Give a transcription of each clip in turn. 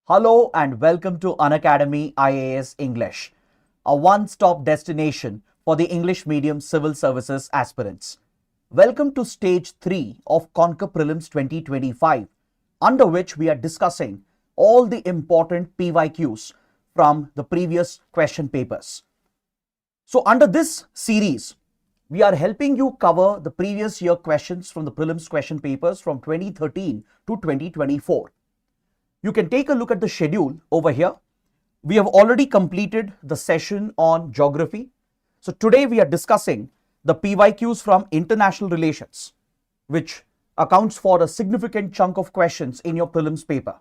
Hello and welcome to Unacademy IAS English, a one-stop destination for the English medium civil services aspirants. Welcome to stage 3 of Conquer Prelims 2025, under which we are discussing all the important PYQs from the previous question papers. So under this series, we are helping you cover the previous year questions from the prelims question papers from 2013 to 2024. You can take a look at the schedule over here. We have already completed the session on geography. So today we are discussing the PYQs from international relations, which accounts for a significant chunk of questions in your prelims paper.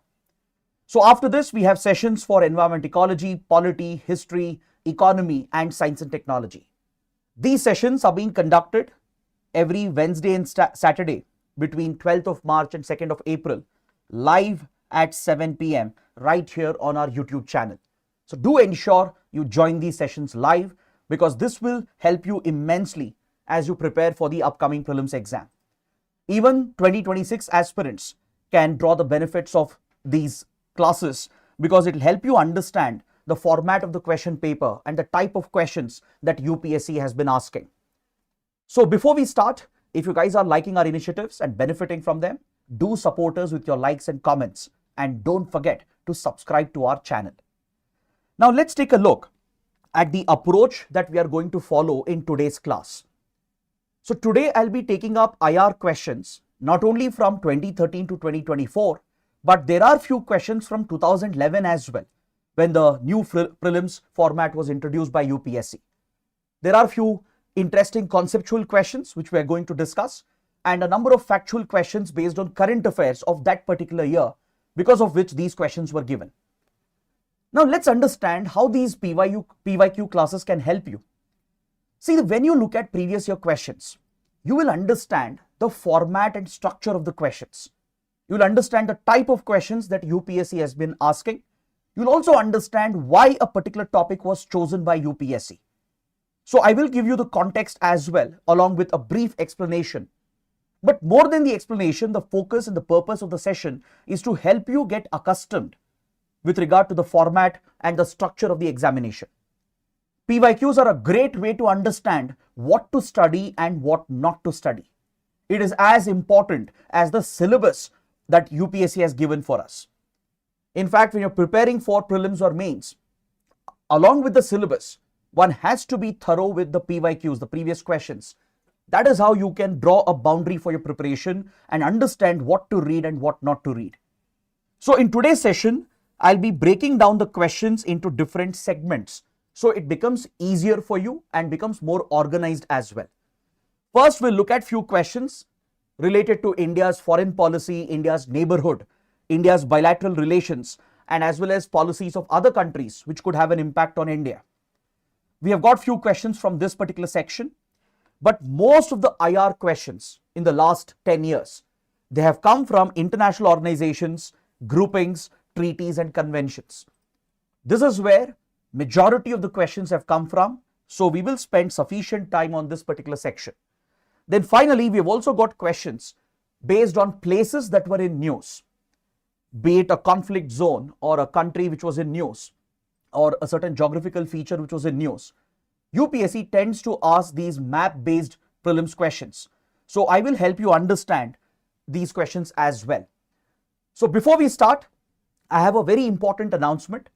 So after this, we have sessions for environment ecology, polity, history, economy, and science and technology. These sessions are being conducted every Wednesday and Saturday between 12th of March and 2nd of April, live at 7 p.m. right here on our YouTube channel. So do ensure you join these sessions live because this will help you immensely as you prepare for the upcoming prelims exam. Even 2026 aspirants can draw the benefits of these classes because it will help you understand the format of the question paper and the type of questions that UPSC has been asking. So before we start, if you guys are liking our initiatives and benefiting from them, do support us with your likes and comments. And don't forget to subscribe to our channel. Now let's take a look at the approach that we are going to follow in today's class. So today I'll be taking up IR questions not only from 2013 to 2024, but there are few questions from 2011 as well, when the new prelims format was introduced by UPSC. There are few interesting conceptual questions which we are going to discuss and a number of factual questions based on current affairs of that particular year, because of which these questions were given. Now let's understand how these PYQ classes can help you. See, when you look at previous year questions, you will understand the format and structure of the questions. You will understand the type of questions that UPSC has been asking. You will also understand why a particular topic was chosen by UPSC. So I will give you the context as well, along with a brief explanation. But more than the explanation, the focus and the purpose of the session is to help you get accustomed with regard to the format and the structure of the examination. PYQs are a great way to understand what to study and what not to study. It is as important as the syllabus that UPSC has given for us. In fact, when you're preparing for prelims or mains, along with the syllabus, one has to be thorough with the PYQs, the previous questions. That is how you can draw a boundary for your preparation and understand what to read and what not to read. So in today's session, I'll be breaking down the questions into different segments, so it becomes easier for you and becomes more organized as well. First, we'll look at few questions related to India's foreign policy, India's neighborhood, India's bilateral relations, and as well as policies of other countries which could have an impact on India. We have got few questions from this particular section. But most of the IR questions in the last 10 years, they have come from international organizations, groupings, treaties and conventions. This is where majority of the questions have come from. So we will spend sufficient time on this particular section. Then finally, we have also got questions based on places that were in news, be it a conflict zone or a country which was in news or a certain geographical feature which was in news. UPSC tends to ask these map-based prelims questions. So I will help you understand these questions as well. So before we start, I have a very important announcement.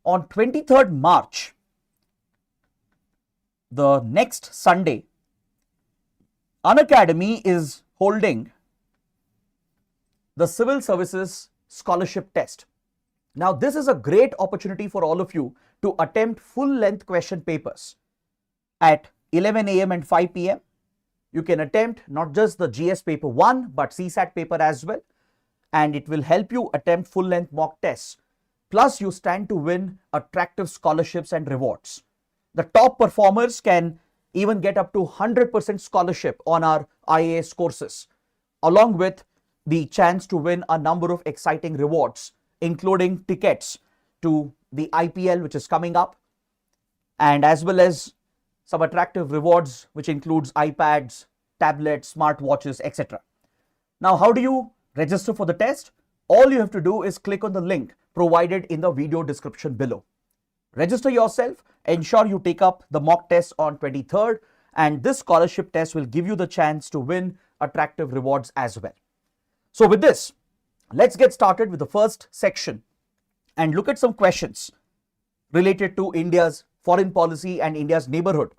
On 23rd March, the next Sunday, Unacademy is holding the Civil Services Scholarship Test. Now this is a great opportunity for all of you to attempt full-length question papers. At 11 a.m. and 5 p.m. you can attempt not just the GS paper 1 but CSAT paper as well, and it will help you attempt full-length mock tests. Plus you stand to win attractive scholarships and rewards. The top performers can even get up to 100% scholarship on our IAS courses, along with the chance to win a number of exciting rewards, including tickets to the IPL which is coming up, and as well as some attractive rewards which includes iPads, tablets, smartwatches, etc. Now, how do you register for the test? All you have to do is click on the link provided in the video description below. Register yourself, ensure you take up the mock test on 23rd, and this scholarship test will give you the chance to win attractive rewards as well. So with this, let's get started with the first section and look at some questions related to India's foreign policy and India's neighborhood,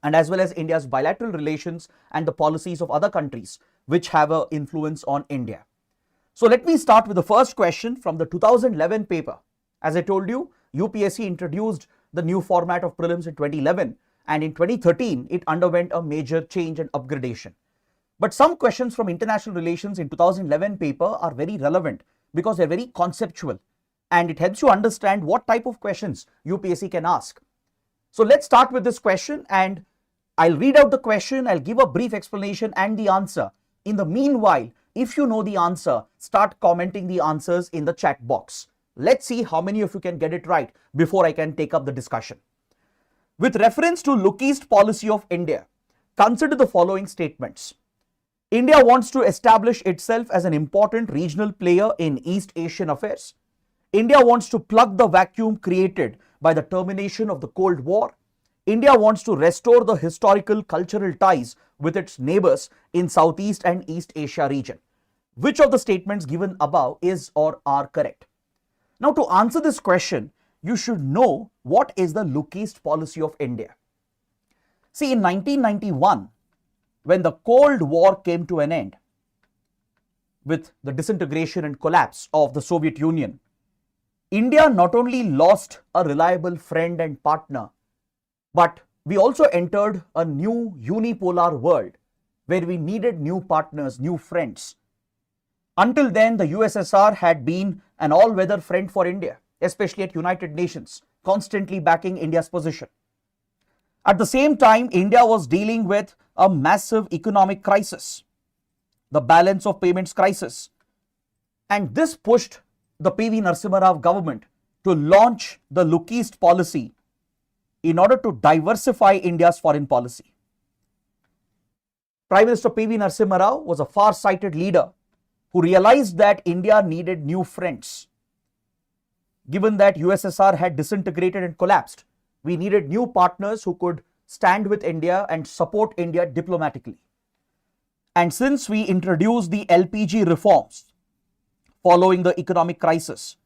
and as well as India's bilateral relations and the policies of other countries which have an influence on India. So let me start with the first question from the 2011 paper. As I told you, UPSC introduced the new format of prelims in 2011, and in 2013 it underwent a major change and upgradation. But some questions from international relations in 2011 paper are very relevant because they're very conceptual, and it helps you understand what type of questions UPSC can ask. So let's start with this question, and I'll read out the question, I'll give a brief explanation and the answer. In the meanwhile, if you know the answer, start commenting the answers in the chat box. Let's see how many of you can get it right before I can take up the discussion. With reference to Look East policy of India, consider the following statements. India wants to establish itself as an important regional player in East Asian affairs. India wants to plug the vacuum created by the termination of the Cold War. India wants to restore the historical cultural ties with its neighbors in Southeast and East Asia region. Which of the statements given above is or are correct? Now, to answer this question, you should know what is the Look East policy of India. See, in 1991, when the Cold War came to an end with the disintegration and collapse of the Soviet Union, India not only lost a reliable friend and partner, but we also entered a new unipolar world where we needed new partners, new friends. Until then, the USSR had been an all-weather friend for India, especially at United Nations, constantly backing India's position. At the same time, India was dealing with a massive economic crisis, the balance of payments crisis, and this pushed the P.V. Narasimha Rao government to launch the Look East policy in order to diversify India's foreign policy. Prime Minister P.V. Narasimha Rao was a far-sighted leader who realized that India needed new friends. Given that USSR had disintegrated and collapsed, we needed new partners who could stand with India and support India diplomatically. And since we introduced the LPG reforms following the economic crisis,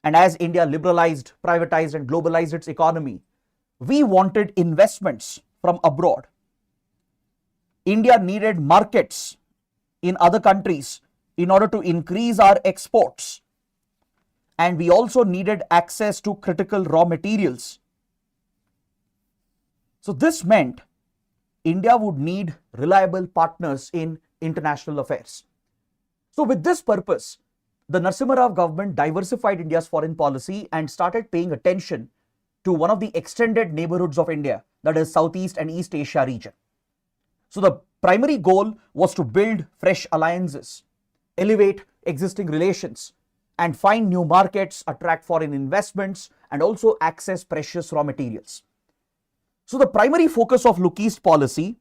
and as India liberalized, privatized and globalized its economy, we wanted investments from abroad. India needed markets in other countries in order to increase our exports. And we also needed access to critical raw materials. So this meant India would need reliable partners in international affairs. So with this purpose, the Narasimha Rao government diversified India's foreign policy and started paying attention to one of the extended neighborhoods of India, that is Southeast and East Asia region. So the primary goal was to build fresh alliances, elevate existing relations, and find new markets, attract foreign investments, and also access precious raw materials. So the primary focus of Look East policy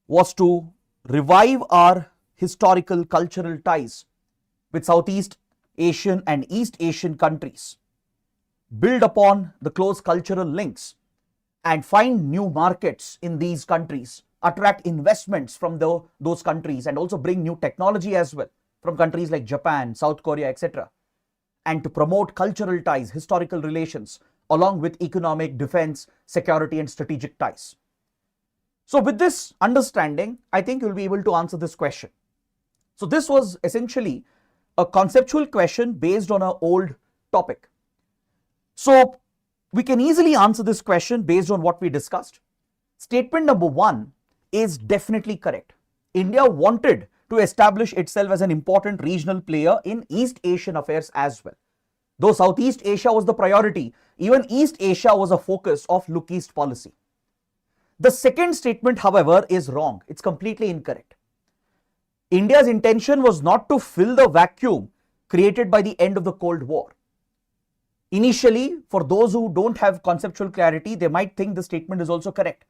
was to revive our historical cultural ties with Southeast Asian and East Asian countries, build upon the close cultural links, and find new markets in these countries, attract investments from those countries, and also bring new technology as well from countries like Japan, South Korea, etc. And to promote cultural ties, historical relations, along with economic, defense, security, and strategic ties. So with this understanding, I think you'll be able to answer this question. So this was essentially a conceptual question based on an old topic. So we can easily answer this question based on what we discussed. Statement number 1 is definitely correct. India wanted to establish itself as an important regional player in East Asian affairs as well. Though Southeast Asia was the priority, even East Asia was a focus of Look East policy. The second statement, however, is wrong. It's completely incorrect. India's intention was not to fill the vacuum created by the end of the Cold War. Initially, for those who don't have conceptual clarity, they might think the statement is also correct,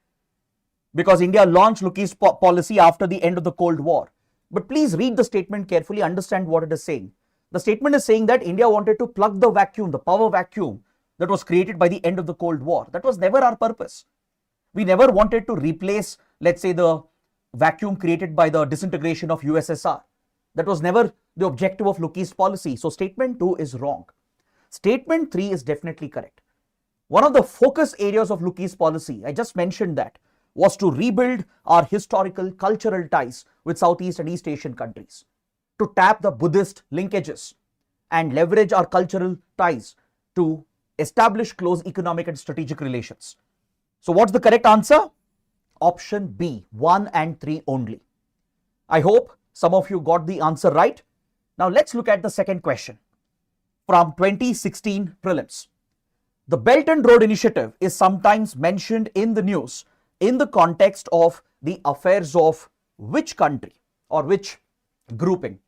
because India launched Look East policy after the end of the Cold War. But please read the statement carefully, understand what it is saying. The statement is saying that India wanted to plug the vacuum, the power vacuum that was created by the end of the Cold War. That was never our purpose. We never wanted to replace, let's say, the vacuum created by the disintegration of USSR. That was never the objective of look east policy. So statement 2 is wrong. Statement 3 is definitely correct. One of the focus areas of look east policy, I just mentioned that, was to rebuild our historical cultural ties with Southeast and East Asian countries, to tap the Buddhist linkages and leverage our cultural ties to establish close economic and strategic relations. So what's the correct answer? Option B, 1 and 3 only. I hope some of you got the answer right. Now let's look at the second question from 2016 prelims. The Belt and Road Initiative is sometimes mentioned in the news in the context of the affairs of which country or which grouping?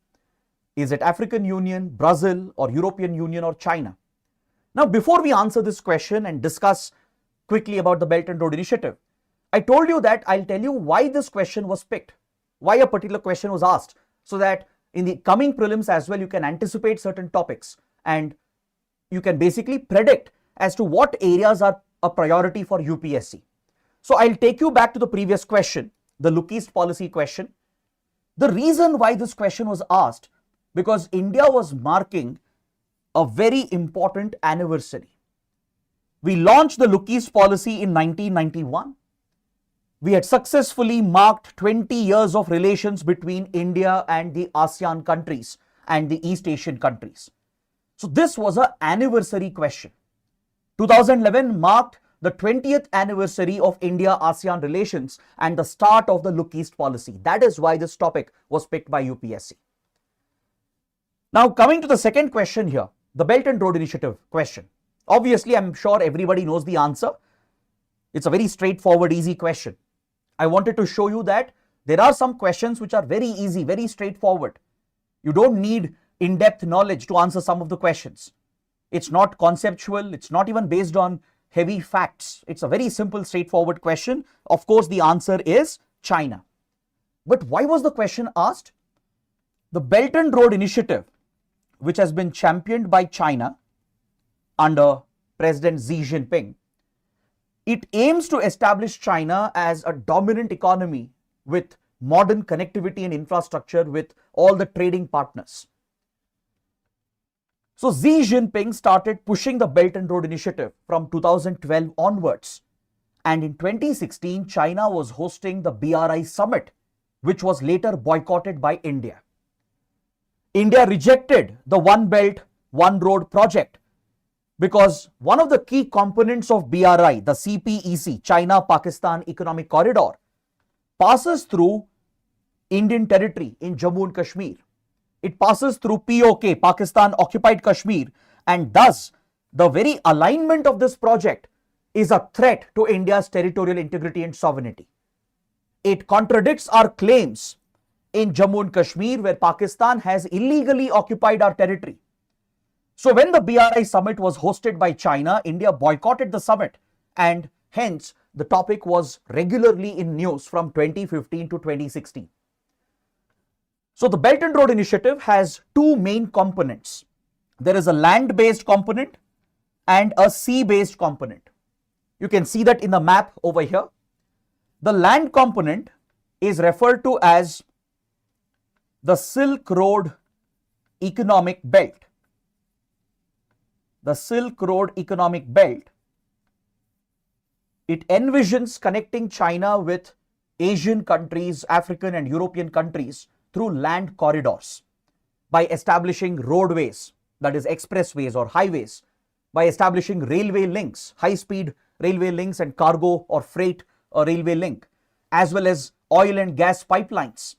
Is it African Union, Brazil, or European Union, or China? Now, before we answer this question and discuss quickly about the Belt and Road Initiative, I told you that I'll tell you why this question was picked, why a particular question was asked, so that in the coming prelims as well, you can anticipate certain topics and you can basically predict as to what areas are a priority for UPSC. So I'll take you back to the previous question, the look east policy question. The reason why this question was asked, because India was marking a very important anniversary. We launched the look east policy in 1991. We had successfully marked 20 years of relations between India and the ASEAN countries and the East Asian countries. So this was an anniversary question. 2011 marked the 20th anniversary of India-ASEAN relations and the start of the look east policy. That is why this topic was picked by UPSC. Now coming to the second question here, the Belt and Road Initiative question. Obviously, I'm sure everybody knows the answer. It's a very straightforward, easy question. I wanted to show you that there are some questions which are very easy, very straightforward. You don't need in-depth knowledge to answer some of the questions. It's not conceptual. It's not even based on heavy facts. It's a very simple, straightforward question. Of course, the answer is China. But why was the question asked? The Belt and Road Initiative, which has been championed by China under President Xi Jinping, it aims to establish China as a dominant economy with modern connectivity and infrastructure with all the trading partners. So Xi Jinping started pushing the Belt and Road Initiative from 2012 onwards. And in 2016, China was hosting the BRI summit, which was later boycotted by India. India rejected the One Belt, One Road project because one of the key components of BRI, the CPEC, China-Pakistan Economic Corridor, passes through Indian territory in Jammu and Kashmir. It passes through POK, Pakistan Occupied Kashmir, and thus the very alignment of this project is a threat to India's territorial integrity and sovereignty. It contradicts our claims in Jammu and Kashmir, where Pakistan has illegally occupied our territory. So when the BRI summit was hosted by China, India boycotted the summit, and hence the topic was regularly in news from 2015 to 2016. So the Belt and Road Initiative has two main components. There is a land-based component and a sea-based component. You can see that in the map over here. The land component is referred to as the Silk Road Economic Belt. The Silk Road Economic Belt. It envisions connecting China with Asian countries, African and European countries through land corridors by establishing roadways, that is expressways or highways, by establishing railway links, high-speed railway links and cargo or freight or railway link, as well as oil and gas pipelines,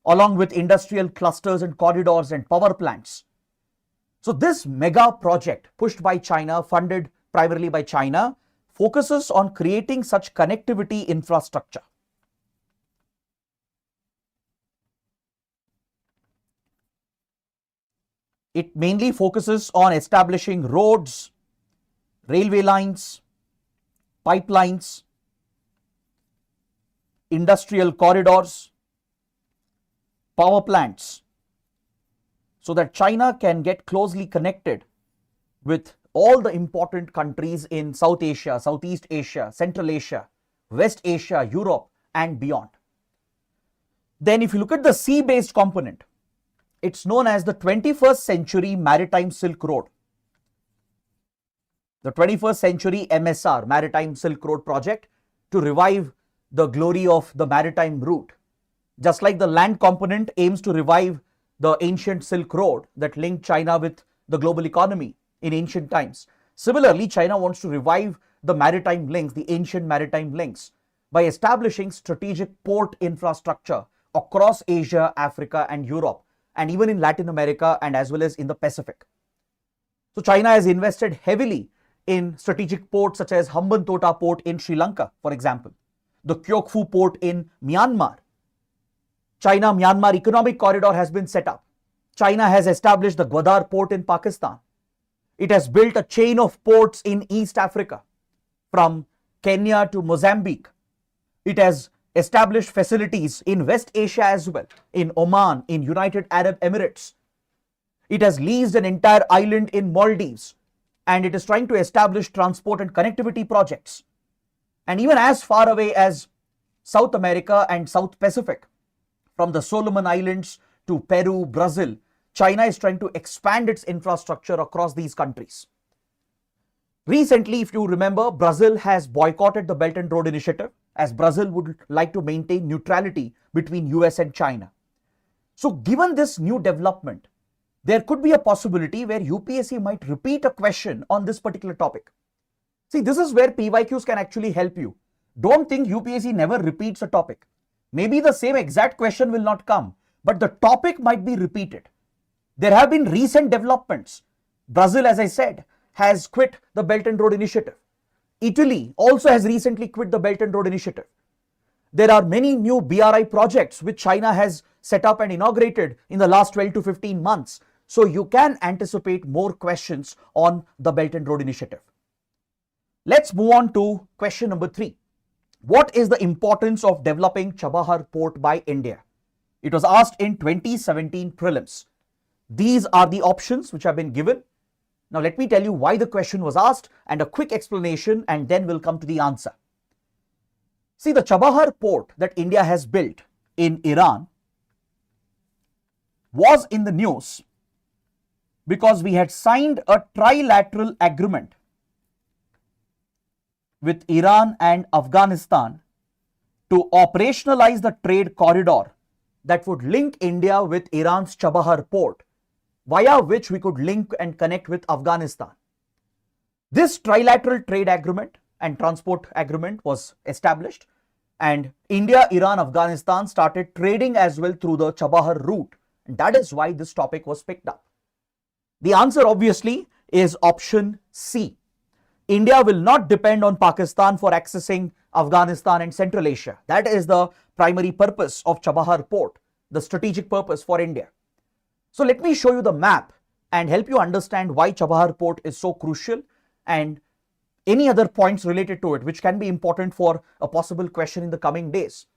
along with industrial clusters and corridors and power plants. So this mega project pushed by China, funded primarily by China, focuses on creating such connectivity infrastructure. It mainly focuses on establishing roads, railway lines, pipelines, industrial corridors, power plants, so that China can get closely connected with all the important countries in South Asia, Southeast Asia, Central Asia, West Asia, Europe, and beyond. Then if you look at the sea-based component, it's known as the 21st Century Maritime Silk Road. The 21st Century MSR, Maritime Silk Road project, to revive the glory of the maritime route. Just like the land component aims to revive the ancient Silk Road that linked China with the global economy in ancient times. Similarly, China wants to revive the maritime links, the ancient maritime links, by establishing strategic port infrastructure across Asia, Africa, and Europe, and even in Latin America and as well as in the Pacific. So China has invested heavily in strategic ports such as Hambantota Port in Sri Lanka, for example, the Kyaukphyu Port in Myanmar. China-Myanmar Economic Corridor has been set up. China has established the Gwadar Port in Pakistan. It has built a chain of ports in East Africa, from Kenya to Mozambique. It has established facilities in West Asia as well, in Oman, in United Arab Emirates. It has leased an entire island in Maldives, and it is trying to establish transport and connectivity projects. And even as far away as South America and South Pacific, from the Solomon Islands to Peru, Brazil, China is trying to expand its infrastructure across these countries. Recently, if you remember, Brazil has boycotted the Belt and Road Initiative, as Brazil would like to maintain neutrality between US and China. So given this new development, there could be a possibility where UPSC might repeat a question on this particular topic. See, this is where PYQs can actually help you. Don't think UPSC never repeats a topic. Maybe the same exact question will not come, but the topic might be repeated. There have been recent developments. Brazil, as I said, has quit the Belt and Road Initiative. Italy also has recently quit the Belt and Road Initiative. There are many new BRI projects which China has set up and inaugurated in the last 12 to 15 months. So you can anticipate more questions on the Belt and Road Initiative. Let's move on to question number 3. What is the importance of developing Chabahar Port by India? It was asked in 2017 prelims. These are the options which have been given. Now let me tell you why the question was asked and a quick explanation, and then we'll come to the answer. See, the Chabahar Port that India has built in Iran was in the news because we had signed a trilateral agreement with Iran and Afghanistan to operationalize the trade corridor that would link India with Iran's Chabahar Port, via which we could link and connect with Afghanistan. This trilateral trade agreement and transport agreement was established, and India, Iran, Afghanistan started trading as well through the Chabahar route. And that is why this topic was picked up. The answer obviously is option C. India will not depend on Pakistan for accessing Afghanistan and Central Asia. That is the primary purpose of Chabahar Port, the strategic purpose for India. So let me show you the map and help you understand why Chabahar Port is so crucial, and any other points related to it which can be important for a possible question in the coming days.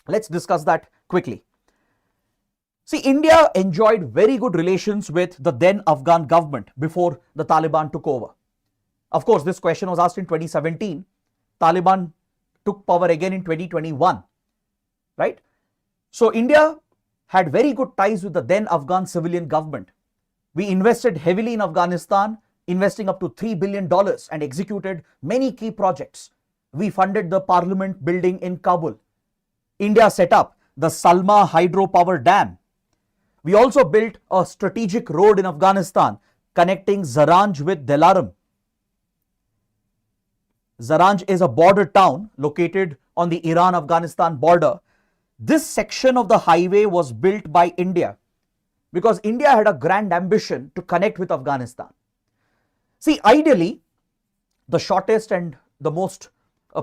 Let's discuss that quickly. See, India enjoyed very good relations with the then Afghan government before the Taliban took over. Of course, this question was asked in 2017. Taliban took power again in 2021, right? So India had very good ties with the then Afghan civilian government. We invested heavily in Afghanistan, investing up to $3 billion, and executed many key projects. We funded the parliament building in Kabul. India set up the Salma hydropower dam. We also built a strategic road in Afghanistan connecting Zaranj with Delaram. Zaranj is a border town located on the Iran-Afghanistan border. This section of the highway was built by India because India had a grand ambition to connect with Afghanistan. See, ideally, the shortest and the most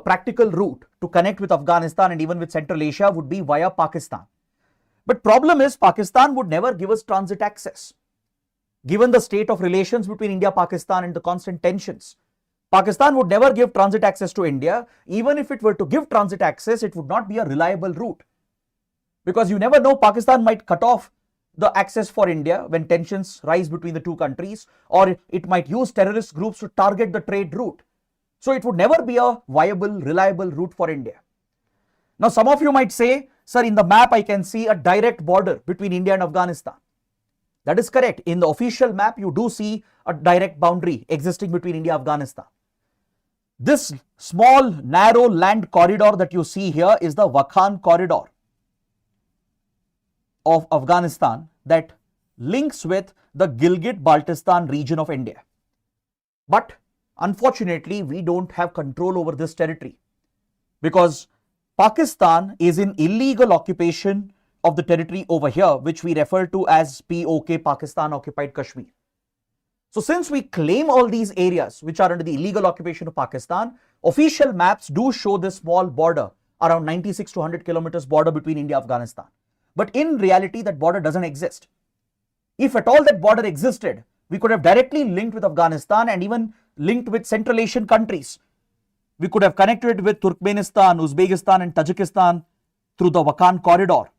practical route to connect with Afghanistan and even with Central Asia would be via Pakistan. But problem is, Pakistan would never give us transit access. Given the state of relations between India, Pakistan and the constant tensions, Pakistan would never give transit access to India. Even if it were to give transit access, it would not be a reliable route. Because you never know, Pakistan might cut off the access for India when tensions rise between the two countries, or it might use terrorist groups to target the trade route. So it would never be a viable, reliable route for India. Now, some of you might say, sir, in the map I can see a direct border between India and Afghanistan. That is correct. In the official map, you do see a direct boundary existing between India and Afghanistan. This small, narrow land corridor that you see here is the Wakhan corridor of Afghanistan that links with the Gilgit-Baltistan region of India. But unfortunately, we don't have control over this territory because Pakistan is in illegal occupation of the territory over here, which we refer to as POK, Pakistan Occupied Kashmir. So since we claim all these areas which are under the illegal occupation of Pakistan, official maps do show this small border, around 96 to 100 kilometers border between India and Afghanistan. But in reality, that border doesn't exist. If at all that border existed, we could have directly linked with Afghanistan and even linked with Central Asian countries. We could have connected with Turkmenistan, Uzbekistan and Tajikistan through the Wakhan corridor.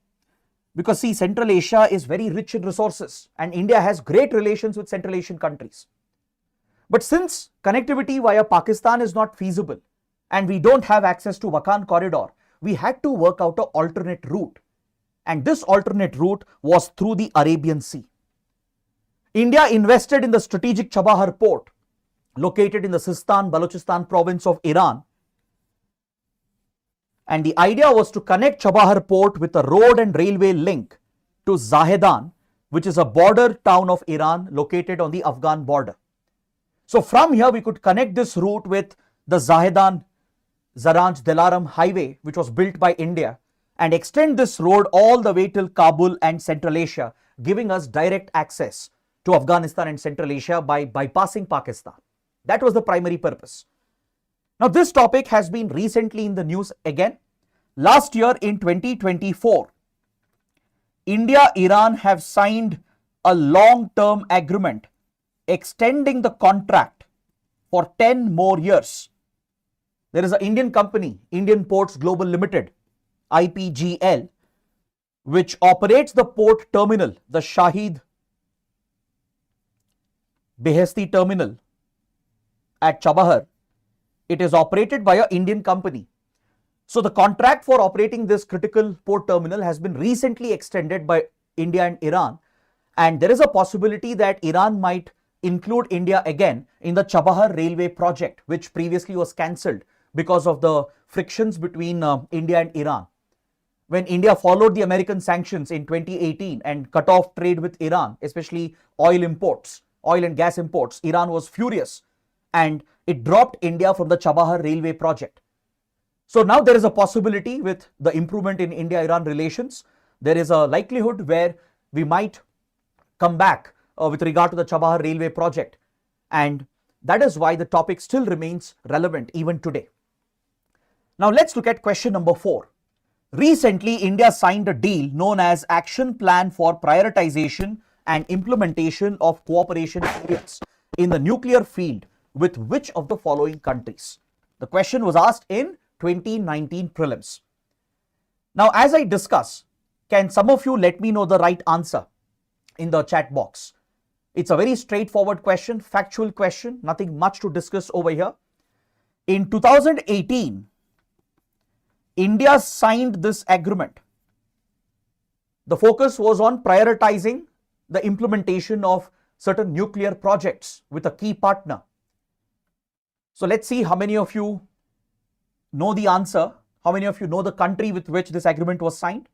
Because see, Central Asia is very rich in resources and India has great relations with Central Asian countries. But since connectivity via Pakistan is not feasible and we don't have access to Wakhan corridor, we had to work out an alternate route. And this alternate route was through the Arabian Sea. India invested in the strategic Chabahar Port, located in the Sistan Balochistan province of Iran. And the idea was to connect Chabahar Port with a road and railway link to Zahedan, which is a border town of Iran located on the Afghan border. So from here, we could connect this route with the Zahedan Zaranj Dilaram highway, which was built by India, and extend this road all the way till Kabul and Central Asia, giving us direct access to Afghanistan and Central Asia by bypassing Pakistan. That was the primary purpose. Now, this topic has been recently in the news again. Last year in 2024, India-Iran have signed a long-term agreement extending the contract for 10 more years. There is an Indian company, Indian Ports Global Limited, IPGL, which operates the port terminal, the Shahid Behesti terminal at Chabahar. It is operated by an Indian company. So the contract for operating this critical port terminal has been recently extended by India and Iran. And there is a possibility that Iran might include India again in the Chabahar railway project, which previously was cancelled because of the frictions between India and Iran. When India followed the American sanctions in 2018 and cut off trade with Iran, especially oil imports, oil and gas imports, Iran was furious and it dropped India from the Chabahar railway project. So now there is a possibility with the improvement in India-Iran relations, there is a likelihood where we might come back with regard to the Chabahar railway project. And that is why the topic still remains relevant even today. Now let's look at question number 4. Recently, India signed a deal known as Action Plan for Prioritization and Implementation of Cooperation Areas in the nuclear field with which of the following countries? The question was asked in 2019 prelims. Now, as I discuss, can some of you let me know the right answer in the chat box? It's a very straightforward question, factual question, nothing much to discuss over here. In 2018, India signed this agreement. The focus was on prioritizing the implementation of certain nuclear projects with a key partner. So let's see how many of you know the answer. How many of you know the country with which this agreement was signed?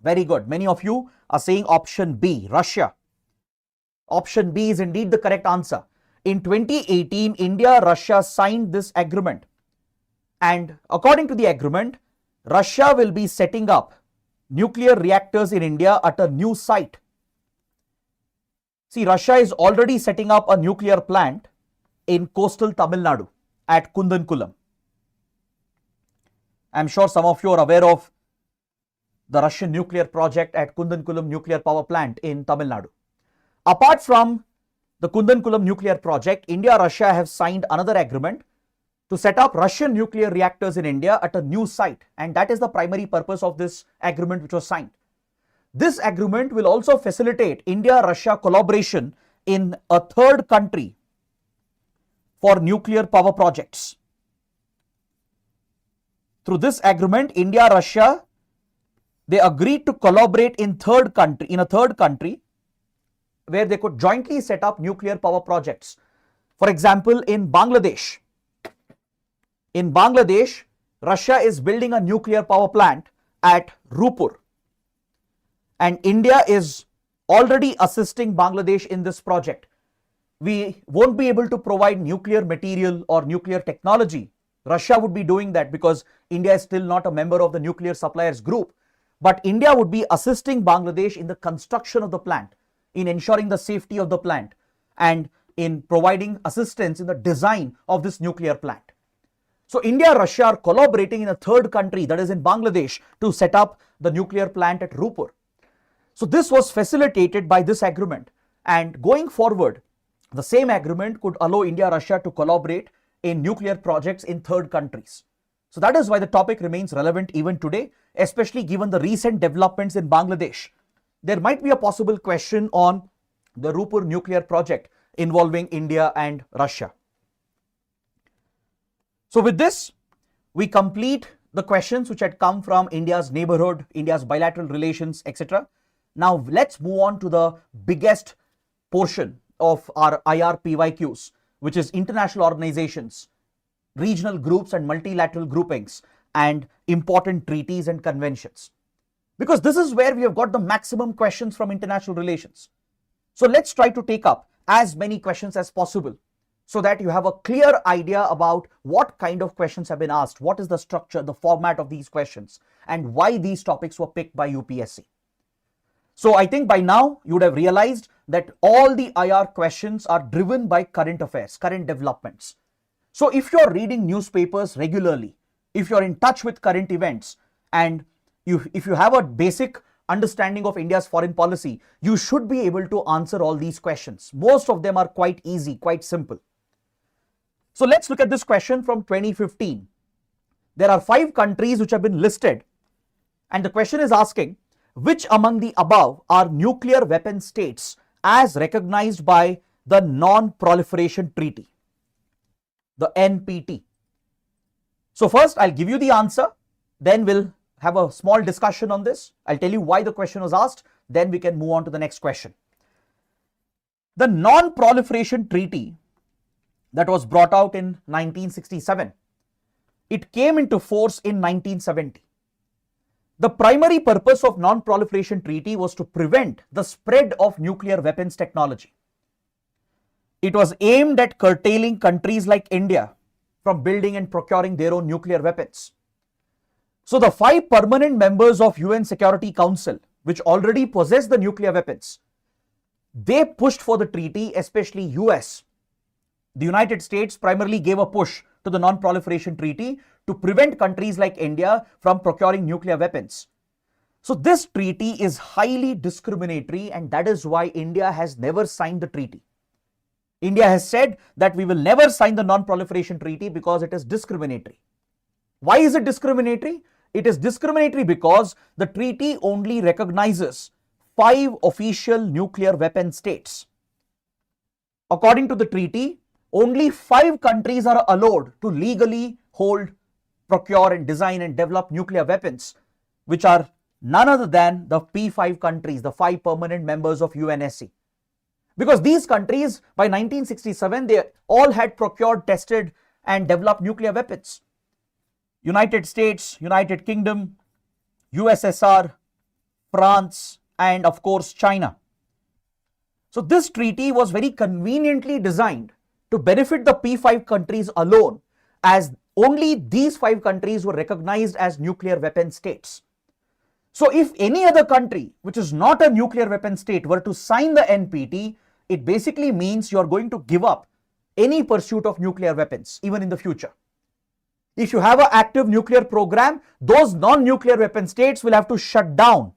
Very good. Many of you are saying option B, Russia. Option B is indeed the correct answer. In 2018, India, Russia signed this agreement. And according to the agreement, Russia will be setting up nuclear reactors in India at a new site. See, Russia is already setting up a nuclear plant in coastal Tamil Nadu at Kundankulam. I'm sure some of you are aware of the Russian nuclear project at Kundankulam nuclear power plant in Tamil Nadu. Apart from the Kundankulam nuclear project, India and Russia have signed another agreement to set up Russian nuclear reactors in India at a new site, and that is the primary purpose of this agreement which was signed. This agreement will also facilitate India-Russia collaboration in a third country for nuclear power projects. Through this agreement, India, Russia, they agreed to collaborate in a third country where they could jointly set up nuclear power projects. For example, in Bangladesh, Russia is building a nuclear power plant at Rupur, and India is already assisting Bangladesh in this project. We won't be able to provide nuclear material or nuclear technology. Russia would be doing that because India is still not a member of the nuclear suppliers group. But India would be assisting Bangladesh in the construction of the plant, in ensuring the safety of the plant, and in providing assistance in the design of this nuclear plant. So India and Russia are collaborating in a third country, that is in Bangladesh, to set up the nuclear plant at Rupur. So this was facilitated by this agreement, and going forward, the same agreement could allow India and Russia to collaborate in nuclear projects in third countries. So that is why the topic remains relevant even today, especially given the recent developments in Bangladesh. There might be a possible question on the Rupur nuclear project involving India and Russia. So with this, we complete the questions which had come from India's neighborhood, India's bilateral relations, etc. Now let's move on to the biggest portion of our IR PYQs, which is international organizations, regional groups and multilateral groupings, and important treaties and conventions. Because this is where we have got the maximum questions from international relations. So let's try to take up as many questions as possible so that you have a clear idea about what kind of questions have been asked, what is the structure, the format of these questions, and why these topics were picked by UPSC. So I think by now you would have realized that all the IR questions are driven by current affairs, current developments. So if you're reading newspapers regularly, if you're in touch with current events, and if you have a basic understanding of India's foreign policy, you should be able to answer all these questions. Most of them are quite easy, quite simple. So let's look at this question from 2015. There are 5 countries which have been listed, and the question is asking, which among the above are nuclear weapon states as recognized by the Non-Proliferation Treaty, the NPT? So first I'll give you the answer, then we'll have a small discussion on this. I'll tell you why the question was asked, then we can move on to the next question. The Non-Proliferation Treaty that was brought out in 1967, it came into force in 1970. The primary purpose of Non-Proliferation Treaty was to prevent the spread of nuclear weapons technology. It was aimed at curtailing countries like India from building and procuring their own nuclear weapons. So the 5 permanent members of UN Security Council, which already possess the nuclear weapons, they pushed for the treaty, especially US. The United States primarily gave a push to the Non-Proliferation Treaty to prevent countries like India from procuring nuclear weapons. So this treaty is highly discriminatory, and that is why India has never signed the treaty. India has said that we will never sign the Non-Proliferation Treaty because it is discriminatory. Why is it discriminatory? It is discriminatory because the treaty only recognizes 5 official nuclear weapon states. According to the treaty, only 5 countries are allowed to legally hold, procure and design and develop nuclear weapons, which are none other than the P5 countries, the 5 permanent members of UNSC. Because these countries, by 1967, they all had procured, tested and developed nuclear weapons. United States, United Kingdom, USSR, France, and of course China. So this treaty was very conveniently designed to benefit the P5 countries alone, as only these 5 countries were recognized as nuclear weapon states. So if any other country which is not a nuclear weapon state were to sign the NPT, it basically means you are going to give up any pursuit of nuclear weapons, even in the future. If you have an active nuclear program, those non-nuclear weapon states will have to shut down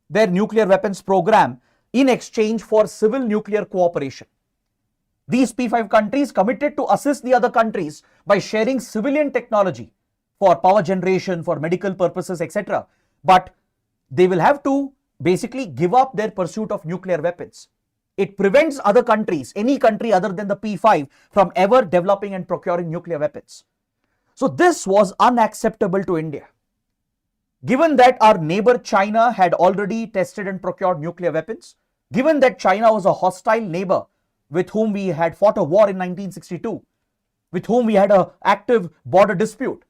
their nuclear weapons program in exchange for civil nuclear cooperation. These P5 countries committed to assist the other countries by sharing civilian technology for power generation, for medical purposes, etc. But they will have to basically give up their pursuit of nuclear weapons. It prevents other countries, any country other than the P5, from ever developing and procuring nuclear weapons. So this was unacceptable to India. Given that our neighbor China had already tested and procured nuclear weapons, given that China was a hostile neighbor with whom we had fought a war in 1962, with whom we had an active border dispute,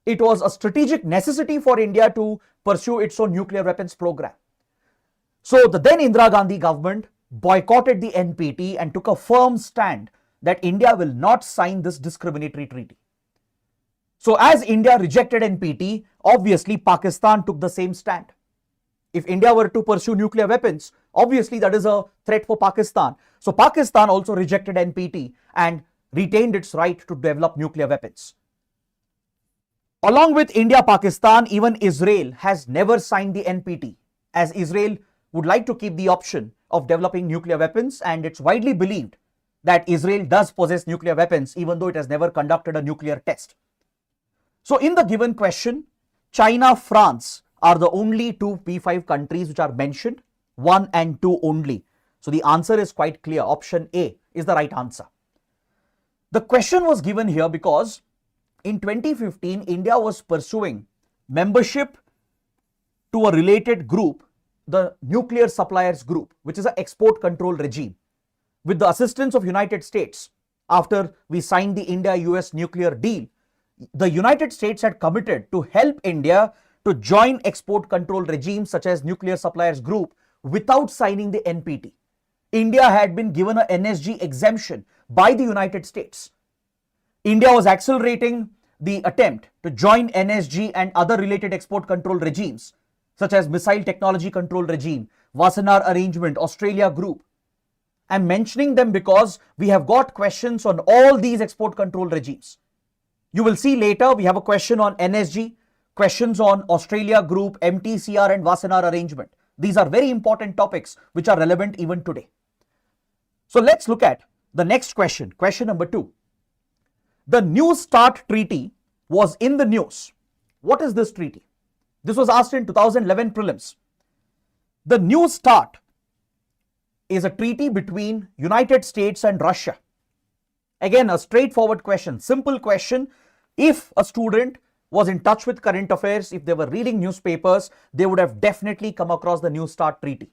it was a strategic necessity for India to pursue its own nuclear weapons program. So the then Indira Gandhi government boycotted the NPT and took a firm stand that India will not sign this discriminatory treaty. So as India rejected NPT, obviously Pakistan took the same stand. If India were to pursue nuclear weapons, obviously that is a threat for Pakistan. So Pakistan also rejected NPT and retained its right to develop nuclear weapons. Along with India, Pakistan, even Israel has never signed the NPT, as Israel would like to keep the option of developing nuclear weapons, and it's widely believed that Israel does possess nuclear weapons even though it has never conducted a nuclear test. So in the given question, China, France are the only two P5 countries which are mentioned, 1 and 2 only. So the answer is quite clear. Option A is the right answer. The question was given here because in 2015, India was pursuing membership to a related group, the Nuclear Suppliers Group, which is an export control regime. With the assistance of United States, after we signed the India-US nuclear deal, the United States had committed to help India to join export control regimes such as Nuclear Suppliers Group without signing the NPT. India had been given an NSG exemption by the United States. India was accelerating the attempt to join NSG and other related export control regimes such as Missile Technology Control Regime, Wassenaar Arrangement, Australia Group. I'm mentioning them because we have got questions on all these export control regimes. You will see later we have a question on NSG, questions on Australia Group, MTCR and Wassenaar Arrangement. These are very important topics which are relevant even today. So let's look at the next question, question number 2. The New START Treaty was in the news. What is this treaty? This was asked in 2011 prelims. The New START is a treaty between United States and Russia. Again, a straightforward question, simple question. If a student was in touch with current affairs, if they were reading newspapers, they would have definitely come across the New START Treaty.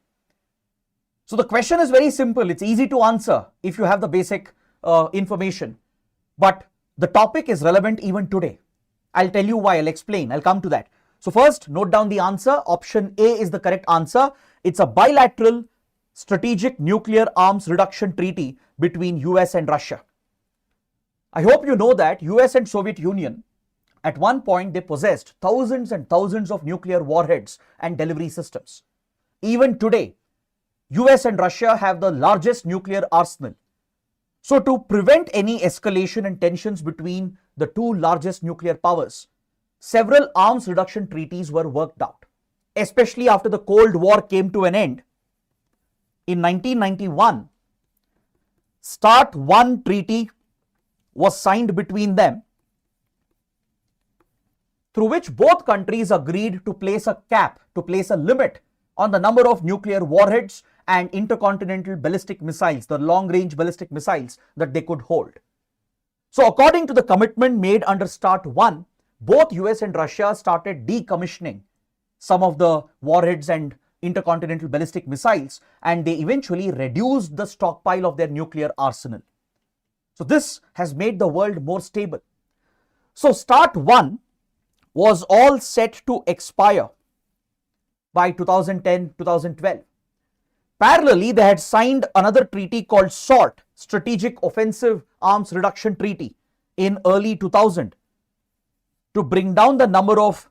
So the question is very simple. It's easy to answer if you have the basic information. But the topic is relevant even today. I'll tell you why. I'll explain. I'll come to that. So first, note down the answer. Option A is the correct answer. It's a bilateral strategic nuclear arms reduction treaty between US and Russia. I hope you know that US and Soviet Union, at one point they possessed thousands and thousands of nuclear warheads and delivery systems. Even today, US and Russia have the largest nuclear arsenal. So to prevent any escalation and tensions between the two largest nuclear powers, several arms reduction treaties were worked out, especially after the Cold War came to an end. In 1991, START 1 treaty was signed between them, through which both countries agreed to place a cap, to place a limit on the number of nuclear warheads and intercontinental ballistic missiles, the long-range ballistic missiles that they could hold. So according to the commitment made under START 1, both US and Russia started decommissioning some of the warheads and intercontinental ballistic missiles, and they eventually reduced the stockpile of their nuclear arsenal. So this has made the world more stable. So START 1 was all set to expire by 2010-2012. Parallelly, they had signed another treaty called SALT, Strategic Offensive Arms Reduction Treaty, in early 2000 to bring down the number of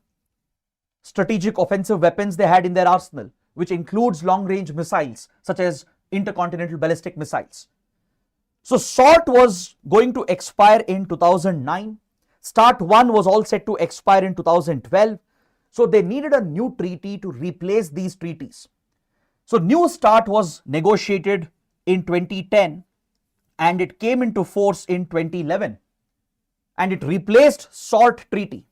strategic offensive weapons they had in their arsenal, which includes long-range missiles such as intercontinental ballistic missiles. So SALT was going to expire in 2009. START 1 was all set to expire in 2012. So they needed a new treaty to replace these treaties. So New START was negotiated in 2010 and it came into force in 2011 and it replaced SALT treaty.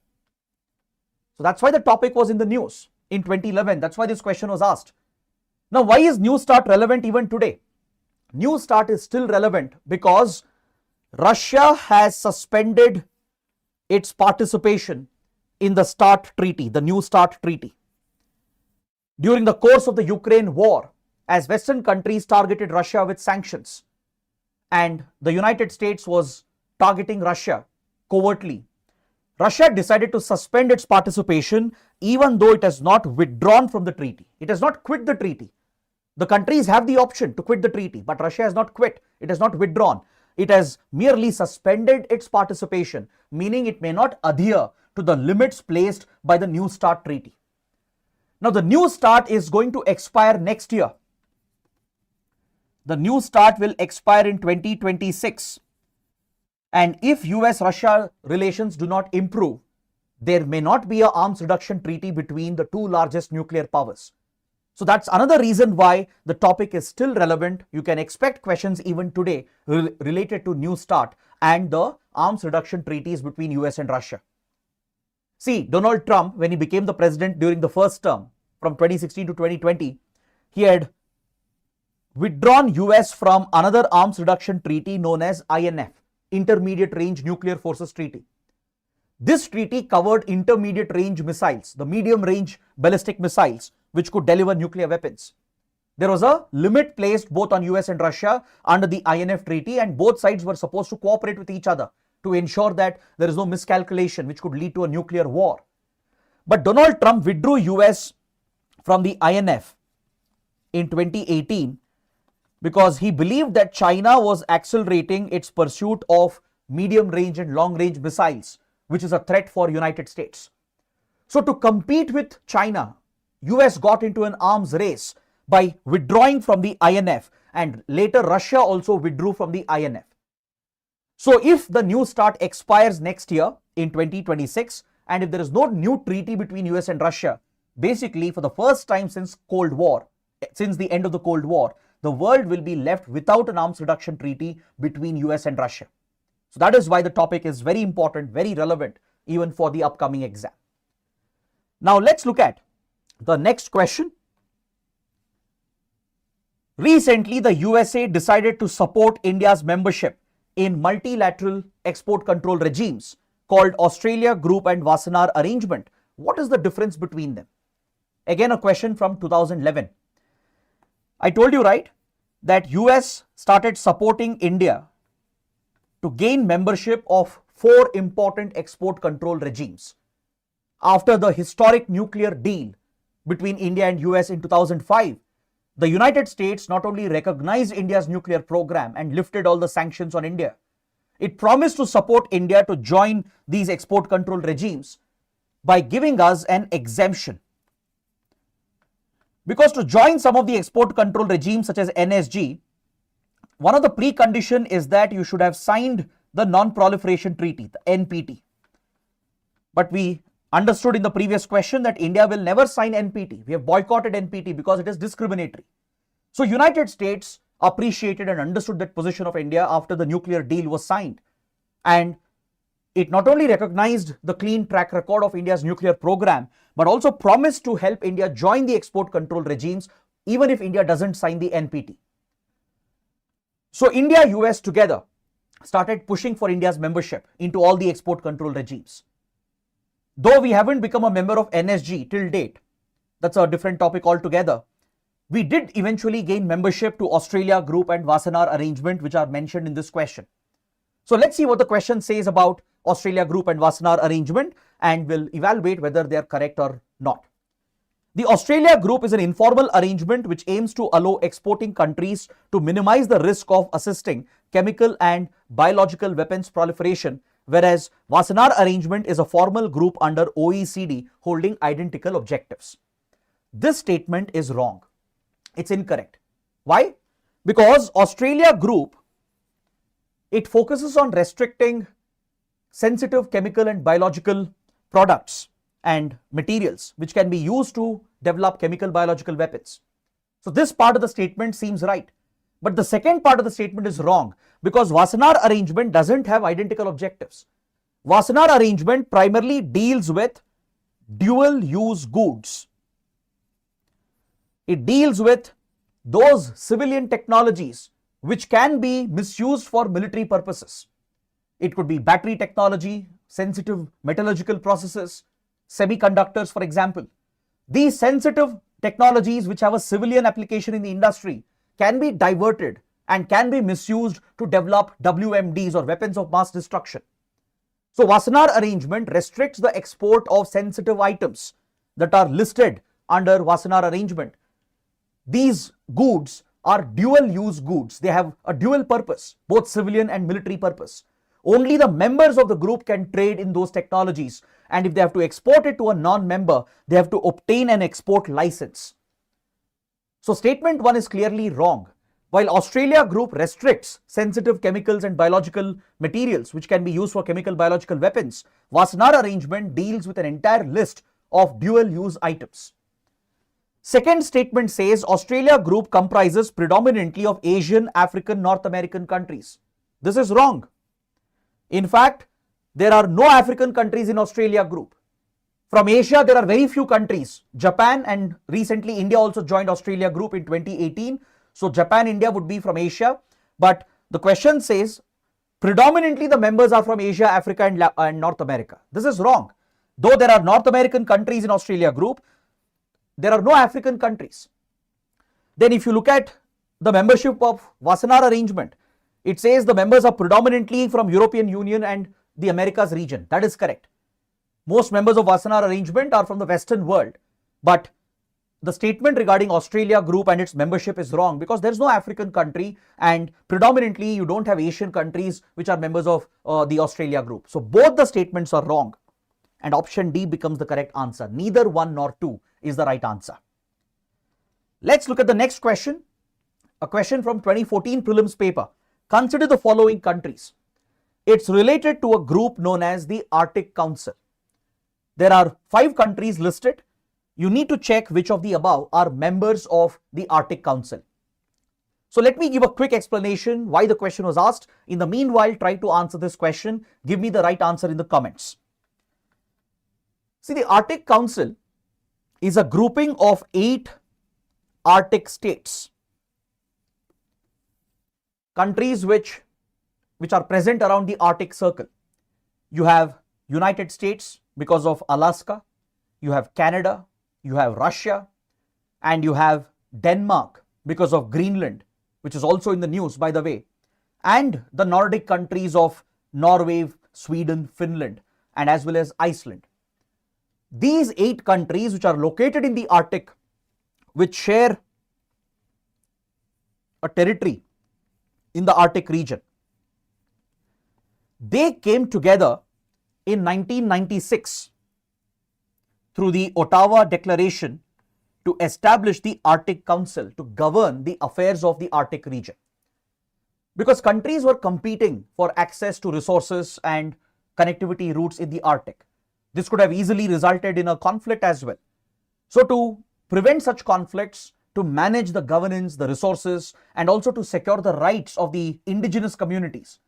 So that's why the topic was in the news in 2011. That's why this question was asked. Now, why is New START relevant even today? New START is still relevant because Russia has suspended its participation in the START treaty, the New START treaty. During the course of the Ukraine war, as Western countries targeted Russia with sanctions, and the United States was targeting Russia covertly, Russia decided to suspend its participation even though it has not withdrawn from the treaty. It has not quit the treaty. The countries have the option to quit the treaty, but Russia has not quit. It has not withdrawn. It has merely suspended its participation, meaning it may not adhere to the limits placed by the New START treaty. Now, the New START is going to expire next year. The New START will expire in 2026. And if US-Russia relations do not improve, there may not be an arms reduction treaty between the two largest nuclear powers. So that's another reason why the topic is still relevant. You can expect questions even today related to New START and the arms reduction treaties between US and Russia. See, Donald Trump, when he became the president during the first term from 2016 to 2020, he had withdrawn US from another arms reduction treaty known as INF, Intermediate Range Nuclear Forces Treaty. This treaty covered intermediate range missiles, the medium range ballistic missiles, which could deliver nuclear weapons. There was a limit placed both on US and Russia under the INF treaty, and both sides were supposed to cooperate with each other to ensure that there is no miscalculation which could lead to a nuclear war. But Donald Trump withdrew US from the INF in 2018 because he believed that China was accelerating its pursuit of medium range and long range missiles, which is a threat for United States. So to compete with China, US got into an arms race by withdrawing from the INF, and later Russia also withdrew from the INF. So if the New START expires next year in 2026, and if there is no new treaty between US and Russia, basically for the first time since Cold War, since the end of the Cold War, the world will be left without an arms reduction treaty between US and Russia. So that is why the topic is very important, very relevant even for the upcoming exam. Now let's look at the next question. Recently, the USA decided to support India's membership in multilateral export control regimes called Australia Group and Wassenaar Arrangement. What is the difference between them? Again, a question from 2011. I told you, right, that US started supporting India to gain membership of 4 important export control regimes. After the historic nuclear deal between India and US in 2005, the United States not only recognized India's nuclear program and lifted all the sanctions on India, it promised to support India to join these export control regimes by giving us an exemption. Because to join some of the export control regimes such as NSG, one of the preconditions is that you should have signed the Non-Proliferation Treaty, the NPT. But we understood in the previous question that India will never sign NPT. We have boycotted NPT because it is discriminatory. So United States appreciated and understood that position of India after the nuclear deal was signed. And it not only recognized the clean track record of India's nuclear program, but also promised to help India join the export control regimes even if India doesn't sign the NPT. So India, US together started pushing for India's membership into all the export control regimes. Though we haven't become a member of NSG till date, that's a different topic altogether, we did eventually gain membership to Australia Group and Wassenaar Arrangement, which are mentioned in this question. So let's see what the question says about Australia Group and Wassenaar Arrangement, and we'll evaluate whether they are correct or not. The Australia Group is an informal arrangement which aims to allow exporting countries to minimize the risk of assisting chemical and biological weapons proliferation, whereas Wassenaar Arrangement is a formal group under OECD holding identical objectives. This statement is wrong. It's incorrect. Why? Because Australia Group, it focuses on restricting sensitive chemical and biological products and materials which can be used to develop chemical biological weapons. So this part of the statement seems right. But the second part of the statement is wrong because Wassenaar Arrangement doesn't have identical objectives. Wassenaar Arrangement primarily deals with dual use goods. It deals with those civilian technologies which can be misused for military purposes. It could be battery technology, sensitive metallurgical processes, semiconductors, for example. These sensitive technologies which have a civilian application in the industry can be diverted and can be misused to develop WMDs or weapons of mass destruction. So Wassenaar arrangement restricts the export of sensitive items that are listed under Wassenaar arrangement. These goods are dual use goods. They have a dual purpose, both civilian and military purpose. Only the members of the group can trade in those technologies, and if they have to export it to a non-member, they have to obtain an export license. So statement 1 is clearly wrong. While Australia group restricts sensitive chemicals and biological materials which can be used for chemical biological weapons, Wassenaar arrangement deals with an entire list of dual use items. Second statement says Australia group comprises predominantly of Asian, African, North American countries. This is wrong. In fact, there are no African countries in Australia group. From Asia, there are very few countries. Japan, and recently India also joined Australia group in 2018. So Japan, India would be from Asia. But the question says predominantly the members are from Asia, Africa and North America. This is wrong. Though there are North American countries in Australia group, there are no African countries. Then if you look at the membership of Wassenaar arrangement, it says the members are predominantly from European Union and the Americas region. That is correct. Most members of Wassenaar arrangement are from the Western world. But the statement regarding Australia group and its membership is wrong because there is no African country and predominantly you don't have Asian countries which are members of the Australia group. So both the statements are wrong and option D becomes the correct answer. Neither 1 nor 2 is the right answer. Let's look at the next question. A question from 2014 prelims paper. Consider the following countries. It's related to a group known as the Arctic Council. There are 5 countries listed. You need to check which of the above are members of the Arctic Council. So let me give a quick explanation why the question was asked. In the meanwhile, try to answer this question. Give me the right answer in the comments. See, the Arctic Council is a grouping of 8 Arctic states. Countries which are present around the Arctic Circle. You have United States because of Alaska, you have Canada, you have Russia, and you have Denmark because of Greenland, which is also in the news by the way, and the Nordic countries of Norway, Sweden, Finland, and as well as Iceland. These 8 countries which are located in the Arctic, which share a territory in the Arctic region, they came together in 1996 through the Ottawa Declaration to establish the Arctic Council to govern the affairs of the Arctic region. Because countries were competing for access to resources and connectivity routes in the Arctic. This could have easily resulted in a conflict as well. So to prevent such conflicts, to manage the governance, the resources, and also to secure the rights of the indigenous communities.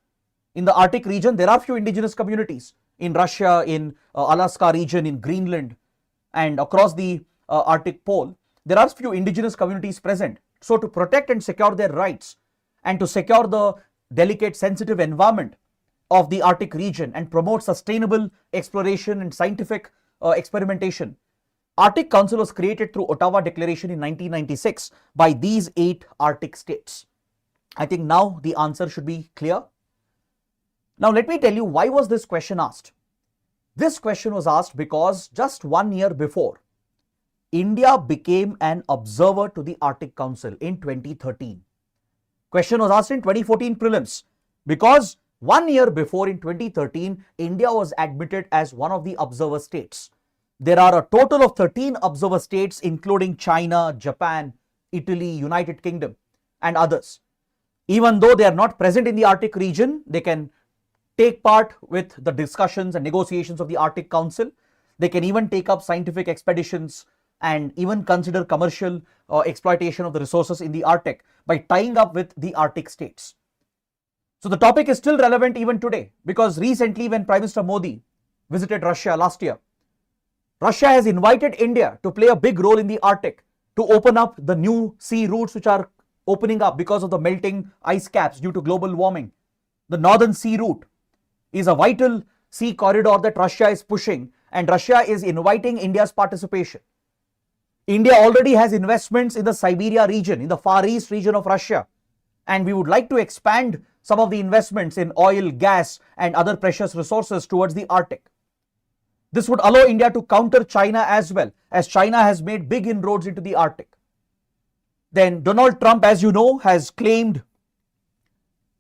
In the Arctic region, there are few indigenous communities. In Russia, in Alaska region, in Greenland, and across the Arctic pole, there are few indigenous communities present. So to protect and secure their rights and to secure the delicate, sensitive environment of the Arctic region and promote sustainable exploration and scientific experimentation, Arctic Council was created through Ottawa Declaration in 1996 by these 8 Arctic states. I think now the answer should be clear. Now let me tell you why was this question asked. This question was asked because just 1 year before, India became an observer to the Arctic Council in 2013. Question was asked in 2014 prelims because 1 year before in 2013, India was admitted as one of the observer states. There are a total of 13 observer states including China, Japan, Italy, United Kingdom and others. Even though they are not present in the Arctic region, they can take part with the discussions and negotiations of the Arctic Council. They can even take up scientific expeditions and even consider commercial exploitation of the resources in the Arctic by tying up with the Arctic states. So the topic is still relevant even today because recently when Prime Minister Modi visited Russia last year, Russia has invited India to play a big role in the Arctic to open up the new sea routes which are opening up because of the melting ice caps due to global warming. The northern sea route is a vital sea corridor that Russia is pushing, and Russia is inviting India's participation. India already has investments in the Siberia region, in the Far East region of Russia, and we would like to expand some of the investments in oil, gas, and other precious resources towards the Arctic. This would allow India to counter China as well, as China has made big inroads into the Arctic. Then Donald Trump, as you know, has claimed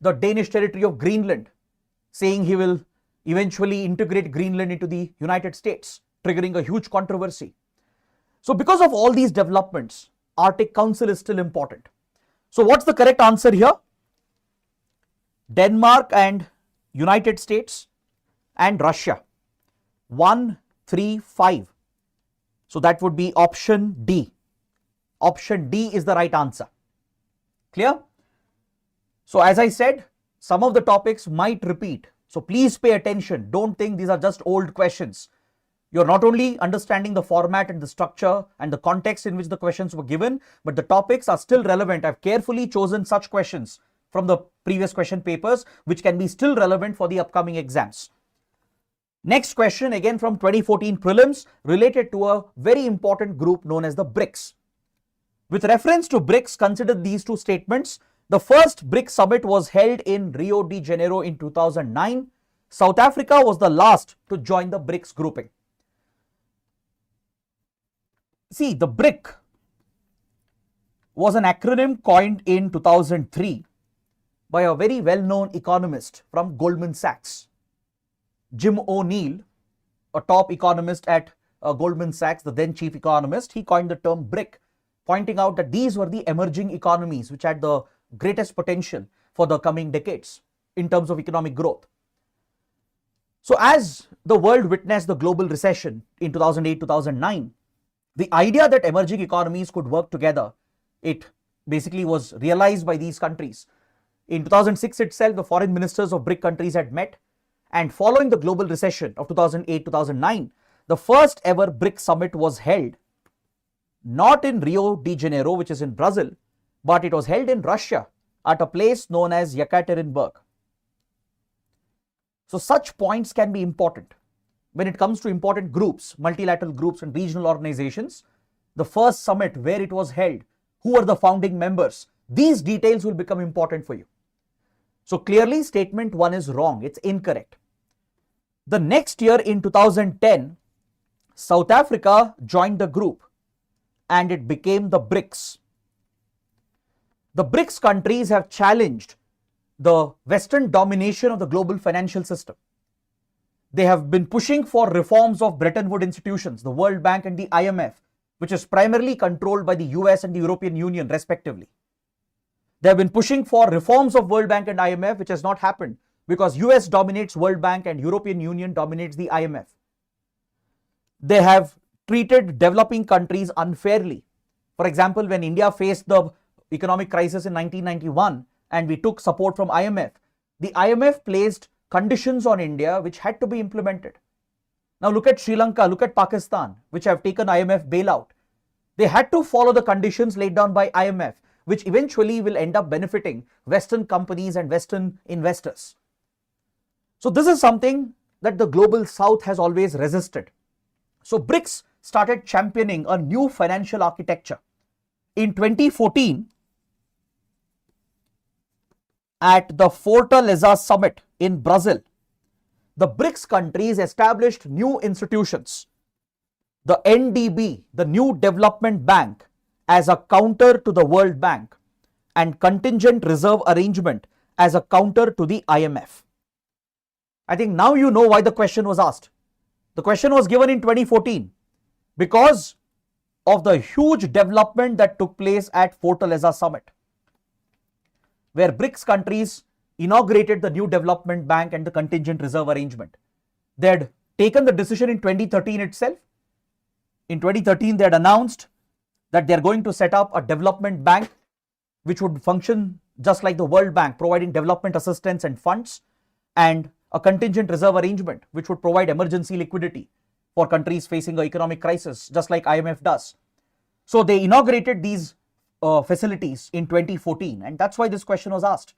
the Danish territory of Greenland, saying he will eventually integrate Greenland into the United States, triggering a huge controversy. So because of all these developments, Arctic Council is still important. So what's the correct answer here? Denmark and United States and Russia. 1, 3, 5. So that would be option D. Option D is the right answer. Clear? So as I said, some of the topics might repeat. So please pay attention. Don't think these are just old questions. You're not only understanding the format and the structure and the context in which the questions were given, but the topics are still relevant. I've carefully chosen such questions from the previous question papers which can be still relevant for the upcoming exams. Next question, again from 2014 prelims, related to a very important group known as the BRICS. With reference to BRICS, consider these two statements. The first BRICS summit was held in Rio de Janeiro in 2009. South Africa was the last to join the BRICS grouping. See, the BRIC was an acronym coined in 2003 by a very well-known economist from Goldman Sachs. Jim O'Neill, a top economist at Goldman Sachs, the then chief economist, he coined the term BRIC, pointing out that these were the emerging economies which had the greatest potential for the coming decades in terms of economic growth. So as the world witnessed the global recession in 2008-2009, the idea that emerging economies could work together, it basically was realized by these countries. In 2006 itself, the foreign ministers of BRIC countries had met, and following the global recession of 2008-2009, the first ever BRIC summit was held not in Rio de Janeiro, which is in Brazil, but it was held in Russia at a place known as Yekaterinburg. So such points can be important. When it comes to important groups, multilateral groups and regional organizations, the first summit, where it was held, who were the founding members, these details will become important for you. So clearly statement 1 is wrong, it's incorrect. The next year in 2010, South Africa joined the group and it became the BRICS. The BRICS countries have challenged the Western domination of the global financial system. They have been pushing for reforms of Bretton Woods institutions, the World Bank and the IMF, which is primarily controlled by the US and the European Union respectively. They have been pushing for reforms of World Bank and IMF, which has not happened because US dominates World Bank and European Union dominates the IMF. They have treated developing countries unfairly. For example, when India faced the economic crisis in 1991 and we took support from IMF, the IMF placed conditions on India which had to be implemented. Now look at Sri Lanka, look at Pakistan, which have taken IMF bailout. They had to follow the conditions laid down by IMF, which eventually will end up benefiting Western companies and Western investors. So this is something that the global South has always resisted. So BRICS started championing a new financial architecture. In 2014, at the Fortaleza summit in Brazil, the BRICS countries established new institutions. The NDB, the New Development Bank, as a counter to the World Bank, and Contingent Reserve Arrangement as a counter to the IMF. I think now you know why the question was asked. The question was given in 2014 because of the huge development that took place at Fortaleza summit, where BRICS countries inaugurated the New Development Bank and the Contingent Reserve Arrangement. They had taken the decision in 2013 itself. In 2013, they had announced that they are going to set up a development bank which would function just like the World Bank, providing development assistance and funds, and a contingent reserve arrangement which would provide emergency liquidity for countries facing an economic crisis, just like IMF does. So they inaugurated these facilities in 2014, and that's why this question was asked.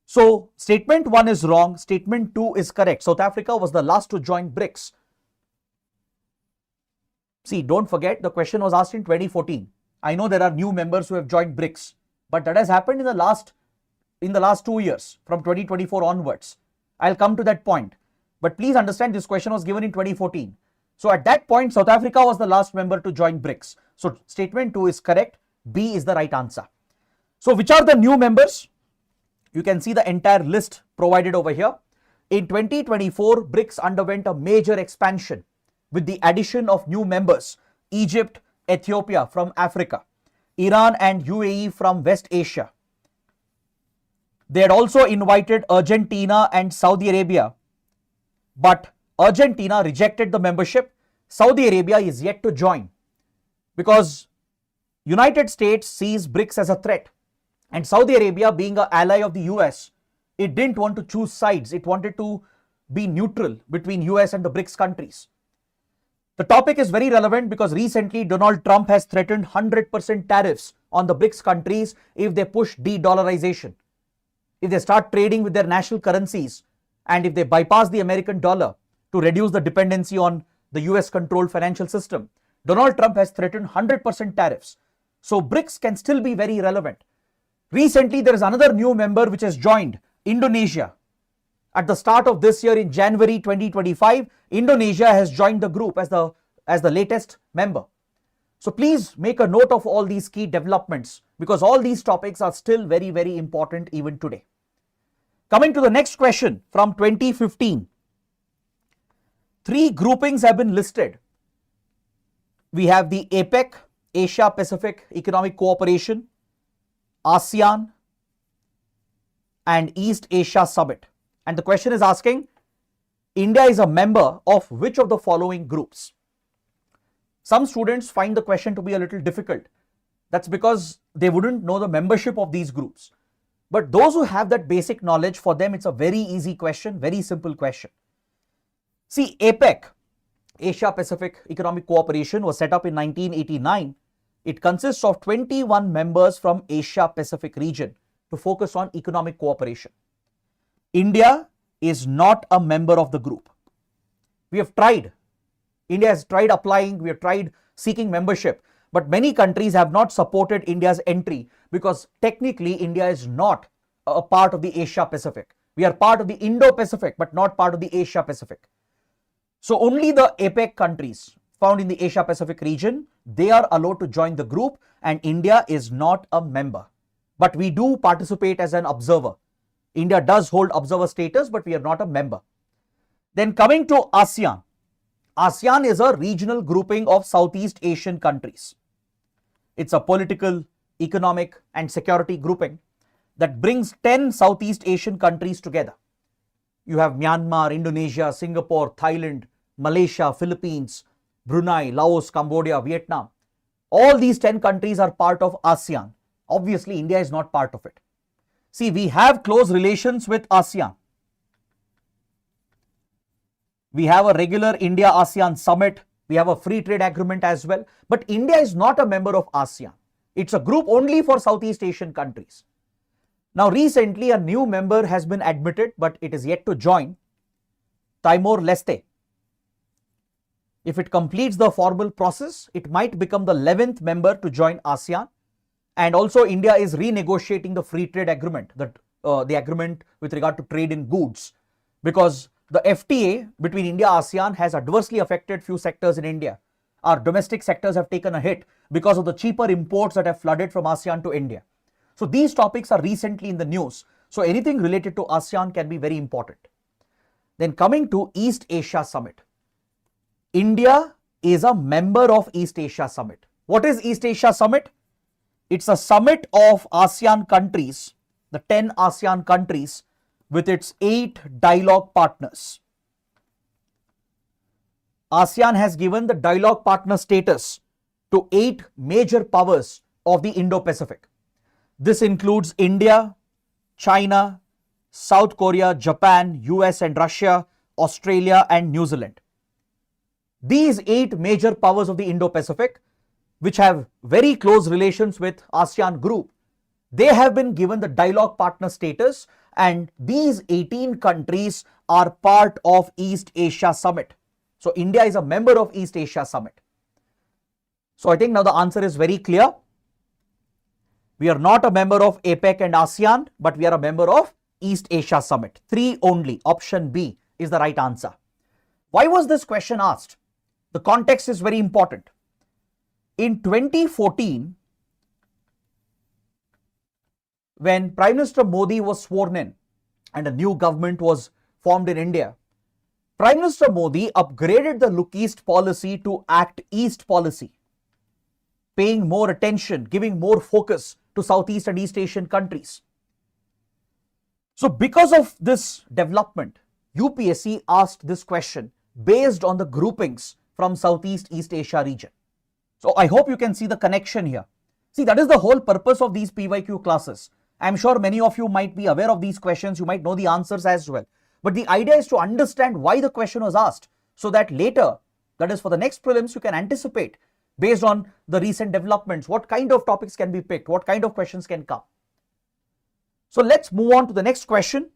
So statement 1 is wrong, statement 2 is correct. South Africa was the last to join BRICS. See, don't forget, the question was asked in 2014. I know there are new members who have joined BRICS, but that has happened in the last 2 years, from 2024 onwards. I'll come to that point. But please understand, this question was given in 2014. So at that point, South Africa was the last member to join BRICS. So statement 2 is correct. B is the right answer. So which are the new members? You can see the entire list provided over here. In 2024, BRICS underwent a major expansion with the addition of new members: Egypt, Ethiopia from Africa, Iran and UAE from West Asia. They had also invited Argentina and Saudi Arabia, but Argentina rejected the membership. Saudi Arabia is yet to join because United States sees BRICS as a threat, and Saudi Arabia, being an ally of the US, it didn't want to choose sides. It wanted to be neutral between US and the BRICS countries. The topic is very relevant because recently Donald Trump has threatened 100% tariffs on the BRICS countries if they push de-dollarization, if they start trading with their national currencies, and if they bypass the American dollar to reduce the dependency on the US controlled financial system. Donald Trump has threatened 100% tariffs. So BRICS can still be very relevant. Recently, there is another new member which has joined, Indonesia. At the start of this year, in January 2025, Indonesia has joined the group as the latest member. So please make a note of all these key developments because all these topics are still very, very important even today. Coming to the next question from 2015. 3 groupings have been listed. We have the APEC, Asia Pacific Economic Cooperation, ASEAN, and East Asia Summit. And the question is asking, India is a member of which of the following groups? Some students find the question to be a little difficult. That's because they wouldn't know the membership of these groups. But those who have that basic knowledge, for them it's a very easy question, very simple question. See, APEC, Asia Pacific Economic Cooperation, was set up in 1989. It consists of 21 members from Asia Pacific region to focus on economic cooperation. India is not a member of the group. We have tried. India has tried applying, we have tried seeking membership, but many countries have not supported India's entry because technically India is not a part of the Asia Pacific. We are part of the Indo-Pacific, but not part of the Asia Pacific. So only the APEC countries found in the Asia Pacific region, they are allowed to join the group, and India is not a member. But we do participate as an observer. India does hold observer status, but we are not a member. Then coming to ASEAN. ASEAN is a regional grouping of Southeast Asian countries. It's a political, economic, and security grouping that brings 10 Southeast Asian countries together. You have Myanmar, Indonesia, Singapore, Thailand, Malaysia, Philippines, Brunei, Laos, Cambodia, Vietnam. All these 10 countries are part of ASEAN. Obviously, India is not part of it. See, we have close relations with ASEAN. We have a regular India-ASEAN summit. We have a free trade agreement as well. But India is not a member of ASEAN. It's a group only for Southeast Asian countries. Now, recently, a new member has been admitted, but it is yet to join, Timor-Leste. If it completes the formal process, it might become the 11th member to join ASEAN. And also, India is renegotiating the free trade agreement, the agreement with regard to trade in goods, because the FTA between India and ASEAN has adversely affected few sectors in India. Our domestic sectors have taken a hit because of the cheaper imports that have flooded from ASEAN to India. So these topics are recently in the news. So anything related to ASEAN can be very important. Then coming to East Asia Summit. India is a member of East Asia Summit. What is East Asia Summit? It's a summit of ASEAN countries, the 10 ASEAN countries with its 8 dialogue partners. ASEAN has given the dialogue partner status to 8 major powers of the Indo-Pacific. This includes India, China, South Korea, Japan, US and Russia, Australia and New Zealand. These 8 major powers of the Indo-Pacific, which have very close relations with ASEAN group, they have been given the dialogue partner status, and these 18 countries are part of East Asia Summit. So India is a member of East Asia Summit. So I think now the answer is very clear. We are not a member of APEC and ASEAN, but we are a member of East Asia Summit. 3 only. Option B is the right answer. Why was this question asked? The context is very important. In 2014, when Prime Minister Modi was sworn in and a new government was formed in India, Prime Minister Modi upgraded the Look East policy to Act East policy, paying more attention, giving more focus to Southeast and East Asian countries. So because of this development, UPSC asked this question based on the groupings from Southeast East Asia region. So I hope you can see the connection here. See, that is the whole purpose of these PYQ classes. I'm sure many of you might be aware of these questions, you might know the answers as well. But the idea is to understand why the question was asked, so that later, that is for the next prelims, you can anticipate based on the recent developments, what kind of topics can be picked, what kind of questions can come. So let's move on to the next question.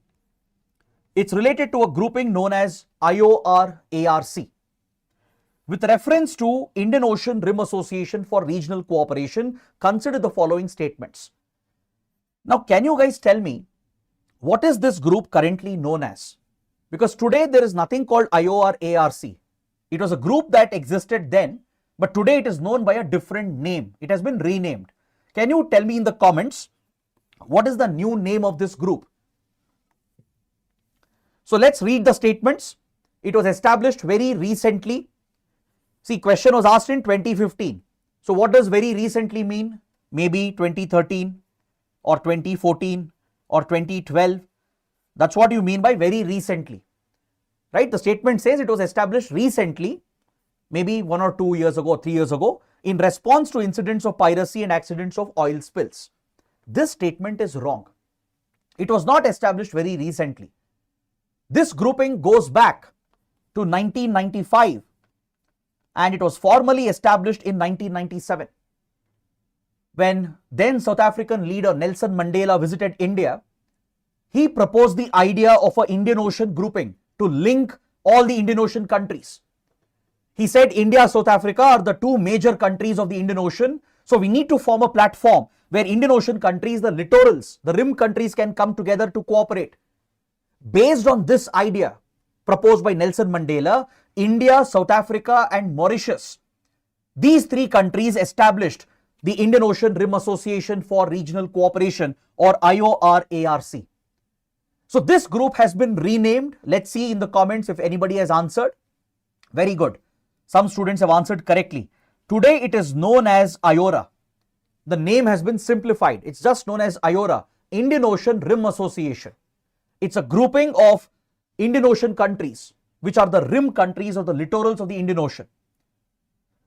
It's related to a grouping known as IOR-ARC. With reference to Indian Ocean Rim Association for Regional Cooperation, consider the following statements. Now, can you guys tell me what is this group currently known as? Because today there is nothing called IOR-ARC. It was a group that existed then, but today it is known by a different name. It has been renamed. Can you tell me in the comments what is the new name of this group? So let's read the statements. It was established very recently. See, question was asked in 2015. So what does very recently mean? Maybe 2013 or 2014 or 2012. That's what you mean by very recently, right? The statement says it was established recently, maybe 1 or 2 years ago, 3 years ago, in response to incidents of piracy and accidents of oil spills. This statement is wrong. It was not established very recently. This grouping goes back to 1995 and it was formally established in 1997. When then South African leader Nelson Mandela visited India, he proposed the idea of an Indian Ocean grouping to link all the Indian Ocean countries. He said India, South Africa are the 2 major countries of the Indian Ocean. So we need to form a platform where Indian Ocean countries, the littorals, the rim countries can come together to cooperate. Based on this idea proposed by Nelson Mandela, India, South Africa and Mauritius, these 3 countries established the Indian Ocean Rim Association for Regional Cooperation, or IOR-ARC. So this group has been renamed. Let's see in the comments if anybody has answered. Very good. Some students have answered correctly. Today it is known as IORA. The name has been simplified. It's just known as IORA, Indian Ocean Rim Association. It's a grouping of Indian Ocean countries, which are the rim countries of the littorals of the Indian Ocean.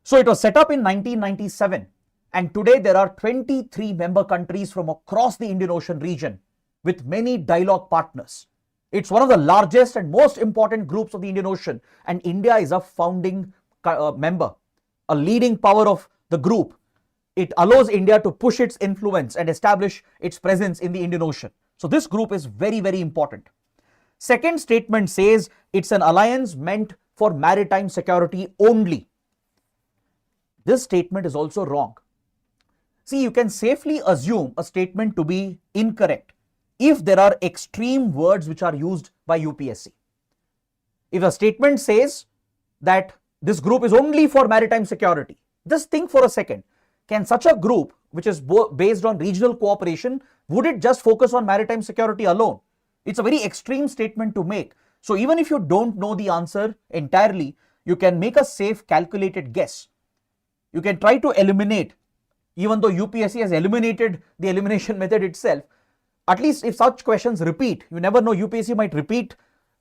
So it was set up in 1997. And today there are 23 member countries from across the Indian Ocean region with many dialogue partners. It's one of the largest and most important groups of the Indian Ocean, and India is a founding member, a leading power of the group. It allows India to push its influence and establish its presence in the Indian Ocean. So this group is very, very important. Second statement says it's an alliance meant for maritime security only. This statement is also wrong. See, you can safely assume a statement to be incorrect if there are extreme words which are used by UPSC. If a statement says that this group is only for maritime security, just think for a second. Can such a group, which is based on regional cooperation, would it just focus on maritime security alone? It's a very extreme statement to make. So even if you don't know the answer entirely, you can make a safe calculated guess. You can try to eliminate, even though UPSC has eliminated the elimination method itself. At least if such questions repeat, you never know, UPSC might repeat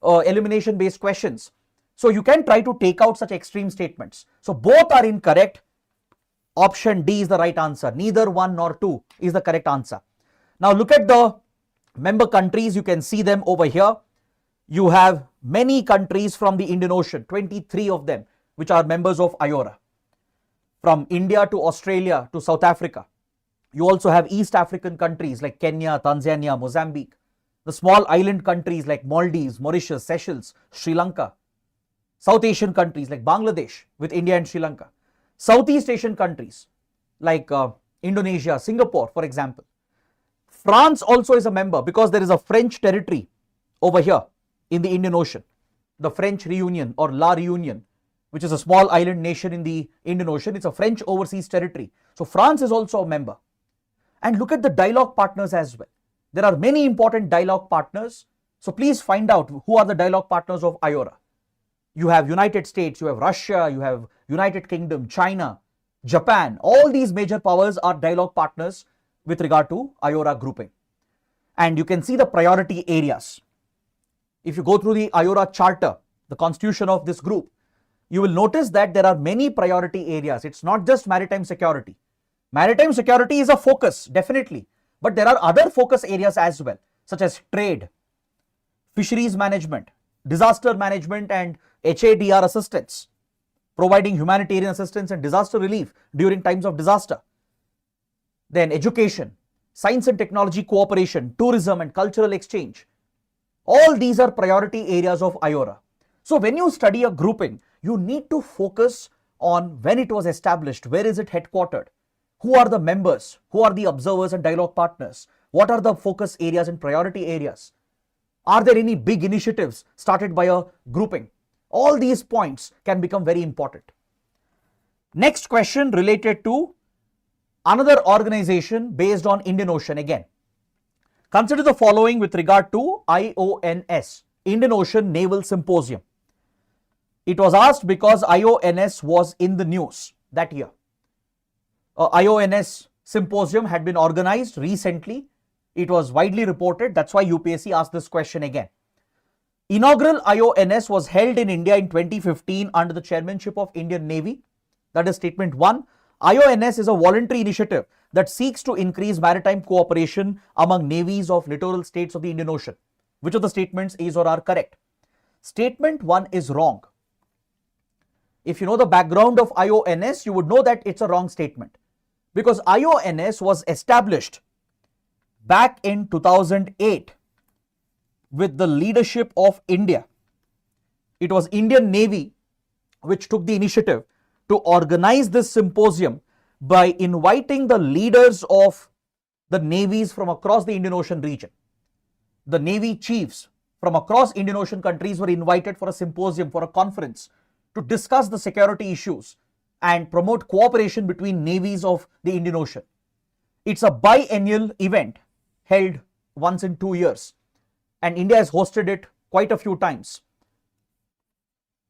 elimination based questions. So you can try to take out such extreme statements. So both are incorrect. Option D is the right answer. Neither 1 nor 2 is the correct answer. Now look at the member countries. You can see them over here. You have many countries from the Indian Ocean, 23 of them, which are members of IORA. from India to Australia to South Africa. You also have East African countries like Kenya, Tanzania, Mozambique, the small island countries like Maldives, Mauritius, Seychelles, Sri Lanka, South Asian countries like Bangladesh with India and Sri Lanka, Southeast Asian countries like Indonesia, Singapore, for example. France also is a member because there is a French territory over here in the Indian Ocean, the French Reunion or La Reunion, which is a small island nation in the Indian Ocean. It's a French overseas territory. So France is also a member. And look at the dialogue partners as well. There are many important dialogue partners. So please find out who are the dialogue partners of IORA. You have United States, you have Russia, you have United Kingdom, China, Japan. All these major powers are dialogue partners with regard to IORA grouping. And you can see the priority areas. If you go through the IORA charter, the constitution of this group, you will notice that there are many priority areas. It's not just maritime security. Maritime security is a focus, definitely. But there are other focus areas as well, such as trade, fisheries management, disaster management and HADR assistance, providing humanitarian assistance and disaster relief during times of disaster. Then education, science and technology cooperation, tourism and cultural exchange. All these are priority areas of IORA. So when you study a grouping, you need to focus on when it was established, where is it headquartered, who are the members, who are the observers and dialogue partners, what are the focus areas and priority areas. Are there any big initiatives started by a grouping? All these points can become very important. Next question related to another organization based on Indian Ocean again. Consider the following with regard to IONS, Indian Ocean Naval Symposium. It was asked because IONS was in the news that year. IONS Symposium had been organized recently. It was widely reported. That's why UPSC asked this question again. Inaugural IONS was held in India in 2015 under the chairmanship of Indian Navy. That is statement 1. IONS is a voluntary initiative that seeks to increase maritime cooperation among navies of littoral states of the Indian Ocean. Which of the statements is or are correct? Statement 1 is wrong. If you know the background of IONS, you would know that it's a wrong statement. Because IONS was established back in 2008 with the leadership of India. It was Indian Navy which took the initiative to organize this symposium by inviting the leaders of the navies from across the Indian Ocean region. The Navy chiefs from across Indian Ocean countries were invited for a symposium, for a conference to discuss the security issues and promote cooperation between navies of the Indian Ocean. It's a biennial event held once in 2 years, and India has hosted it quite a few times.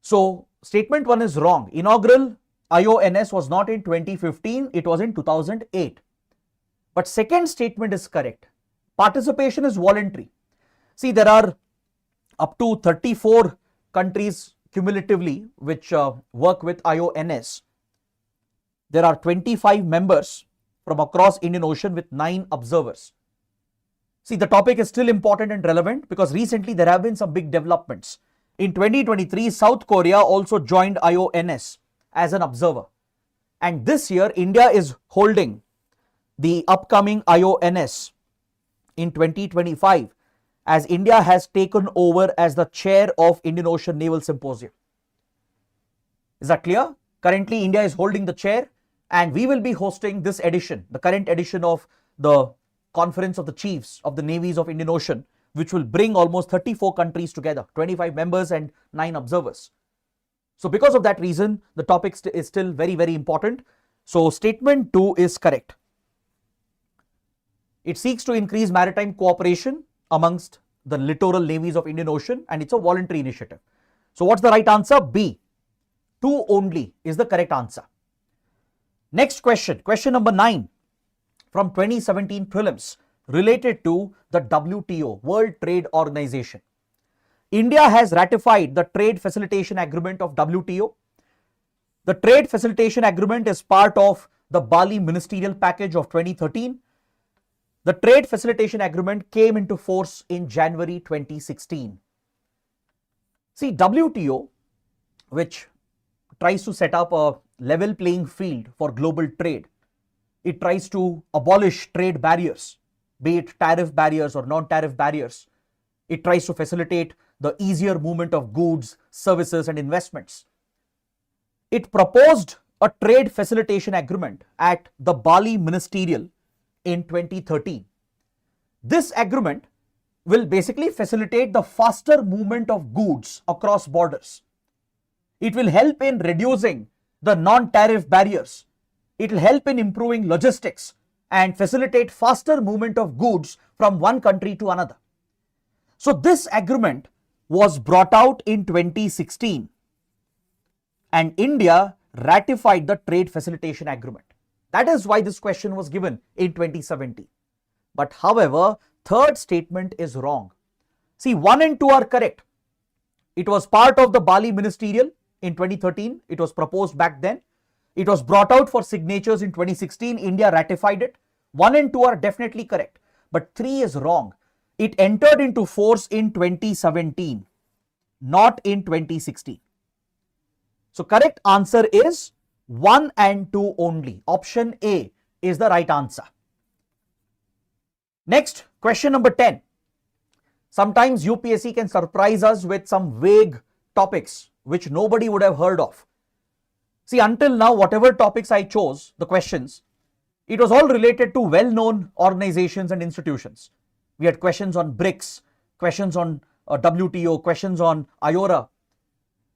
So statement 1 is wrong. Inaugural IONS was not in 2015, it was in 2008. But second statement is correct. Participation is voluntary. See, there are up to 34 countries cumulatively which work with IONS. There are 25 members from across Indian Ocean with 9 observers. See, the topic is still important and relevant because recently there have been some big developments. In 2023, South Korea also joined IONS as an observer. And this year, India is holding the upcoming IONS in 2025 as India has taken over as the chair of Indian Ocean Naval Symposium. Is that clear? Currently, India is holding the chair and we will be hosting this edition, the current edition of the Conference of the Chiefs of the Navies of Indian Ocean, which will bring almost 34 countries together, 25 members and 9 observers. So because of that reason, the topic is still very, very important. So statement 2 is correct. It seeks to increase maritime cooperation amongst the littoral navies of Indian Ocean and it's a voluntary initiative. So what's the right answer? B. 2 only is the correct answer. Next question, question number 9 from 2017 prelims related to the WTO, World Trade Organization. India has ratified the Trade Facilitation Agreement of WTO. The Trade Facilitation Agreement is part of the Bali Ministerial Package of 2013. The Trade Facilitation Agreement came into force in January 2016. See, WTO, which tries to set up a level playing field for global trade. It tries to abolish trade barriers, be it tariff barriers or non-tariff barriers. It tries to facilitate the easier movement of goods, services, and investments. It proposed a trade facilitation agreement at the Bali Ministerial in 2013. This agreement will basically facilitate the faster movement of goods across borders. It will help in reducing the non-tariff barriers. It will help in improving logistics and facilitate faster movement of goods from one country to another. So this agreement was brought out in 2016 and India ratified the trade facilitation agreement. That is why this question was given in 2017. But however, third statement is wrong. See, 1 and 2 are correct. It was part of the Bali Ministerial in 2013. It was proposed back then. It was brought out for signatures in 2016. India ratified it. 1 and 2 are definitely correct. But 3 is wrong. It entered into force in 2017, not in 2016. So correct answer is 1 and 2 only. Option A is the right answer. Next, question number 10. Sometimes UPSC can surprise us with some vague topics which nobody would have heard of. See, until now, whatever topics I chose, the questions, it was all related to well-known organizations and institutions. We had questions on BRICS, questions on WTO, questions on IOR-ARC.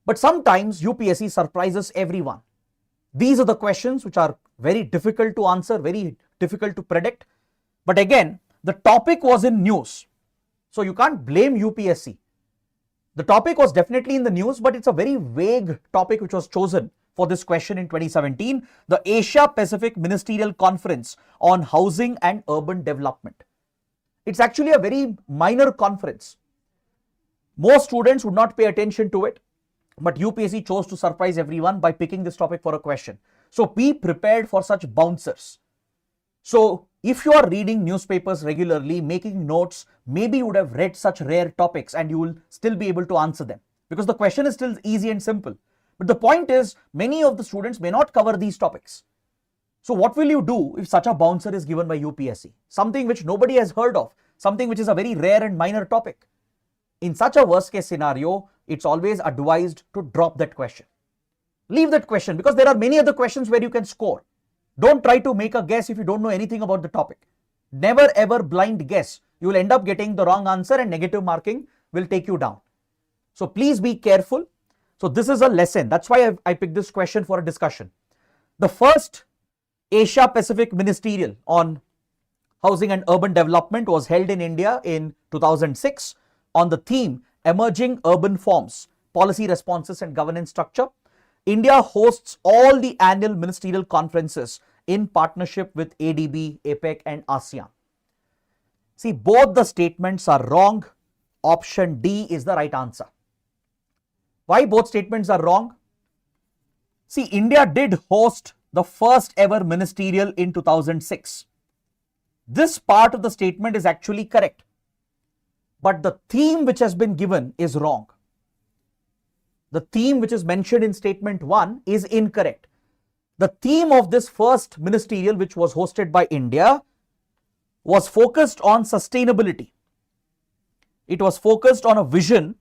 But sometimes UPSC surprises everyone. These are the questions which are very difficult to answer, very difficult to predict. But again, the topic was in news. So you can't blame UPSC. The topic was definitely in the news, but it's a very vague topic which was chosen for this question in 2017, the Asia Pacific Ministerial Conference on Housing and Urban Development. It's actually a very minor conference. Most students would not pay attention to it, but UPSC chose to surprise everyone by picking this topic for a question. So be prepared for such bouncers. So if you are reading newspapers regularly, making notes, maybe you would have read such rare topics and you will still be able to answer them because the question is still easy and simple. But the point is, many of the students may not cover these topics. So what will you do if such a bouncer is given by UPSC? Something which nobody has heard of, something which is a very rare and minor topic. In such a worst case scenario, it's always advised to drop that question. Leave that question because there are many other questions where you can score. Don't try to make a guess if you don't know anything about the topic. Never ever blind guess. You will end up getting the wrong answer and negative marking will take you down. So please be careful. So this is a lesson. That's why I picked this question for a discussion. The first Asia Pacific Ministerial on Housing and Urban Development was held in India in 2006 on the theme Emerging Urban Forms, Policy Responses and Governance Structure. India hosts all the annual ministerial conferences in partnership with ADB, APEC and ASEAN. See, both the statements are wrong. Option D is the right answer. Why both statements are wrong? See, India did host the first ever ministerial in 2006. This part of the statement is actually correct, but the theme which has been given is wrong. The theme which is mentioned in statement 1 is incorrect. The theme of this first ministerial, which was hosted by India, was focused on sustainability. It was focused on a vision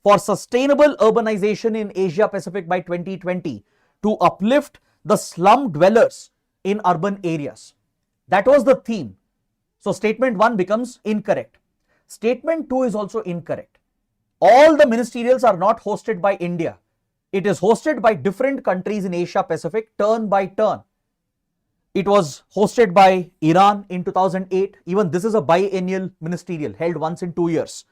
for sustainable urbanization in Asia Pacific by 2020 to uplift the slum dwellers in urban areas. That was the theme. So statement 1 becomes incorrect. Statement 2 is also incorrect. All the ministerials are not hosted by India. It is hosted by different countries in Asia Pacific turn by turn. It was hosted by Iran in 2008. Even this is a biennial ministerial held once in 2 years.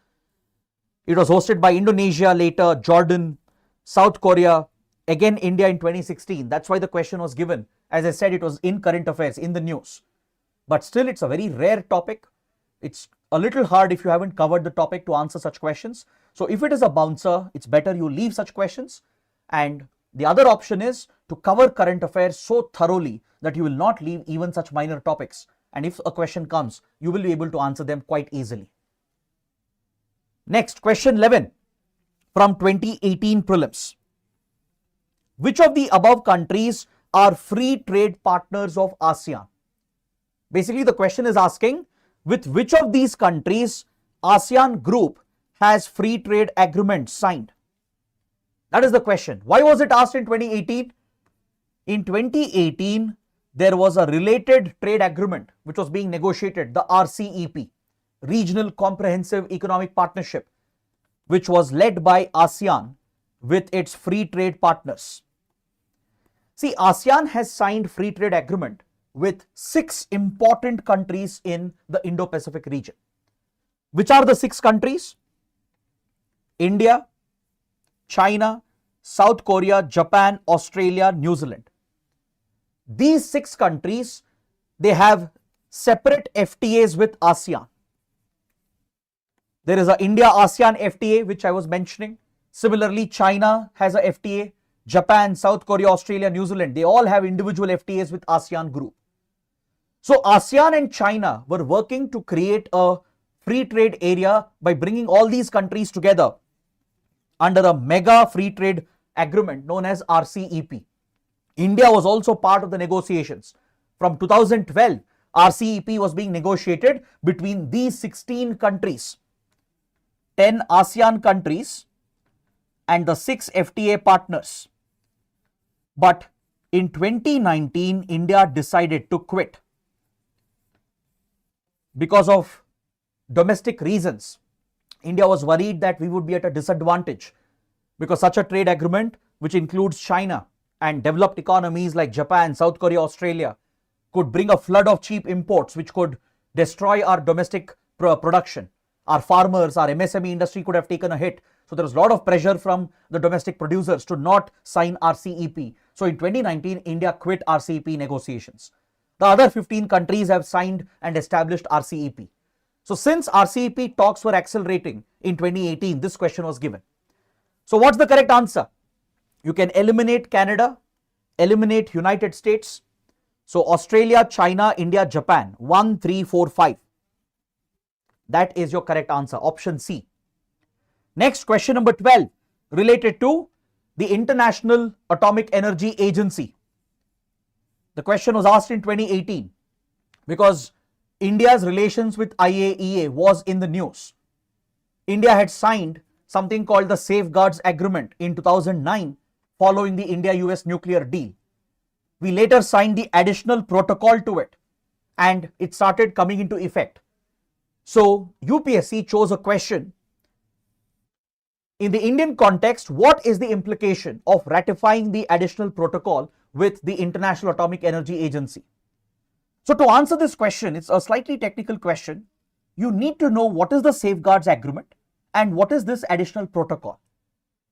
It was hosted by Indonesia, later Jordan, South Korea, again India in 2016. That's why the question was given. As I said, it was in current affairs, in the news. But still, it's a very rare topic. It's a little hard if you haven't covered the topic to answer such questions. So if it is a bouncer, it's better you leave such questions. And the other option is to cover current affairs so thoroughly that you will not leave even such minor topics. And if a question comes, you will be able to answer them quite easily. Next, question 11 from 2018 prelims. Which of the above countries are free trade partners of ASEAN? Basically, the question is asking with which of these countries ASEAN group has free trade agreements signed. That is the question. Why was it asked in 2018? In 2018, there was a related trade agreement which was being negotiated, the RCEP, Regional Comprehensive Economic Partnership, which was led by ASEAN with its free trade partners. See, ASEAN has signed free trade agreement with 6 important countries in the Indo-Pacific region. Which are the 6 countries? India, China, South Korea, Japan, Australia, New Zealand. These 6 countries, they have separate FTAs with ASEAN. There is a India-ASEAN FTA which I was mentioning. Similarly, China has a FTA. Japan, South Korea, Australia, New Zealand, they all have individual FTAs with ASEAN group. So ASEAN and China were working to create a free trade area by bringing all these countries together under a mega free trade agreement known as RCEP. India was also part of the negotiations. From 2012, RCEP was being negotiated between these 16 countries, 10 ASEAN countries and the 6 FTA partners. But in 2019, India decided to quit because of domestic reasons. India was worried that we would be at a disadvantage because such a trade agreement, which includes China and developed economies like Japan, South Korea, Australia, could bring a flood of cheap imports which could destroy our domestic production. Our farmers, our MSME industry could have taken a hit. So there was a lot of pressure from the domestic producers to not sign RCEP. So in 2019, India quit RCEP negotiations. The other 15 countries have signed and established RCEP. So since RCEP talks were accelerating in 2018, this question was given. So what's the correct answer? You can eliminate Canada, eliminate United States. So Australia, China, India, Japan, 1, 3, 4, 5. That is your correct answer, option C. Next, question number 12, related to the International Atomic Energy Agency. The question was asked in 2018 because India's relations with IAEA was in the news. India had signed something called the Safeguards Agreement in 2009 following the India-US nuclear deal. We later signed the additional protocol to it and it started coming into effect. So UPSC chose a question. In the Indian context, what is the implication of ratifying the additional protocol with the International Atomic Energy Agency? So to answer this question, it's a slightly technical question. You need to know what is the Safeguards Agreement and what is this additional protocol.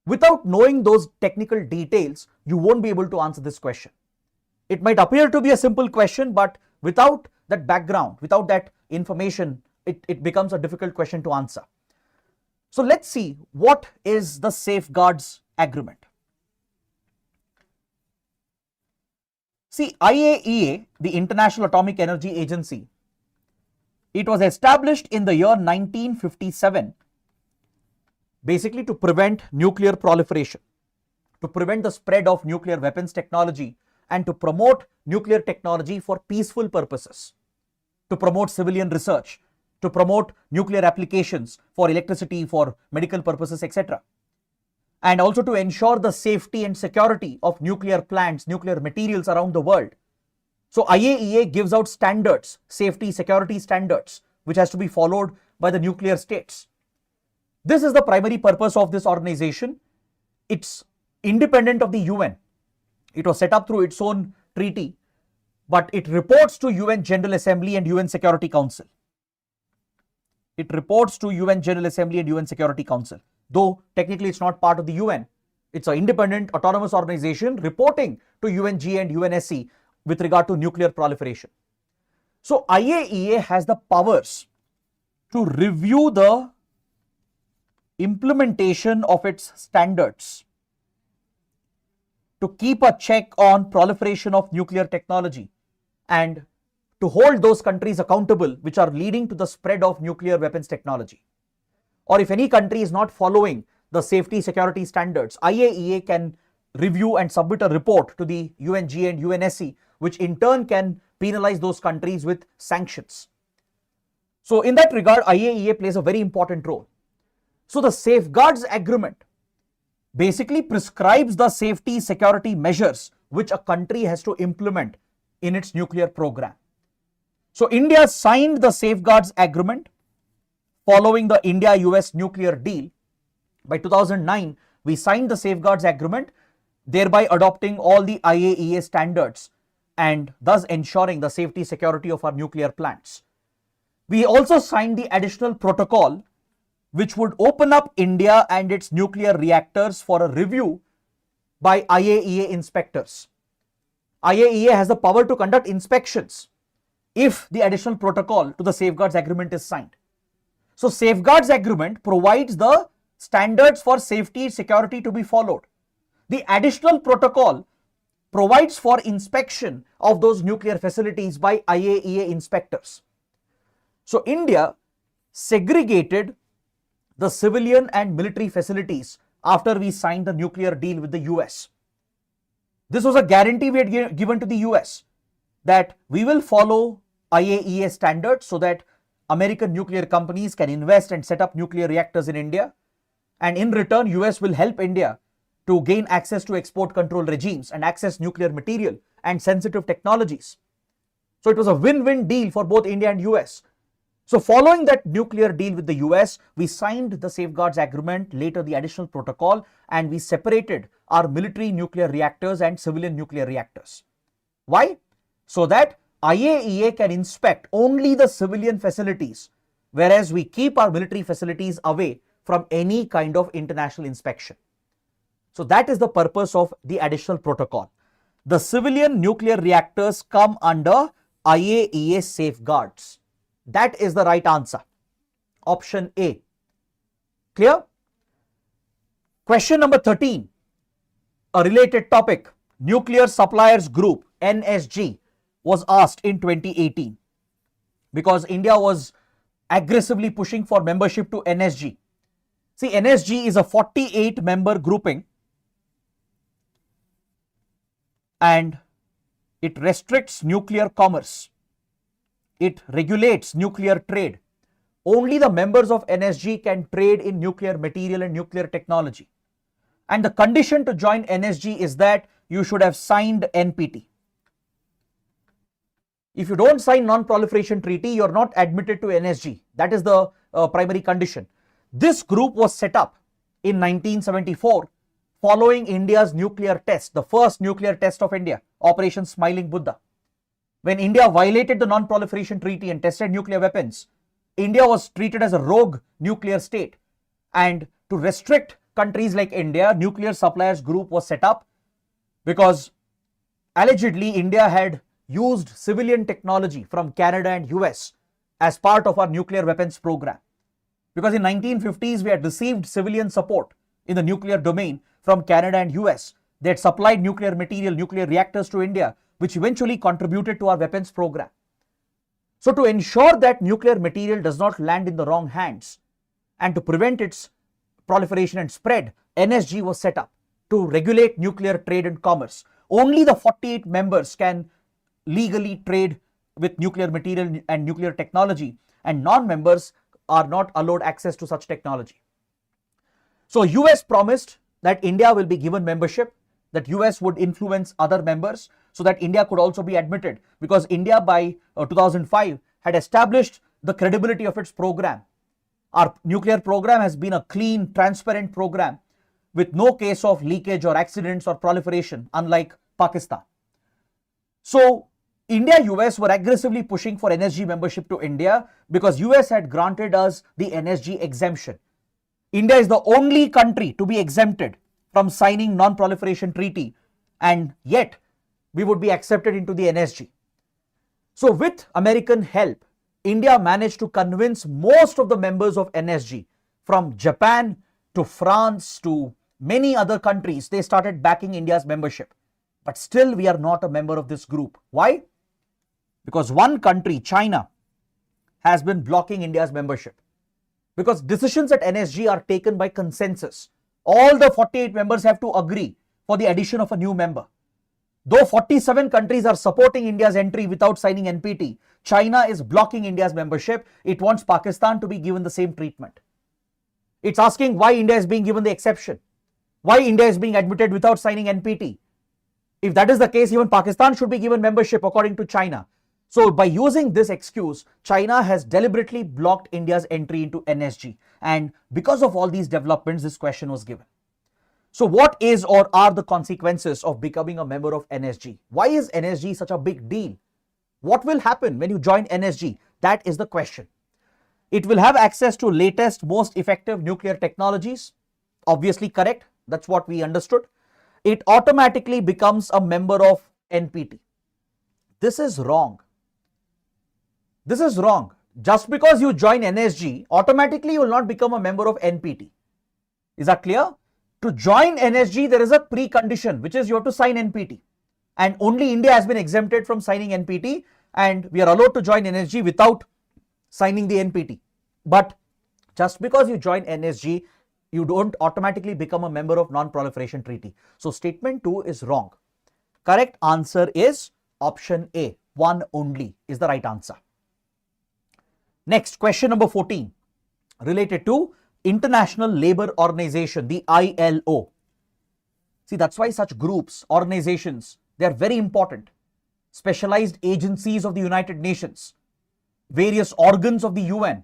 Without knowing those technical details, you won't be able to answer this question. It might appear to be a simple question, but without that background, without that information, it becomes a difficult question to answer. So let's see, what is the Safeguards Agreement? See, IAEA, the International Atomic Energy Agency, it was established in the year 1957, basically to prevent nuclear proliferation, to prevent the spread of nuclear weapons technology, and to promote nuclear technology for peaceful purposes, to promote civilian research, to promote nuclear applications for electricity, for medical purposes, etc. And also to ensure the safety and security of nuclear plants, nuclear materials around the world. So IAEA gives out standards, safety, security standards, which has to be followed by the nuclear states. This is the primary purpose of this organization. It's independent of the UN. It was set up through its own treaty, but it reports to UN General Assembly and UN Security Council. It reports to UN General Assembly and UN Security Council. Though technically it's not part of the UN. It's an independent autonomous organization reporting to UNG and UNSC with regard to nuclear proliferation. So IAEA has the powers to review the implementation of its standards, to keep a check on proliferation of nuclear technology, and to hold those countries accountable which are leading to the spread of nuclear weapons technology. Or if any country is not following the safety security standards, IAEA can review and submit a report to the UNGA and UNSC, which in turn can penalize those countries with sanctions. So in that regard, IAEA plays a very important role. So the Safeguards Agreement basically prescribes the safety security measures which a country has to implement in its nuclear program. So India signed the Safeguards Agreement following the India-US nuclear deal. By 2009, we signed the Safeguards Agreement, thereby adopting all the IAEA standards and thus ensuring the safety security of our nuclear plants. We also signed the additional protocol which would open up India and its nuclear reactors for a review by IAEA inspectors. IAEA has the power to conduct inspections if the additional protocol to the Safeguards Agreement is signed. So Safeguards Agreement provides the standards for safety and security to be followed. The additional protocol provides for inspection of those nuclear facilities by IAEA inspectors. So India segregated the civilian and military facilities after we signed the nuclear deal with the US. This was a guarantee we had given to the US that we will follow IAEA standards so that American nuclear companies can invest and set up nuclear reactors in India. And in return, US will help India to gain access to export control regimes and access nuclear material and sensitive technologies. So it was a win-win deal for both India and US. So following that nuclear deal with the US, we signed the Safeguards Agreement, later the additional protocol, and we separated our military nuclear reactors and civilian nuclear reactors. Why? So that IAEA can inspect only the civilian facilities, whereas we keep our military facilities away from any kind of international inspection. So that is the purpose of the additional protocol. The civilian nuclear reactors come under IAEA safeguards. That is the right answer. Option A. Clear? Question number 13. A related topic. Nuclear Suppliers Group, NSG, was asked in 2018 because India was aggressively pushing for membership to NSG. See, NSG is a 48-member grouping and it restricts nuclear commerce. It regulates nuclear trade. Only the members of NSG can trade in nuclear material and nuclear technology. And the condition to join NSG is that you should have signed NPT. If you don't sign Non-Proliferation Treaty, you're not admitted to NSG. That is the primary condition. This group was set up in 1974 following India's nuclear test, the first nuclear test of India, Operation Smiling Buddha. When India violated the Non-Proliferation Treaty and tested nuclear weapons, India was treated as a rogue nuclear state. And to restrict countries like India, Nuclear Suppliers Group was set up because allegedly India had used civilian technology from Canada and US as part of our nuclear weapons program. Because in 1950s, we had received civilian support in the nuclear domain from Canada and US. They had supplied nuclear material, nuclear reactors to India, which eventually contributed to our weapons program. So to ensure that nuclear material does not land in the wrong hands and to prevent its proliferation and spread, NSG was set up to regulate nuclear trade and commerce. Only the 48 members can legally trade with nuclear material and nuclear technology, and non-members are not allowed access to such technology. So US promised that India will be given membership, that US would influence other members so that India could also be admitted, because India by 2005 had established the credibility of its program. Our nuclear program has been a clean, transparent program with no case of leakage or accidents or proliferation, unlike Pakistan. So India-US were aggressively pushing for NSG membership to India because US had granted us the NSG exemption. India is the only country to be exempted from signing Non-Proliferation Treaty, and yet we would be accepted into the NSG. So with American help, India managed to convince most of the members of NSG, from Japan to France to many other countries. They started backing India's membership. But still we are not a member of this group. Why? Because one country, China, has been blocking India's membership. Because decisions at NSG are taken by consensus. All the 48 members have to agree for the addition of a new member. Though 47 countries are supporting India's entry without signing NPT, China is blocking India's membership. It wants Pakistan to be given the same treatment. It's asking why India is being given the exception. Why India is being admitted without signing NPT. If that is the case, even Pakistan should be given membership according to China. So by using this excuse, China has deliberately blocked India's entry into NSG. And because of all these developments, this question was given. So what is or are the consequences of becoming a member of NSG? Why is NSG such a big deal? What will happen when you join NSG? That is the question. It will have access to latest, most effective nuclear technologies. Obviously correct. That's what we understood. It automatically becomes a member of NPT. This is wrong. This is wrong. Just because you join NSG, automatically you will not become a member of NPT. Is that clear? To join NSG, there is a precondition, which is you have to sign NPT. And only India has been exempted from signing NPT, and we are allowed to join NSG without signing the NPT. But just because you join NSG, you don't automatically become a member of Non-Proliferation Treaty. So statement 2 is wrong. Correct answer is option A. 1 only is the right answer. Next, question number 14, related to International Labour Organization, the ILO. See, that's why such groups, organizations, they are very important. Specialized agencies of the United Nations, various organs of the UN,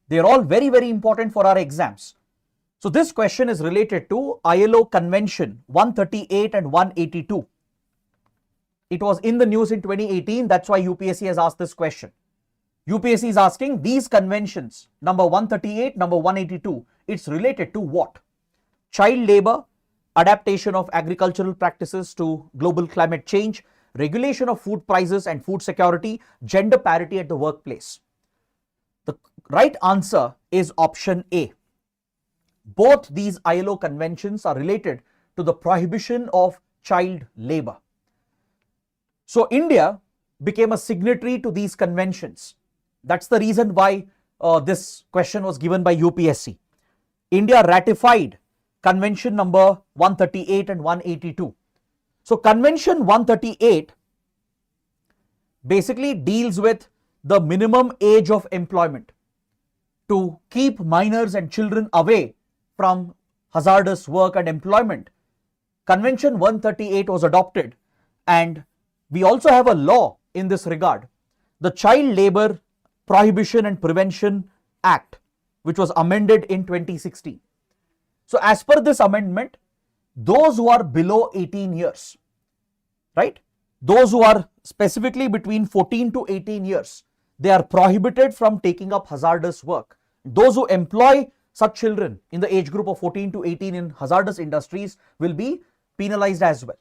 they are all very, very important for our exams. So this question is related to ILO Convention 138 and 182. It was in the news in 2018. That's why UPSC has asked this question. UPSC is asking these conventions, number 138, number 182, it's related to what? Child labor, adaptation of agricultural practices to global climate change, regulation of food prices and food security, gender parity at the workplace. The right answer is option A. Both these ILO conventions are related to the prohibition of child labor. So India became a signatory to these conventions. That's the reason why this question was given by UPSC. India ratified convention number 138 and 182. So convention 138 basically deals with the minimum age of employment to keep minors and children away from hazardous work and employment. Convention 138 was adopted, and we also have a law in this regard, the Child Labor Prohibition and Prevention Act, which was amended in 2016. So as per this amendment, those who are below 18 years, right, those who are specifically between 14 to 18 years, they are prohibited from taking up hazardous work. Those who employ such children in the age group of 14 to 18 in hazardous industries will be penalized as well.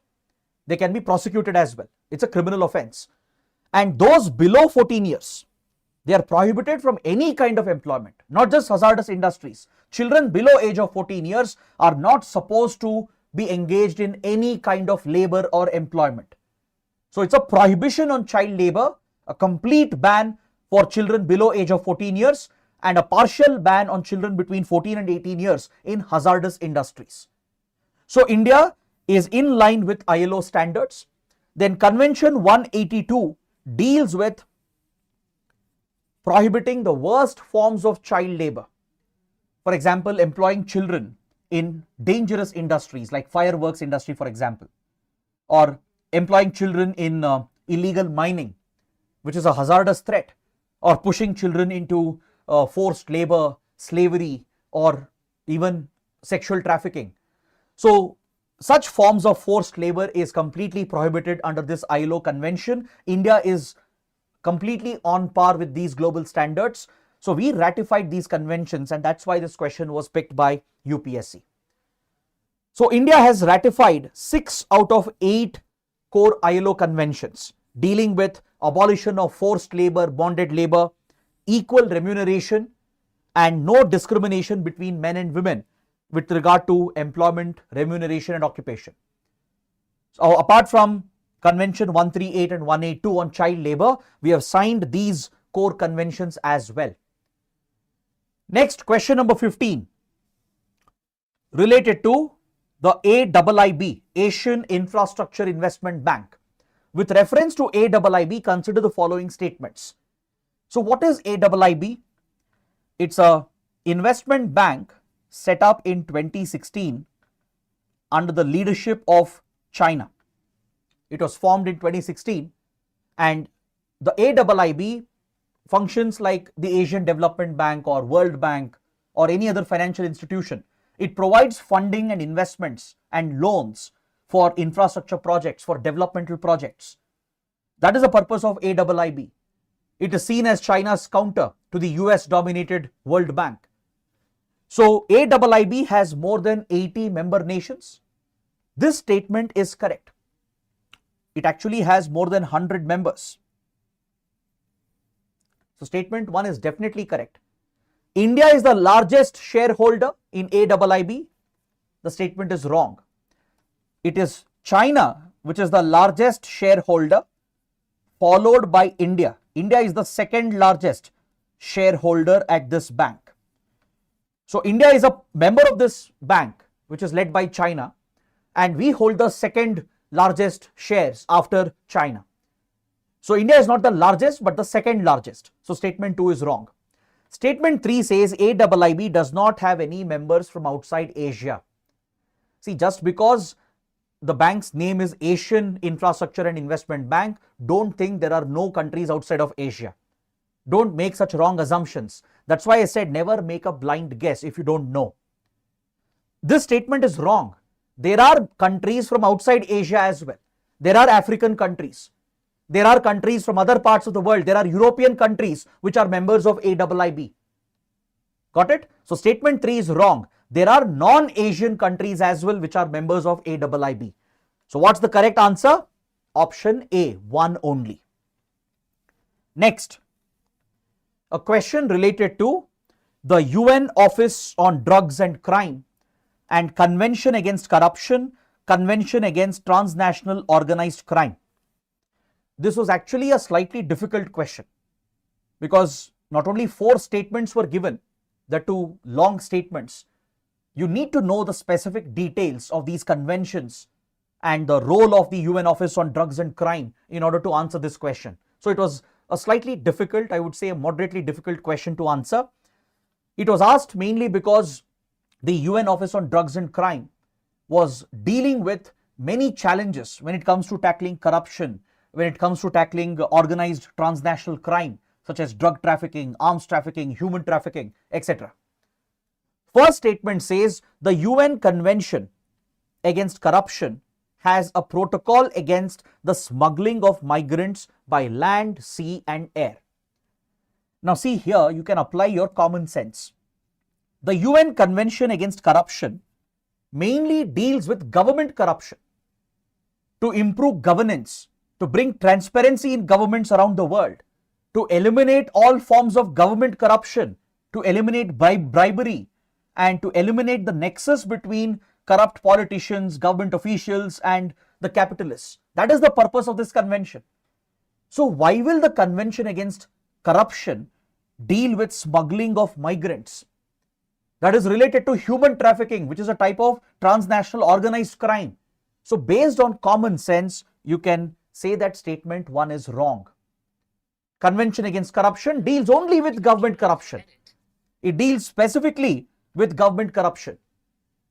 They can be prosecuted as well. It's a criminal offense. And those below 14 years, they are prohibited from any kind of employment, not just hazardous industries. Children below age of 14 years are not supposed to be engaged in any kind of labor or employment. So it's a prohibition on child labor, a complete ban for children below age of 14 years, and a partial ban on children between 14 and 18 years in hazardous industries. So India is in line with ILO standards. Then Convention 182 deals with prohibiting the worst forms of child labor. For example, employing children in dangerous industries like fireworks industry, for example, or employing children in illegal mining, which is a hazardous threat, or pushing children into forced labor, slavery, or even sexual trafficking. So such forms of forced labor is completely prohibited under this ILO convention. India is completely on par with these global standards. So we ratified these conventions, and that's why this question was picked by UPSC. So India has ratified 6 out of 8 core ILO conventions dealing with abolition of forced labor, bonded labor, equal remuneration, and no discrimination between men and women with regard to employment, remuneration, and occupation. So apart from Convention 138 and 182 on child labor, we have signed these core conventions as well. Next, question number 15, related to the AIIB, Asian Infrastructure Investment Bank. With reference to AIIB, consider the following statements. So what is AIIB? It's a investment bank set up in 2016 under the leadership of China. It was formed in 2016, and the AIIB functions like the Asian Development Bank or World Bank or any other financial institution. It provides funding and investments and loans for infrastructure projects, for developmental projects. That is the purpose of AIIB. It is seen as China's counter to the US dominated World Bank. So AIIB has more than 80 member nations. This statement is correct. It actually has more than 100 members. So statement 1 is definitely correct. India is the largest shareholder in AIIB. The statement is wrong. It is China which is the largest shareholder, followed by India. India is the second largest shareholder at this bank. So India is a member of this bank which is led by China, and we hold the second largest shares after China. So India is not the largest but the second largest. So statement 2 is wrong. Statement 3 says AIIB does not have any members from outside Asia. See, just because the bank's name is Asian Infrastructure and Investment Bank, don't think there are no countries outside of Asia. Don't make such wrong assumptions. That's why I said never make a blind guess if you don't know. This statement is wrong. There are countries from outside Asia as well. There are African countries. There are countries from other parts of the world. There are European countries which are members of AIIB. Got it? So statement 3 is wrong. There are non-Asian countries as well which are members of AIIB. So what's the correct answer? Option A, 1 only. Next, a question related to the UN Office on Drugs and Crime and Convention Against Corruption, Convention Against Transnational Organized Crime. This was actually a slightly difficult question because not only 4 statements were given, the 2 long statements. You need to know the specific details of these conventions and the role of the UN Office on Drugs and Crime in order to answer this question. So it was a slightly difficult, I would say a moderately difficult question to answer. It was asked mainly because the UN Office on Drugs and Crime was dealing with many challenges when it comes to tackling corruption, when it comes to tackling organized transnational crime such as drug trafficking, arms trafficking, human trafficking, etc. First statement says the UN Convention Against Corruption has a protocol against the smuggling of migrants by land, sea and air. Now see here, you can apply your common sense. The UN Convention Against Corruption mainly deals with government corruption to improve governance, to bring transparency in governments around the world, to eliminate all forms of government corruption, to eliminate bribery, and to eliminate the nexus between corrupt politicians, government officials, and the capitalists. That is the purpose of this convention. So why will the Convention Against Corruption deal with smuggling of migrants? That is related to human trafficking, which is a type of transnational organized crime. So based on common sense, you can say that statement 1 is wrong. Convention Against Corruption deals only with government corruption. It deals specifically with government corruption.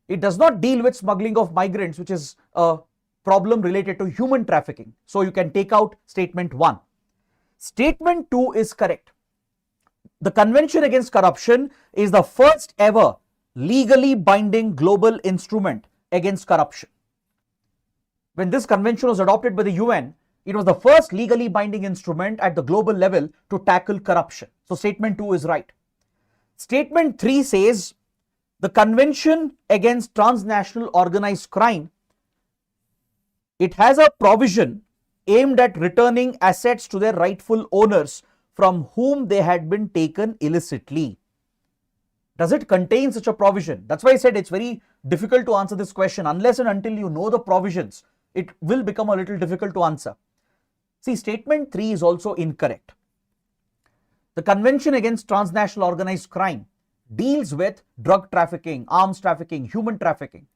It does not deal with smuggling of migrants, which is a problem related to human trafficking. So you can take out statement 1. Statement 2 is correct. The Convention Against Corruption is the first ever legally binding global instrument against corruption. When this convention was adopted by the UN, it was the first legally binding instrument at the global level to tackle corruption. So statement 2 is right. Statement 3 says the Convention Against Transnational Organized Crime, it has a provision aimed at returning assets to their rightful owners from whom they had been taken illicitly. Does it contain such a provision? That's why I said it's very difficult to answer this question. Unless and until you know the provisions, it will become a little difficult to answer. See, statement 3 is also incorrect. The Convention Against Transnational Organized Crime deals with drug trafficking, arms trafficking, human trafficking.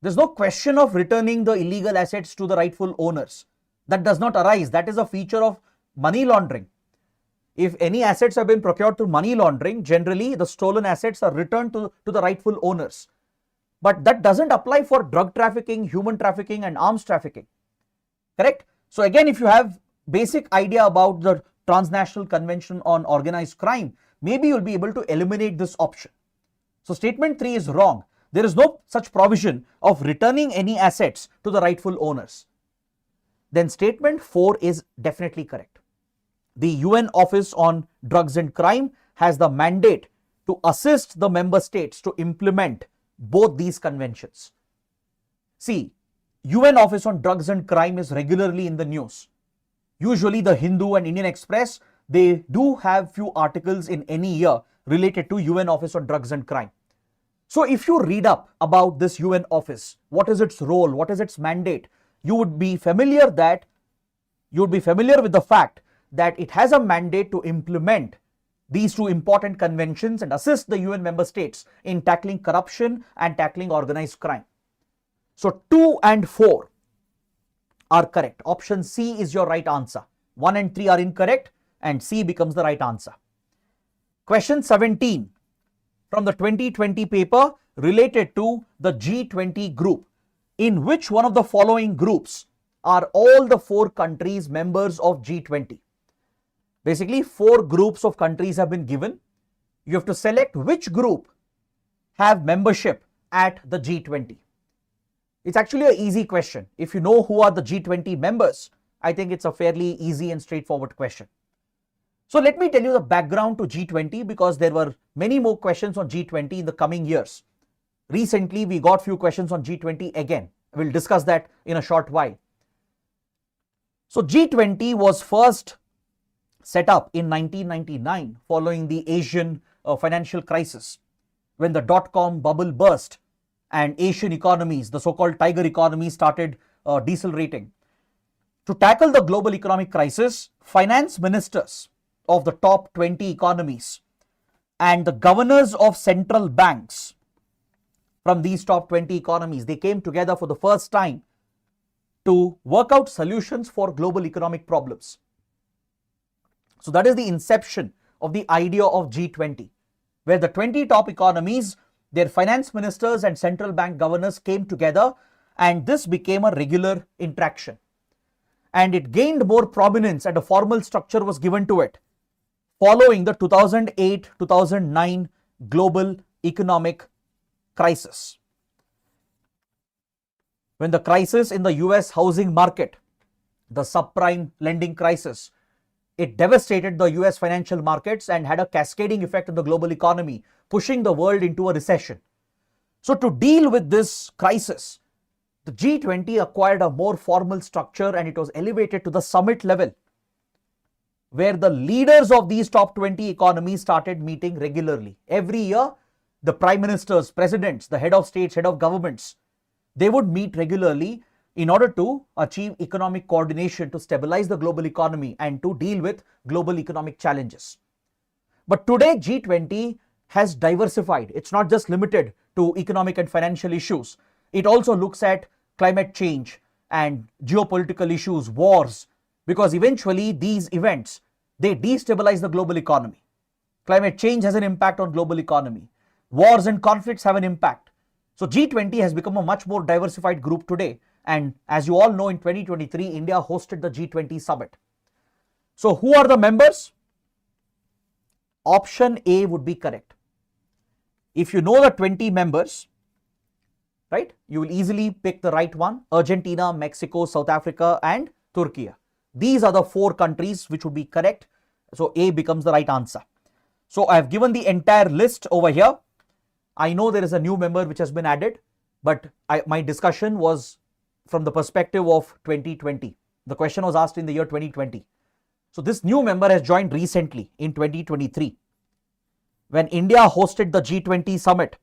There's no question of returning the illegal assets to the rightful owners. That does not arise. That is a feature of money laundering. If any assets have been procured through money laundering, generally the stolen assets are returned to the rightful owners. But that doesn't apply for drug trafficking, human trafficking and arms trafficking. Correct? So again, if you have basic idea about the Transnational Convention on Organized Crime, maybe you'll be able to eliminate this option. So statement 3 is wrong. There is no such provision of returning any assets to the rightful owners. Then statement 4 is definitely correct. The UN Office on Drugs and Crime has the mandate to assist the member states to implement both these conventions. See, UN Office on Drugs and Crime is regularly in the news. Usually the Hindu and Indian Express, they do have few articles in any year related to UN Office on Drugs and Crime. So if you read up about this UN office, what is its role, what is its mandate, you would be familiar with the fact that it has a mandate to implement these two important conventions and assist the UN member states in tackling corruption and tackling organized crime. So 2 and 4 are correct. Option C is your right answer. 1 and 3 are incorrect and C becomes the right answer. Question 17 from the 2020 paper related to the G20 group. In which one of the following groups are all the 4 countries members of G20? Basically, 4 groups of countries have been given. You have to select which group have membership at the G20. It's actually an easy question. If you know who are the G20 members, I think it's a fairly easy and straightforward question. So let me tell you the background to G20 because there were many more questions on G20 in the coming years. Recently, we got few questions on G20 again. We'll discuss that in a short while. So G20 was first set up in 1999 following the Asian financial crisis when the dot-com bubble burst and Asian economies, the so-called tiger economies, started decelerating. To tackle the global economic crisis, finance ministers of the top 20 economies and the governors of central banks from these top 20 economies, they came together for the first time to work out solutions for global economic problems. So that is the inception of the idea of G20, where the 20 top economies, their finance ministers and central bank governors came together, and this became a regular interaction. And it gained more prominence and a formal structure was given to it following the 2008-2009 global economic crisis. When the crisis in the US housing market, the subprime lending crisis, it devastated the US financial markets and had a cascading effect on the global economy, pushing the world into a recession. So to deal with this crisis, the G20 acquired a more formal structure and it was elevated to the summit level, where the leaders of these top 20 economies started meeting regularly. Every year, the prime ministers, presidents, the head of states, head of governments, they would meet regularly in order to achieve economic coordination to stabilize the global economy and to deal with global economic challenges. But today, G20 has diversified. It's not just limited to economic and financial issues. It also looks at climate change and geopolitical issues, wars, because eventually these events, they destabilize the global economy. Climate change has an impact on global economy. Wars and conflicts have an impact. So G20 has become a much more diversified group today. And as you all know, in 2023, India hosted the G20 summit. So who are the members? Option A would be correct. If you know the 20 members, right, you will easily pick the right one. Argentina, Mexico, South Africa and Turkey. These are the 4 countries which would be correct. So A becomes the right answer. So I have given the entire list over here. I know there is a new member which has been added, but my discussion was from the perspective of 2020. The question was asked in the year 2020. So this new member has joined recently in 2023 when India hosted the G20 summit.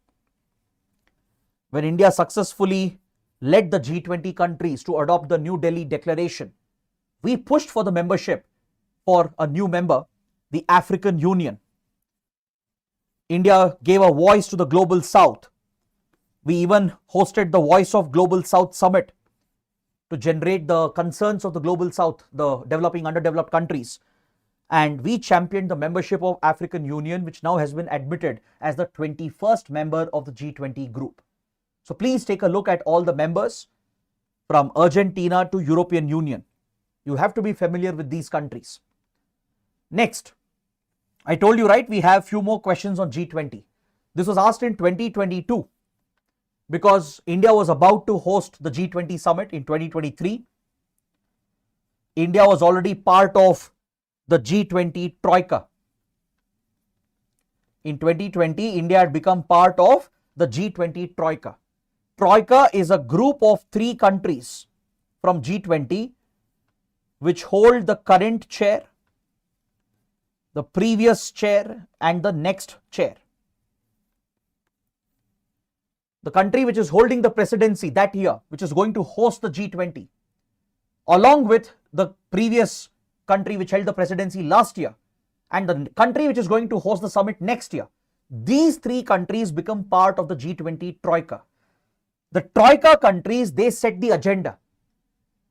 When India successfully led the G20 countries to adopt the New Delhi Declaration, we pushed for the membership for a new member, the African Union. India gave a voice to the global south We even hosted the Voice of Global South Summit to generate the concerns of the Global South, the developing, underdeveloped countries. And we championed the membership of African Union, which now has been admitted as the 21st member of the G20 group. So please take a look at all the members from Argentina to European Union. You have to be familiar with these countries. Next, I told you, right, we have few more questions on G20. This was asked in 2022 because India was about to host the G20 summit in 2023. India was already part of the G20 Troika. In 2020, India had become part of the G20 Troika. Troika is a group of 3 countries from G20 which hold the current chair, the previous chair and the next chair. The country which is holding the presidency that year, which is going to host the G20, along with the previous country which held the presidency last year and the country which is going to host the summit next year, these 3 countries become part of the G20 Troika. The Troika countries, they set the agenda.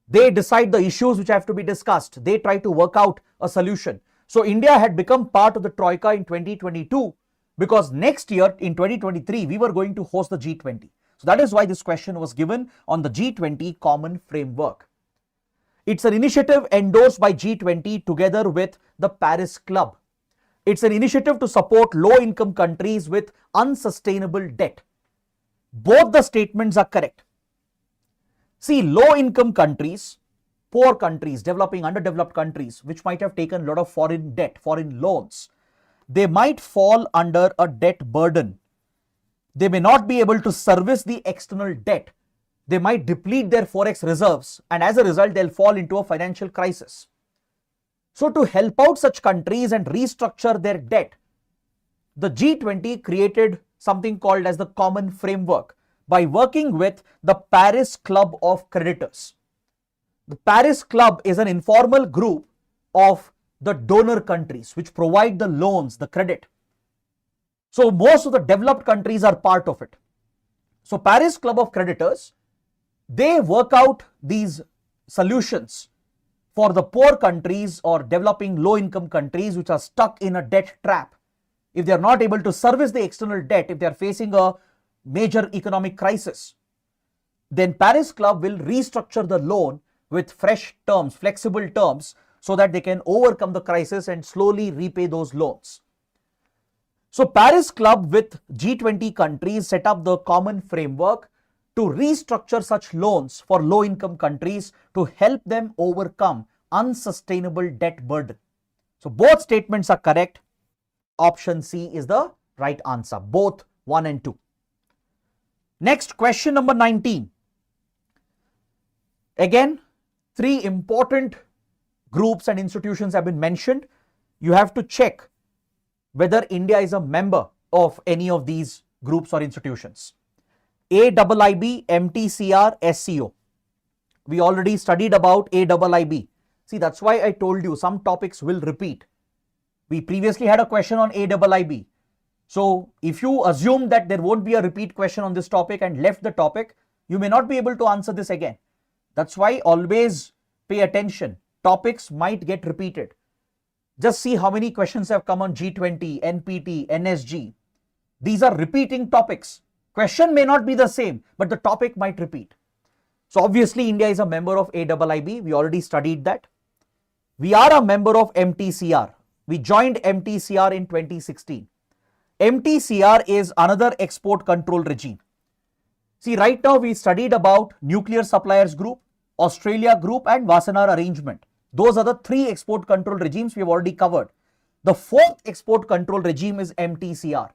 They decide the issues which have to be discussed. They try to work out a solution. So India had become part of the Troika in 2022 because next year in 2023, we were going to host the G20. So that is why this question was given on the G20 Common Framework. It's an initiative endorsed by G20 together with the Paris Club. It's an initiative to support low-income countries with unsustainable debt. Both the statements are correct. See, low-income countries, poor countries, developing, underdeveloped countries, which might have taken a lot of foreign debt, foreign loans, they might fall under a debt burden. They may not be able to service the external debt. They might deplete their forex reserves, and as a result, they'll fall into a financial crisis. So to help out such countries and restructure their debt, the G20 created something called as the Common Framework by working with the Paris Club of Creditors. The Paris Club is an informal group of the donor countries which provide the loans, the credit. So most of the developed countries are part of it. So Paris Club of Creditors, they work out these solutions for the poor countries or developing low-income countries which are stuck in a debt trap. If they are not able to service the external debt, if they are facing a major economic crisis, then Paris Club will restructure the loan with fresh terms, flexible terms, so that they can overcome the crisis and slowly repay those loans. So Paris Club with G20 countries set up the common framework to restructure such loans for low-income countries to help them overcome unsustainable debt burden. So both statements are correct. Option C is the right answer, both 1 and 2. Next, question number 19. Again, 3 important groups and institutions have been mentioned. You have to check whether India is a member of any of these groups or institutions. AIIB, MTCR, SCO. We already studied about AIIB. See, that's why I told you some topics will repeat. We previously had a question on AIIB. So if you assume that there won't be a repeat question on this topic and left the topic, you may not be able to answer this again. That's why always pay attention. Topics might get repeated. Just see how many questions have come on G20, NPT, NSG. These are repeating topics. Question may not be the same, but the topic might repeat. So obviously India is a member of AIIB. We already studied that. We are a member of MTCR. We joined MTCR in 2016. MTCR is another export control regime. See, right now we studied about Nuclear Suppliers Group, Australia Group and Wassenaar Arrangement. Those are the 3 export control regimes we have already covered. The 4th export control regime is MTCR,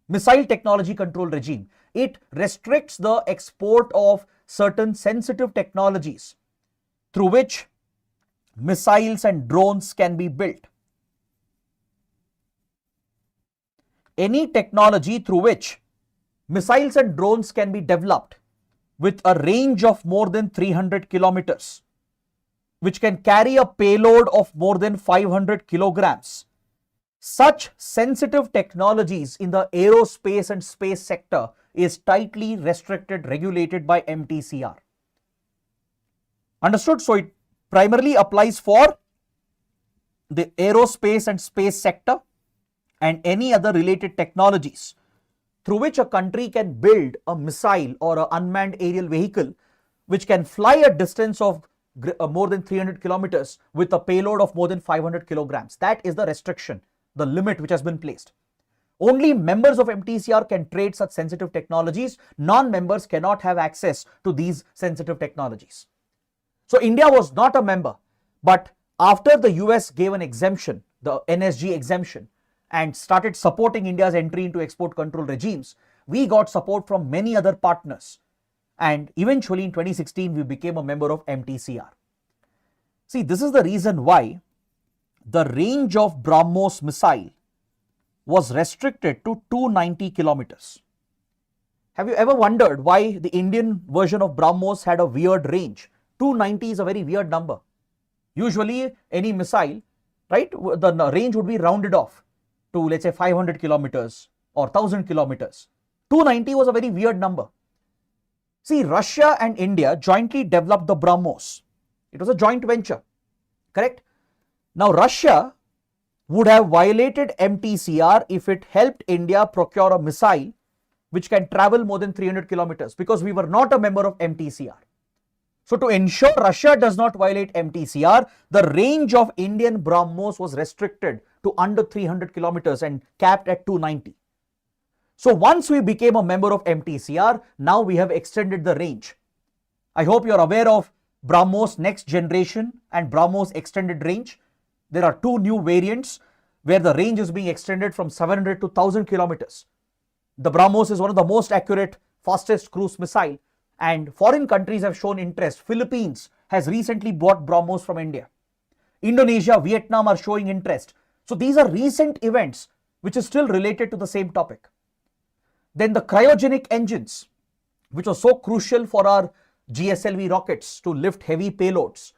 Missile Technology Control Regime. It restricts the export of certain sensitive technologies through which missiles and drones can be built. Any technology through which missiles and drones can be developed with a range of more than 300 kilometers, which can carry a payload of more than 500 kilograms. Such sensitive technologies in the aerospace and space sector is tightly restricted, regulated by MTCR. Understood? So it primarily applies for the aerospace and space sector and any other related technologies through which a country can build a missile or an unmanned aerial vehicle which can fly a distance of more than 300 kilometers with a payload of more than 500 kilograms. That is the restriction, the limit which has been placed. Only members of MTCR can trade such sensitive technologies. Non-members cannot have access to these sensitive technologies. So India was not a member, but after the US gave an exemption, the NSG exemption, and started supporting India's entry into export control regimes, we got support from many other partners. And eventually in 2016, we became a member of MTCR. See, this is the reason why the range of BrahMos missile was restricted to 290 kilometers. Have you ever wondered why the Indian version of BrahMos had a weird range? 290 is a very weird number. Usually any missile, right, the range would be rounded off to, let's say, 500 kilometers or 1000 kilometers. 290 was a very weird number. See, Russia and India jointly developed the BrahMos. It was a joint venture, correct? Now, Russia would have violated MTCR if it helped India procure a missile which can travel more than 300 kilometers, because we were not a member of MTCR. So to ensure Russia does not violate MTCR, the range of Indian BrahMos was restricted to under 300 kilometers and capped at 290. So once we became a member of MTCR, now we have extended the range. I hope you are aware of BrahMos next generation and BrahMos extended range. There are two new variants where the range is being extended from 700 to 1000 kilometers. The BrahMos is one of the most accurate, fastest cruise missile, and foreign countries have shown interest. Philippines has recently bought BrahMos from India. Indonesia, Vietnam are showing interest. So these are recent events which is still related to the same topic. Then the cryogenic engines, which was so crucial for our GSLV rockets to lift heavy payloads.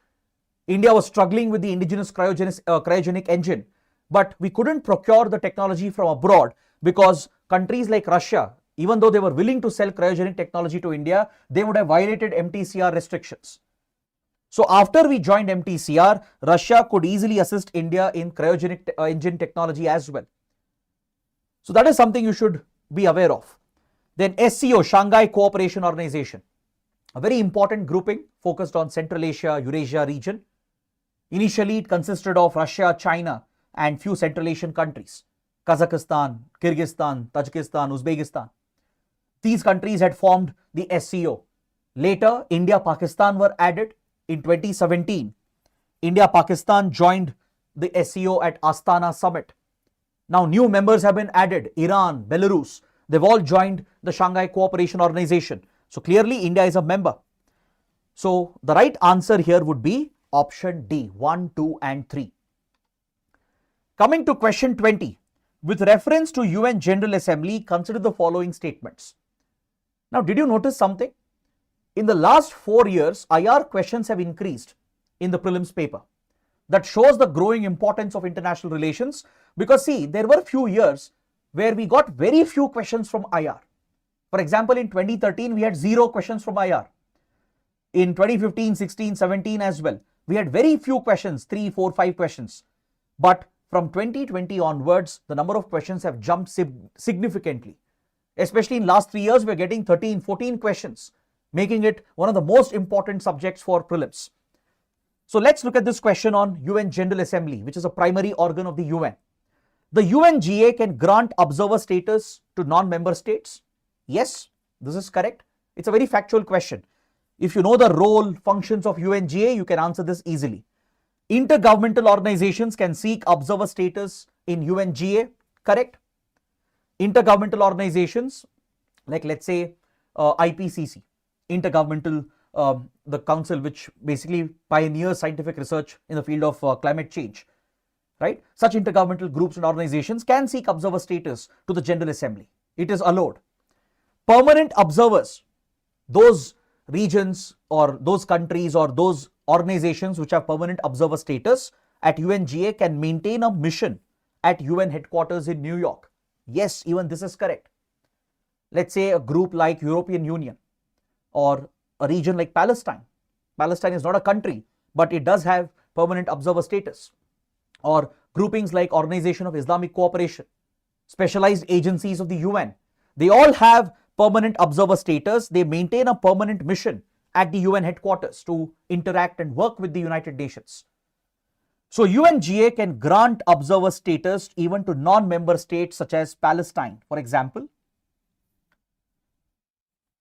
India was struggling with the indigenous cryogenic engine, but we couldn't procure the technology from abroad because countries like Russia, even though they were willing to sell cryogenic technology to India, they would have violated MTCR restrictions. So after we joined MTCR, Russia could easily assist India in cryogenic engine technology as well. So that is something you should be aware of. Then SCO, Shanghai Cooperation Organization, a very important grouping focused on Central Asia, Eurasia region. Initially, it consisted of Russia, China, and few Central Asian countries, Kazakhstan, Kyrgyzstan, Tajikistan, Uzbekistan. These countries had formed the SCO. Later, India, Pakistan were added. In 2017, India, Pakistan joined the SCO at Astana Summit. Now, new members have been added. Iran, Belarus, they've all joined the Shanghai Cooperation Organization. So clearly, India is a member. So the right answer here would be option D, 1, 2, and 3. Coming to question 20. With reference to UN General Assembly, consider the following statements. Now, did you notice something? In the last 4 years, IR questions have increased in the prelims paper. That shows the growing importance of international relations, because see, there were few years where we got very few questions from IR. For example, in 2013, we had 0 questions from IR. In 2015, 16, 17 as well, we had very few questions, 3, 4, 5 questions. But from 2020 onwards, the number of questions have jumped significantly. Especially in last 3 years, we're getting 13, 14 questions, making it one of the most important subjects for prelims. So let's look at this question on UN General Assembly, which is a primary organ of the UN. The UNGA can grant observer status to non-member states? Yes, this is correct. It's a very factual question. If you know the role, functions of UNGA, you can answer this easily. Intergovernmental organizations can seek observer status in UNGA, correct? Intergovernmental organizations, like let's say IPCC, Intergovernmental, the council which basically pioneers scientific research in the field of climate change, right? Such intergovernmental groups and organizations can seek observer status to the General Assembly. It is allowed. Permanent observers, those regions or those countries or those organizations which have permanent observer status at UNGA can maintain a mission at UN headquarters in New York. Yes, even this is correct. Let's say a group like European Union or a region like Palestine. Palestine is not a country, but it does have permanent observer status. Or groupings like Organization of Islamic Cooperation, specialized agencies of the UN. They all have permanent observer status. They maintain a permanent mission at the UN headquarters to interact and work with the United Nations. So UNGA can grant observer status even to non-member states such as Palestine, for example.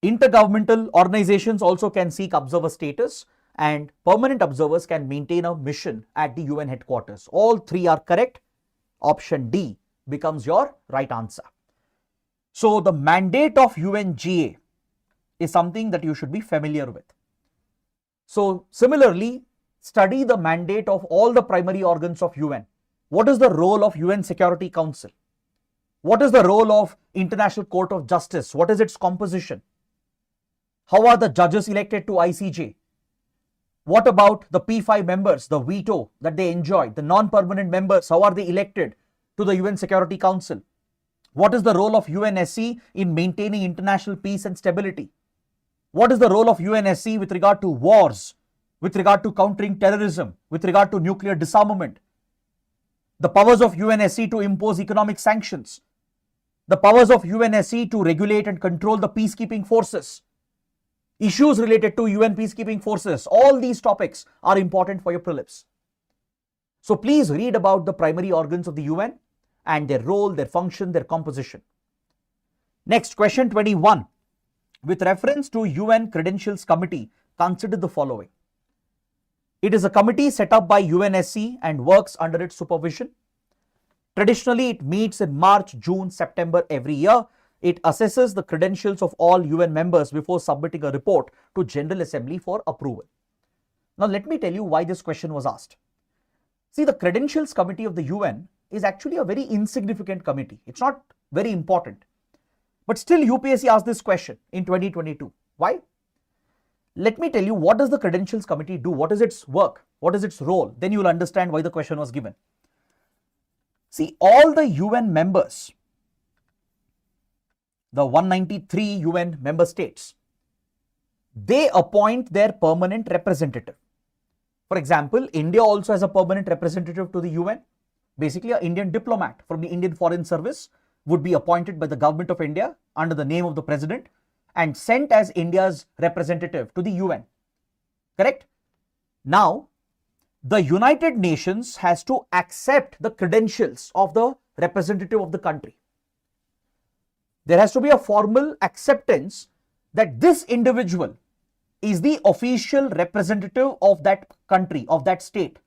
Intergovernmental organizations also can seek observer status, and permanent observers can maintain a mission at the UN headquarters. All three are correct. Option D becomes your right answer. So the mandate of UNGA is something that you should be familiar with. So similarly, study the mandate of all the primary organs of UN. What is the role of UN Security Council? What is the role of International Court of Justice? What is its composition? How are the judges elected to ICJ? What about the P5 members, the veto that they enjoy, the non-permanent members, how are they elected to the UN Security Council? What is the role of UNSC in maintaining international peace and stability? What is the role of UNSC with regard to wars, with regard to countering terrorism, with regard to nuclear disarmament? The powers of UNSC to impose economic sanctions, the powers of UNSC to regulate and control the peacekeeping forces, issues related to UN peacekeeping forces. All these topics are important for your prelims. So please read about the primary organs of the UN and their role, their function, their composition. Next, question 21. With reference to UN Credentials Committee, consider the following. It is a committee set up by UNSC and works under its supervision. Traditionally, it meets in March, June, September every year. It assesses the credentials of all UN members before submitting a report to General Assembly for approval. Now, let me tell you why this question was asked. See, the Credentials Committee of the UN is actually a very insignificant committee. It's not very important. But still, UPSC asked this question in 2022. Why? Let me tell you, what does the Credentials Committee do? What is its work? What is its role? Then you will understand why the question was given. See, all the UN members, the 193 UN member states, they appoint their permanent representative. For example, India also has a permanent representative to the UN. Basically, an Indian diplomat from the Indian Foreign Service would be appointed by the government of India under the name of the president and sent as India's representative to the UN. Correct? Now, the United Nations has to accept the credentials of the representative of the country. There has to be a formal acceptance that this individual is the official representative of that country, of that state.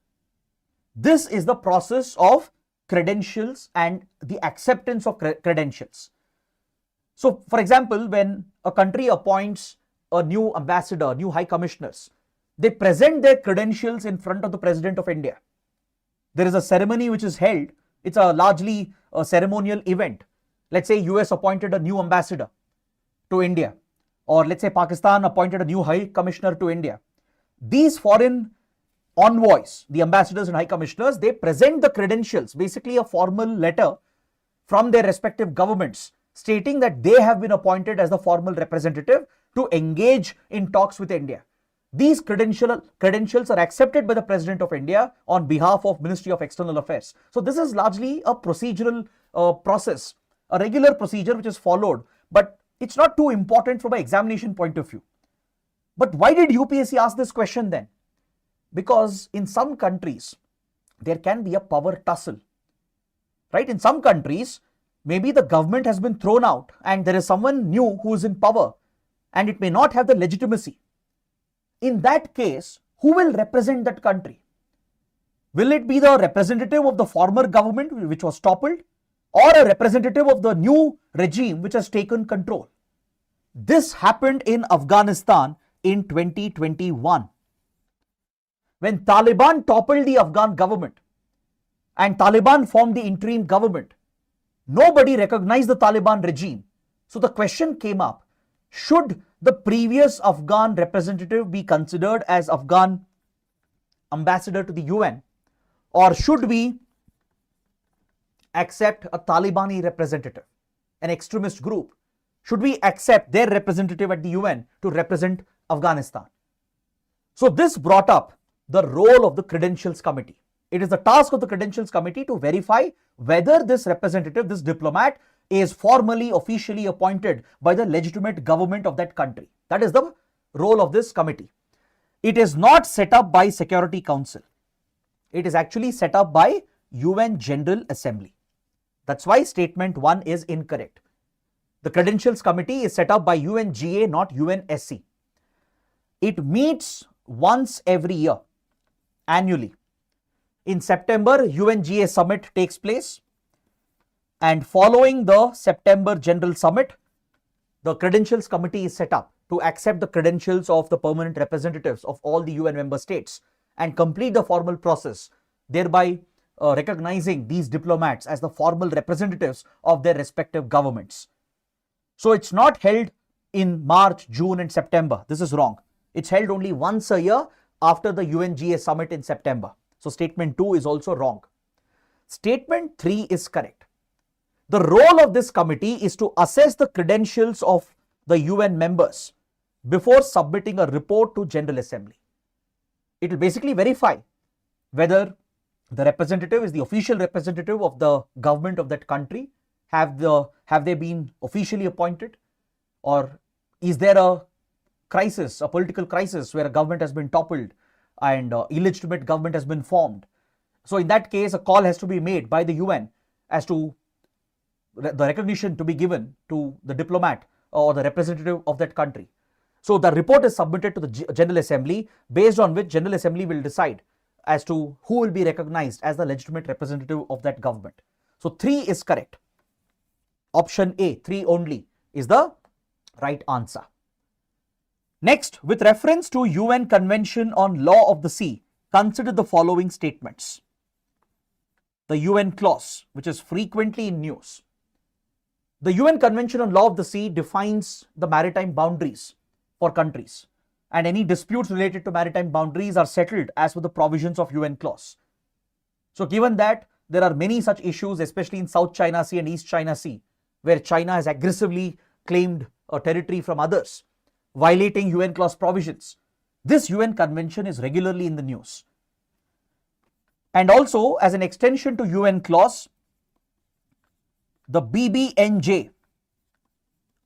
This is the process of credentials and the acceptance of credentials. So, for example, when a country appoints a new ambassador, new high commissioners, they present their credentials in front of the President of India. There is a ceremony which is held. It's a largely a ceremonial event. Let's say US appointed a new ambassador to India, or let's say Pakistan appointed a new high commissioner to India. These foreign envoys, the ambassadors and high commissioners, they present the credentials, basically a formal letter from their respective governments stating that they have been appointed as the formal representative to engage in talks with India. These credentials are accepted by the President of India on behalf of Ministry of External Affairs. So this is largely a procedural process, a regular procedure which is followed, but it's not too important from an examination point of view. But why did UPSC ask this question then? Because in some countries, there can be a power tussle, right? In some countries, maybe the government has been thrown out and there is someone new who is in power and it may not have the legitimacy. In that case, who will represent that country? Will it be the representative of the former government which was toppled, or a representative of the new regime which has taken control? This happened in Afghanistan in 2021. When Taliban toppled the Afghan government and Taliban formed the interim government, nobody recognized the Taliban regime. So the question came up, should the previous Afghan representative be considered as Afghan ambassador to the UN, or should we accept a Talibani representative, an extremist group? should we accept their representative at the UN to represent Afghanistan? So this brought up the role of the Credentials Committee. It is the task of the Credentials Committee to verify whether this representative, this diplomat, is formally, officially appointed by the legitimate government of that country. That is the role of this committee. It is not set up by Security Council. It is actually set up by UN General Assembly. That's why statement 1 is incorrect. The Credentials Committee is set up by UNGA, not UNSC. It meets once every year, annually. In September, UNGA summit takes place, and following the September General Summit, the Credentials Committee is set up to accept the credentials of the permanent representatives of all the UN member states and complete the formal process, thereby recognizing these diplomats as the formal representatives of their respective governments. So it's not held in March, June and September. This is wrong. It's held only once a year after the UNGA summit in September. So statement 2 is also wrong. Statement 3 is correct. The role of this committee is to assess the credentials of the UN members before submitting a report to General Assembly. It will basically verify whether the representative is the official representative of the government of that country. Have they been officially appointed, or is there a crisis, a political crisis where a government has been toppled and illegitimate government has been formed? So in that case, a call has to be made by the UN as to the recognition to be given to the diplomat or the representative of that country. So the report is submitted to the General Assembly, based on which General Assembly will decide as to who will be recognized as the legitimate representative of that government. So 3 is correct. Option A, 3 only, is the right answer. Next, with reference to UN Convention on Law of the Sea, consider the following statements. The UN clause, which is frequently in news. The UN Convention on Law of the Sea defines the maritime boundaries for countries, and any disputes related to maritime boundaries are settled as per the provisions of UN clause. So given that there are many such issues, especially in South China Sea and East China Sea, where China has aggressively claimed a territory from others, violating UN clause provisions, this UN convention is regularly in the news. And also, as an extension to UN clause, the BBNJ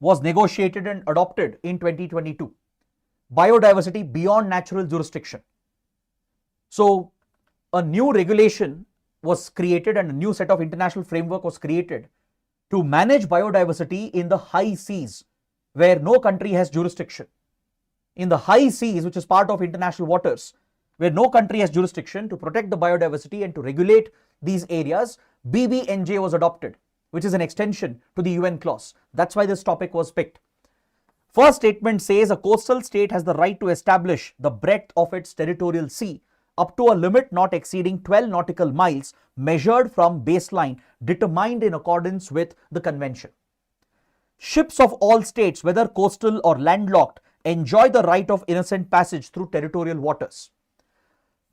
was negotiated and adopted in 2022. Biodiversity beyond natural jurisdiction. So a new regulation was created and a new set of international framework was created to manage biodiversity in the high seas where no country has jurisdiction. In the high seas, which is part of international waters, where no country has jurisdiction, to protect the biodiversity and to regulate these areas, BBNJ was adopted, which is an extension to the UN clause. That's why this topic was picked. First statement says a coastal state has the right to establish the breadth of its territorial sea up to a limit not exceeding 12 nautical miles measured from baseline determined in accordance with the convention. Ships of all states, whether coastal or landlocked, enjoy the right of innocent passage through territorial waters.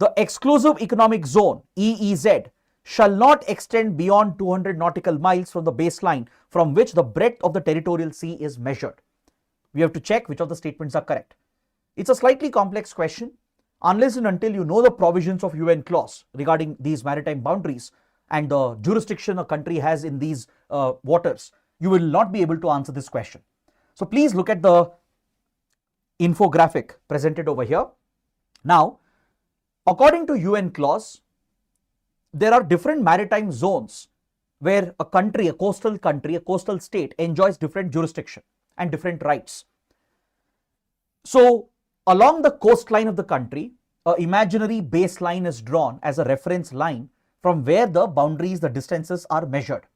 The exclusive economic zone, EEZ, shall not extend beyond 200 nautical miles from the baseline from which the breadth of the territorial sea is measured. We have to check which of the statements are correct. It's a slightly complex question. Unless and until you know the provisions of UN clause regarding these maritime boundaries and the jurisdiction a country has in these waters, you will not be able to answer this question. So please look at the infographic presented over here. Now, according to UN clause, there are different maritime zones where a country, a coastal state enjoys different jurisdiction and different rights. So along the coastline of the country, an imaginary baseline is drawn as a reference line from where the boundaries, the distances are measured.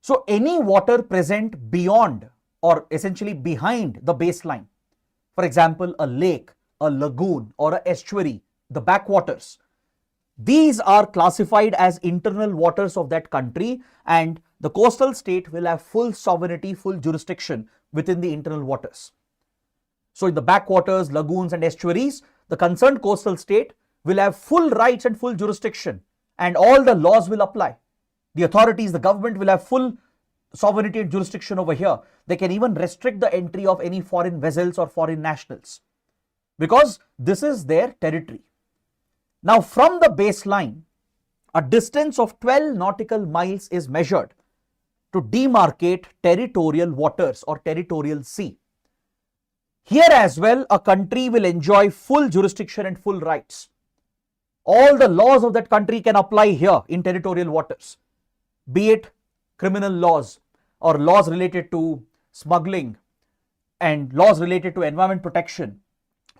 So any water present beyond or essentially behind the baseline, for example, a lake, a lagoon or an estuary, the backwaters, these are classified as internal waters of that country, and the coastal state will have full sovereignty, full jurisdiction within the internal waters. So in the backwaters, lagoons and estuaries, the concerned coastal state will have full rights and full jurisdiction, and all the laws will apply. The authorities, the government will have full sovereignty and jurisdiction over here. They can even restrict the entry of any foreign vessels or foreign nationals because this is their territory. Now, from the baseline, a distance of 12 nautical miles is measured to demarcate territorial waters or territorial sea. Here as well, a country will enjoy full jurisdiction and full rights. All the laws of that country can apply here in territorial waters, be it criminal laws or laws related to smuggling and laws related to environment protection.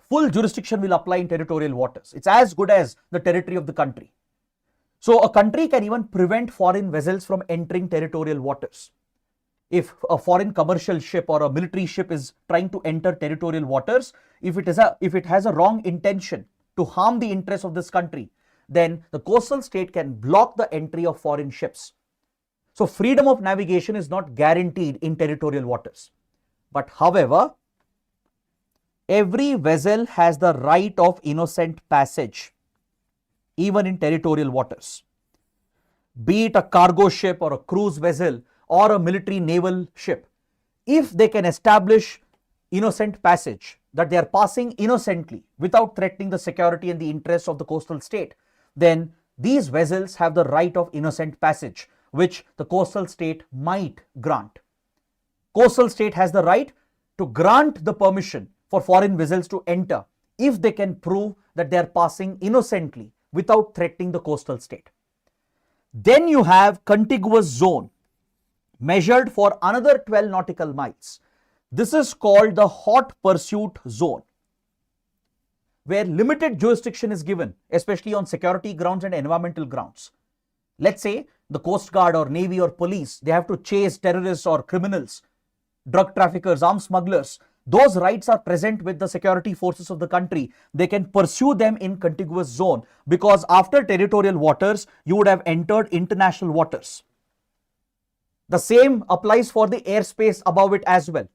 Full jurisdiction will apply in territorial waters. It's as good as the territory of the country. So a country can even prevent foreign vessels from entering territorial waters. If a foreign commercial ship or a military ship is trying to enter territorial waters, if it has a wrong intention to harm the interests of this country, then the coastal state can block the entry of foreign ships. So freedom of navigation is not guaranteed in territorial waters. But however, every vessel has the right of innocent passage, even in territorial waters. Be it a cargo ship or a cruise vessel or a military naval ship, if they can establish innocent passage, that they are passing innocently without threatening the security and the interests of the coastal state, then these vessels have the right of innocent passage, which the coastal state might grant. Coastal state has the right to grant the permission for foreign vessels to enter if they can prove that they are passing innocently without threatening the coastal state. Then you have contiguous zone measured for another 12 nautical miles. This is called the hot pursuit zone, where limited jurisdiction is given, especially on security grounds and environmental grounds. Let's say the Coast Guard or Navy or police, they have to chase terrorists or criminals, drug traffickers, arms smugglers. Those rights are present with the security forces of the country. They can pursue them in contiguous zone because after territorial waters, you would have entered international waters. The same applies for the airspace above it as well.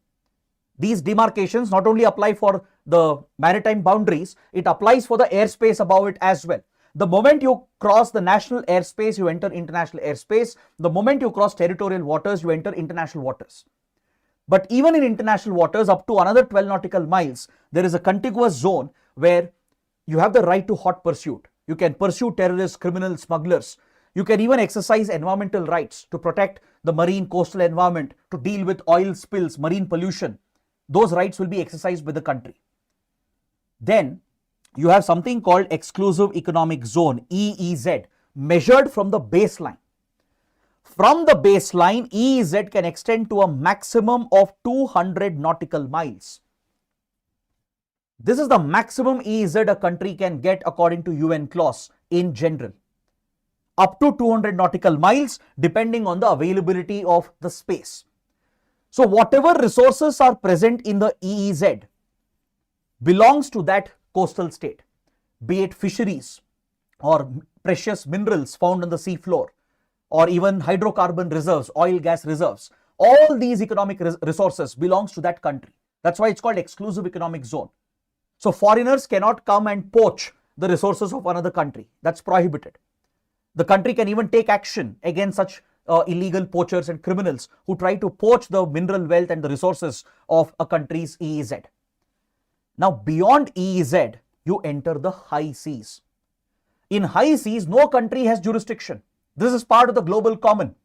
These demarcations not only apply for the maritime boundaries, it applies for the airspace above it as well. The moment you cross the national airspace, you enter international airspace. The moment you cross territorial waters, you enter international waters. But even in international waters, up to another 12 nautical miles, there is a contiguous zone where you have the right to hot pursuit. You can pursue terrorists, criminals, smugglers. You can even exercise environmental rights to protect the marine coastal environment, to deal with oil spills, marine pollution. Those rights will be exercised by the country. Then you have something called exclusive economic zone, EEZ, measured from the baseline. From the baseline, EEZ can extend to a maximum of 200 nautical miles. This is the maximum EEZ a country can get according to UN clause in general. Up to 200 nautical miles depending on the availability of the space. So whatever resources are present in the EEZ belongs to that coastal state, be it fisheries or precious minerals found on the sea floor, or even hydrocarbon reserves, oil gas reserves. All these economic resources belongs to that country. That's why it's called exclusive economic zone. So foreigners cannot come and poach the resources of another country. That's prohibited. The country can even take action against such illegal poachers and criminals who try to poach the mineral wealth and the resources of a country's EEZ. Now beyond EEZ, you enter the high seas. In high seas, no country has jurisdiction. This is part of the global common.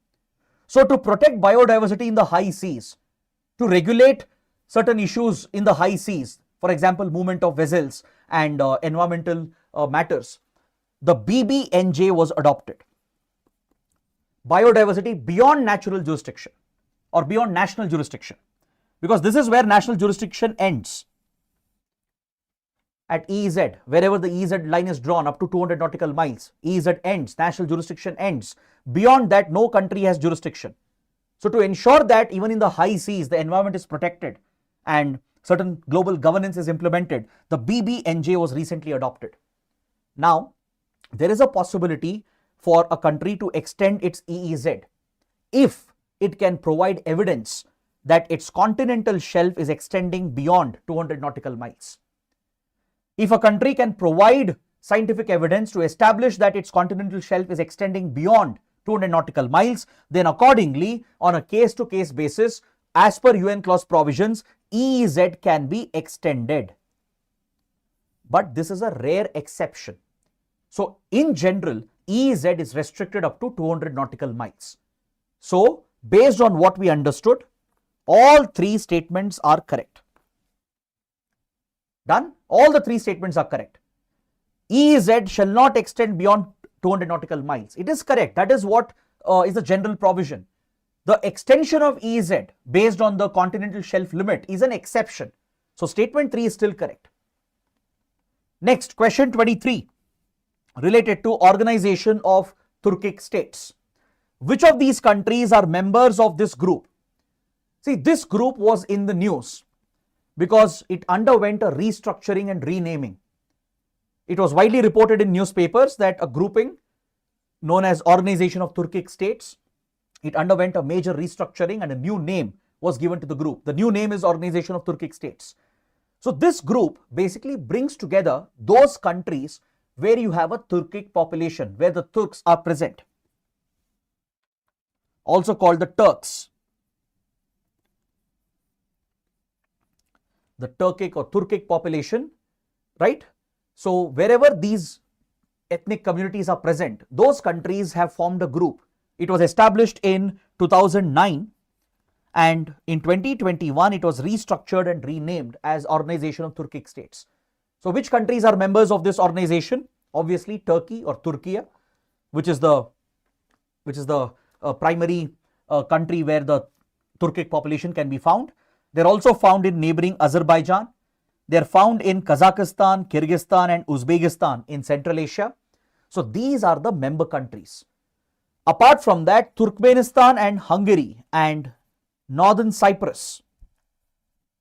So to protect biodiversity in the high seas, to regulate certain issues in the high seas, for example, movement of vessels and environmental matters, the BBNJ was adopted. Biodiversity beyond natural jurisdiction or beyond national jurisdiction, because this is where national jurisdiction ends. At EEZ, wherever the EEZ line is drawn up to 200 nautical miles, EEZ ends, national jurisdiction ends. Beyond that, no country has jurisdiction. So to ensure that even in the high seas, the environment is protected and certain global governance is implemented, the BBNJ was recently adopted. Now, there is a possibility for a country to extend its EEZ if it can provide evidence that its continental shelf is extending beyond 200 nautical miles. If a country can provide scientific evidence to establish that its continental shelf is extending beyond 200 nautical miles, then accordingly on a case-to-case basis, as per UN clause provisions, EEZ can be extended. But this is a rare exception. So in general, EEZ is restricted up to 200 nautical miles. So based on what we understood, all three statements are correct. Done? All the three statements are correct. EEZ shall not extend beyond 200 nautical miles. It is correct. That is what is the general provision. The extension of EEZ based on the continental shelf limit is an exception. So statement 3 is still correct. Next, question 23 related to Organization of Turkic States. Which of these countries are members of this group? See, this group was in the news because it underwent a restructuring and renaming. It was widely reported in newspapers that a grouping known as Organization of Turkic States, it underwent a major restructuring and a new name was given to the group. The new name is Organization of Turkic States. So this group basically brings together those countries where you have a Turkic population, where the Turks are present, also called the Turks. The Turkic or Turkic population, right? So wherever these ethnic communities are present, those countries have formed a group. It was established in 2009 and in 2021 it was restructured and renamed as Organization of Turkic States. So which countries are members of this organization? Obviously Turkey or Turkey, which is the primary country where the Turkic population can be found. They're also found in neighboring Azerbaijan. They're found in Kazakhstan, Kyrgyzstan and Uzbekistan in Central Asia. So these are the member countries. Apart from that, Turkmenistan and Hungary and Northern Cyprus,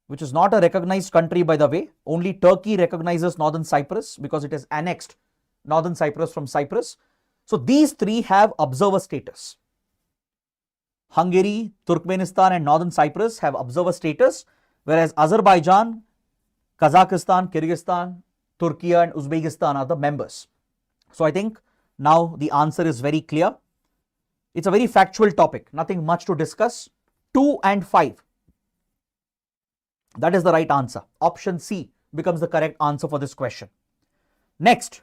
which is not a recognized country by the way, only Turkey recognizes Northern Cyprus because it has annexed Northern Cyprus from Cyprus. So these three have observer status. Hungary, Turkmenistan and Northern Cyprus have observer status, whereas Azerbaijan, Kazakhstan, Kyrgyzstan, Turkey and Uzbekistan are the members. So I think now the answer is very clear. It's a very factual topic, nothing much to discuss. 2 and 5. That is the right answer. Option C becomes the correct answer for this question. Next,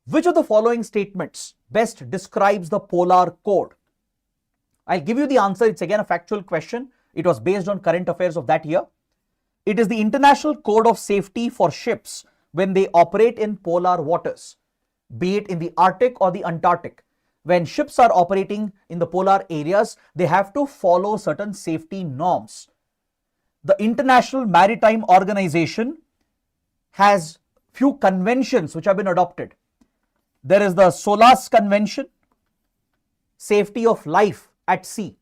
which of the following statements best describes the polar code? I'll give you the answer. It's again a factual question. It was based on current affairs of that year. It is the International Code of Safety for ships when they operate in polar waters, be it in the Arctic or the Antarctic. When ships are operating in the polar areas, they have to follow certain safety norms. The International Maritime Organization has few conventions which have been adopted. There is the SOLAS Convention, safety of life at sea.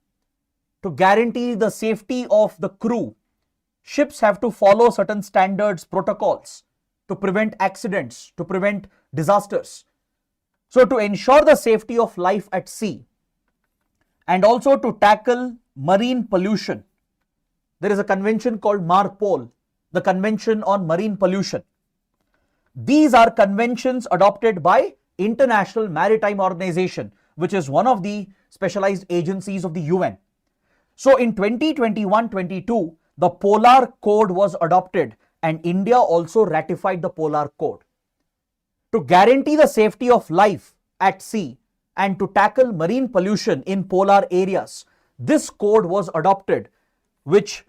To guarantee the safety of the crew, ships have to follow certain standards, protocols to prevent accidents, to prevent disasters. So to ensure the safety of life at sea and also to tackle marine pollution, there is a convention called MARPOL, the Convention on Marine Pollution. These are conventions adopted by International Maritime Organization, which is one of the specialized agencies of the UN. So in 2021-22, the Polar Code was adopted and India also ratified the Polar Code. To guarantee the safety of life at sea and to tackle marine pollution in polar areas, this code was adopted, which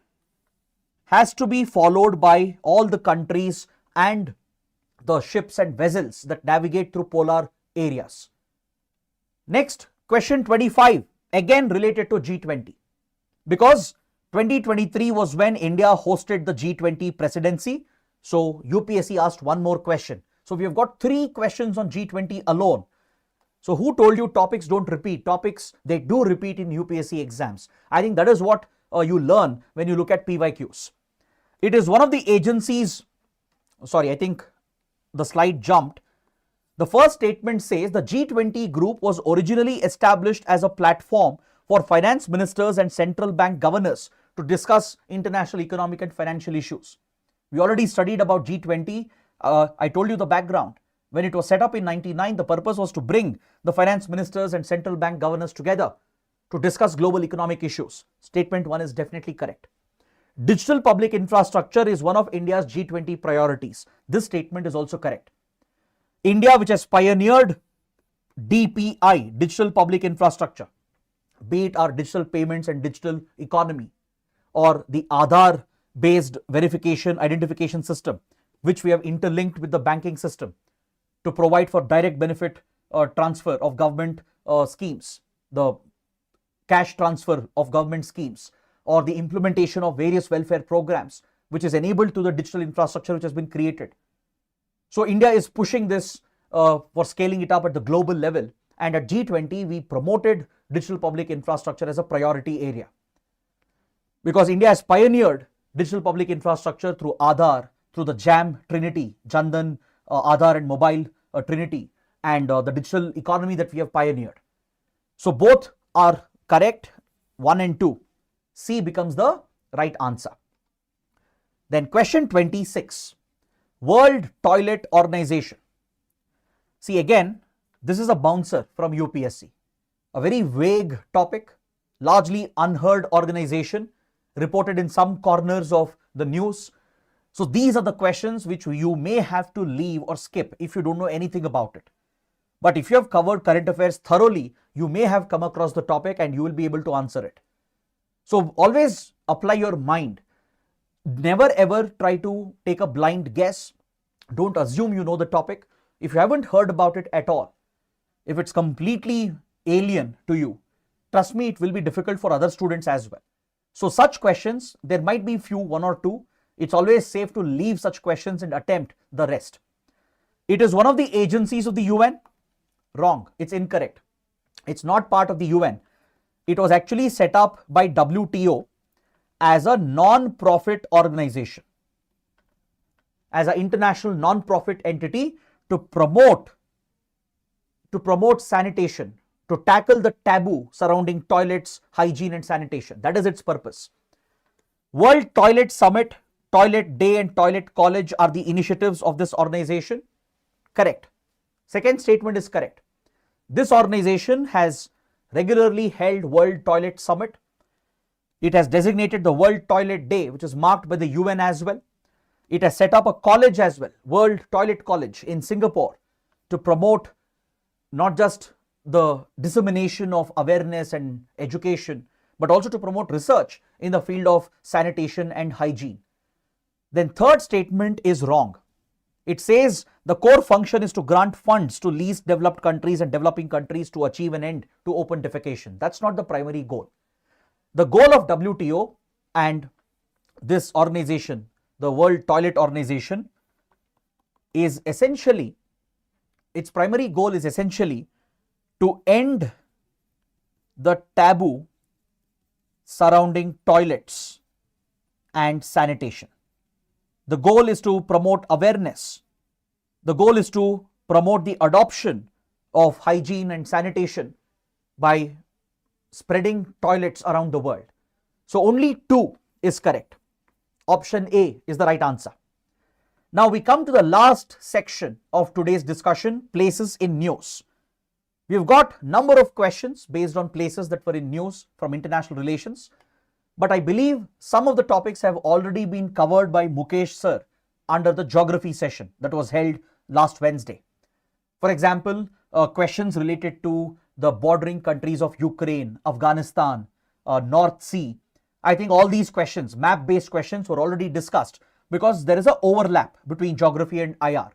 has to be followed by all the countries and the ships and vessels that navigate through polar areas. Next, question 25, again related to G20, because 2023 was when India hosted the G20 presidency. So UPSC asked one more question. So we have got 3 questions on G20 alone. So who told you topics don't repeat? Topics, they do repeat in UPSC exams. I think that is what you learn when you look at PYQs. It is one of the agencies, sorry, I think the slide jumped. The first statement says the G20 group was originally established as a platform for finance ministers and central bank governors to discuss international economic and financial issues. We already studied about G20. I told you the background. When it was set up in 99, the purpose was to bring the finance ministers and central bank governors together to discuss global economic issues. Statement 1 is definitely correct. Digital public infrastructure is one of India's G20 priorities. This statement is also correct. India, which has pioneered DPI, digital public infrastructure, be it our digital payments and digital economy, or the Aadhaar based verification identification system, which we have interlinked with the banking system to provide for direct benefit transfer of government schemes, the cash transfer of government schemes, or the implementation of various welfare programs, which is enabled to the digital infrastructure which has been created. So India is pushing this for scaling it up at the global level, and at G20 we promoted digital public infrastructure as a priority area, because India has pioneered digital public infrastructure through Aadhaar, through the JAM Trinity, Jandan, Aadhaar and Mobile Trinity, and the digital economy that we have pioneered. So both are correct, 1 and 2. C becomes the right answer. Then question 26, World Toilet Organization. See, again, this is a bouncer from UPSC. A very vague topic, largely unheard organization, reported in some corners of the news. So these are the questions which you may have to leave or skip if you don't know anything about it. But if you have covered current affairs thoroughly, you may have come across the topic and you will be able to answer it. So always apply your mind. Never ever try to take a blind guess. Don't assume you know the topic. If you haven't heard about it at all, if it's completely alien to you, trust me, it will be difficult for other students as well. So such questions, there might be few, 1 or 2. It's always safe to leave such questions and attempt the rest. It is one of the agencies of the UN. Wrong. It's incorrect. It's not part of the UN. It was actually set up by WTO as a non-profit organization, as an international non-profit entity to promote sanitation, to tackle the taboo surrounding toilets, hygiene and sanitation. That is its purpose. World Toilet Summit, Toilet Day and Toilet College are the initiatives of this organization. Correct. Second statement is correct. This organization has regularly held World Toilet Summit. It has designated the World Toilet Day, which is marked by the UN as well. It has set up a college as well, World Toilet College in Singapore, to promote not just the dissemination of awareness and education, but also to promote research in the field of sanitation and hygiene. Then third statement is wrong. It says the core function is to grant funds to least developed countries and developing countries to achieve an end to open defecation. That's not the primary goal. The goal of WTO and this organization, the World Toilet Organization, is essentially, its primary goal is essentially to end the taboo surrounding toilets and sanitation. The goal is to promote awareness. The goal is to promote the adoption of hygiene and sanitation by spreading toilets around the world. So only 2 is correct. Option A is the right answer. Now we come to the last section of today's discussion, places in news. We've got number of questions based on places that were in news from international relations. But I believe some of the topics have already been covered by Mukesh sir under the geography session that was held last Wednesday. For example, questions related to the bordering countries of Ukraine, Afghanistan, North Sea. I think all these questions, map-based questions, were already discussed because there is an overlap between geography and IR.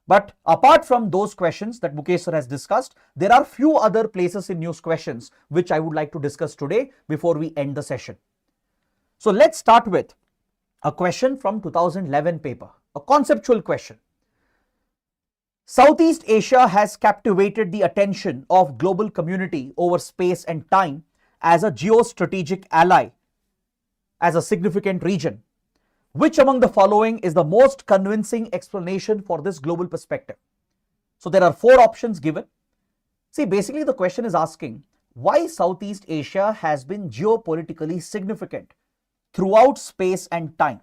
But apart from those questions that Mukesh sir has discussed, there are few other places in news questions which I would like to discuss today before we end the session. So let's start with a question from 2011 paper, a conceptual question. Southeast Asia has captivated the attention of global community over space and time as a geostrategic ally, as a significant region. Which among the following is the most convincing explanation for this global perspective? So there are 4 options given. See, basically the question is asking why Southeast Asia has been geopolitically significant throughout space and time.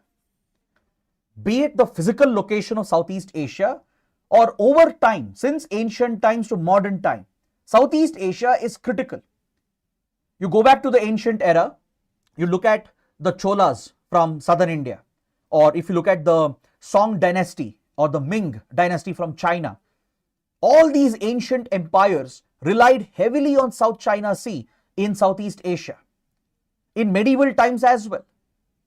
Be it the physical location of Southeast Asia or over time, since ancient times to modern time, Southeast Asia is critical. You go back to the ancient era, you look at the Cholas from southern India, or if you look at the Song dynasty or the Ming dynasty from China, all these ancient empires relied heavily on South China Sea in Southeast Asia. In medieval times as well,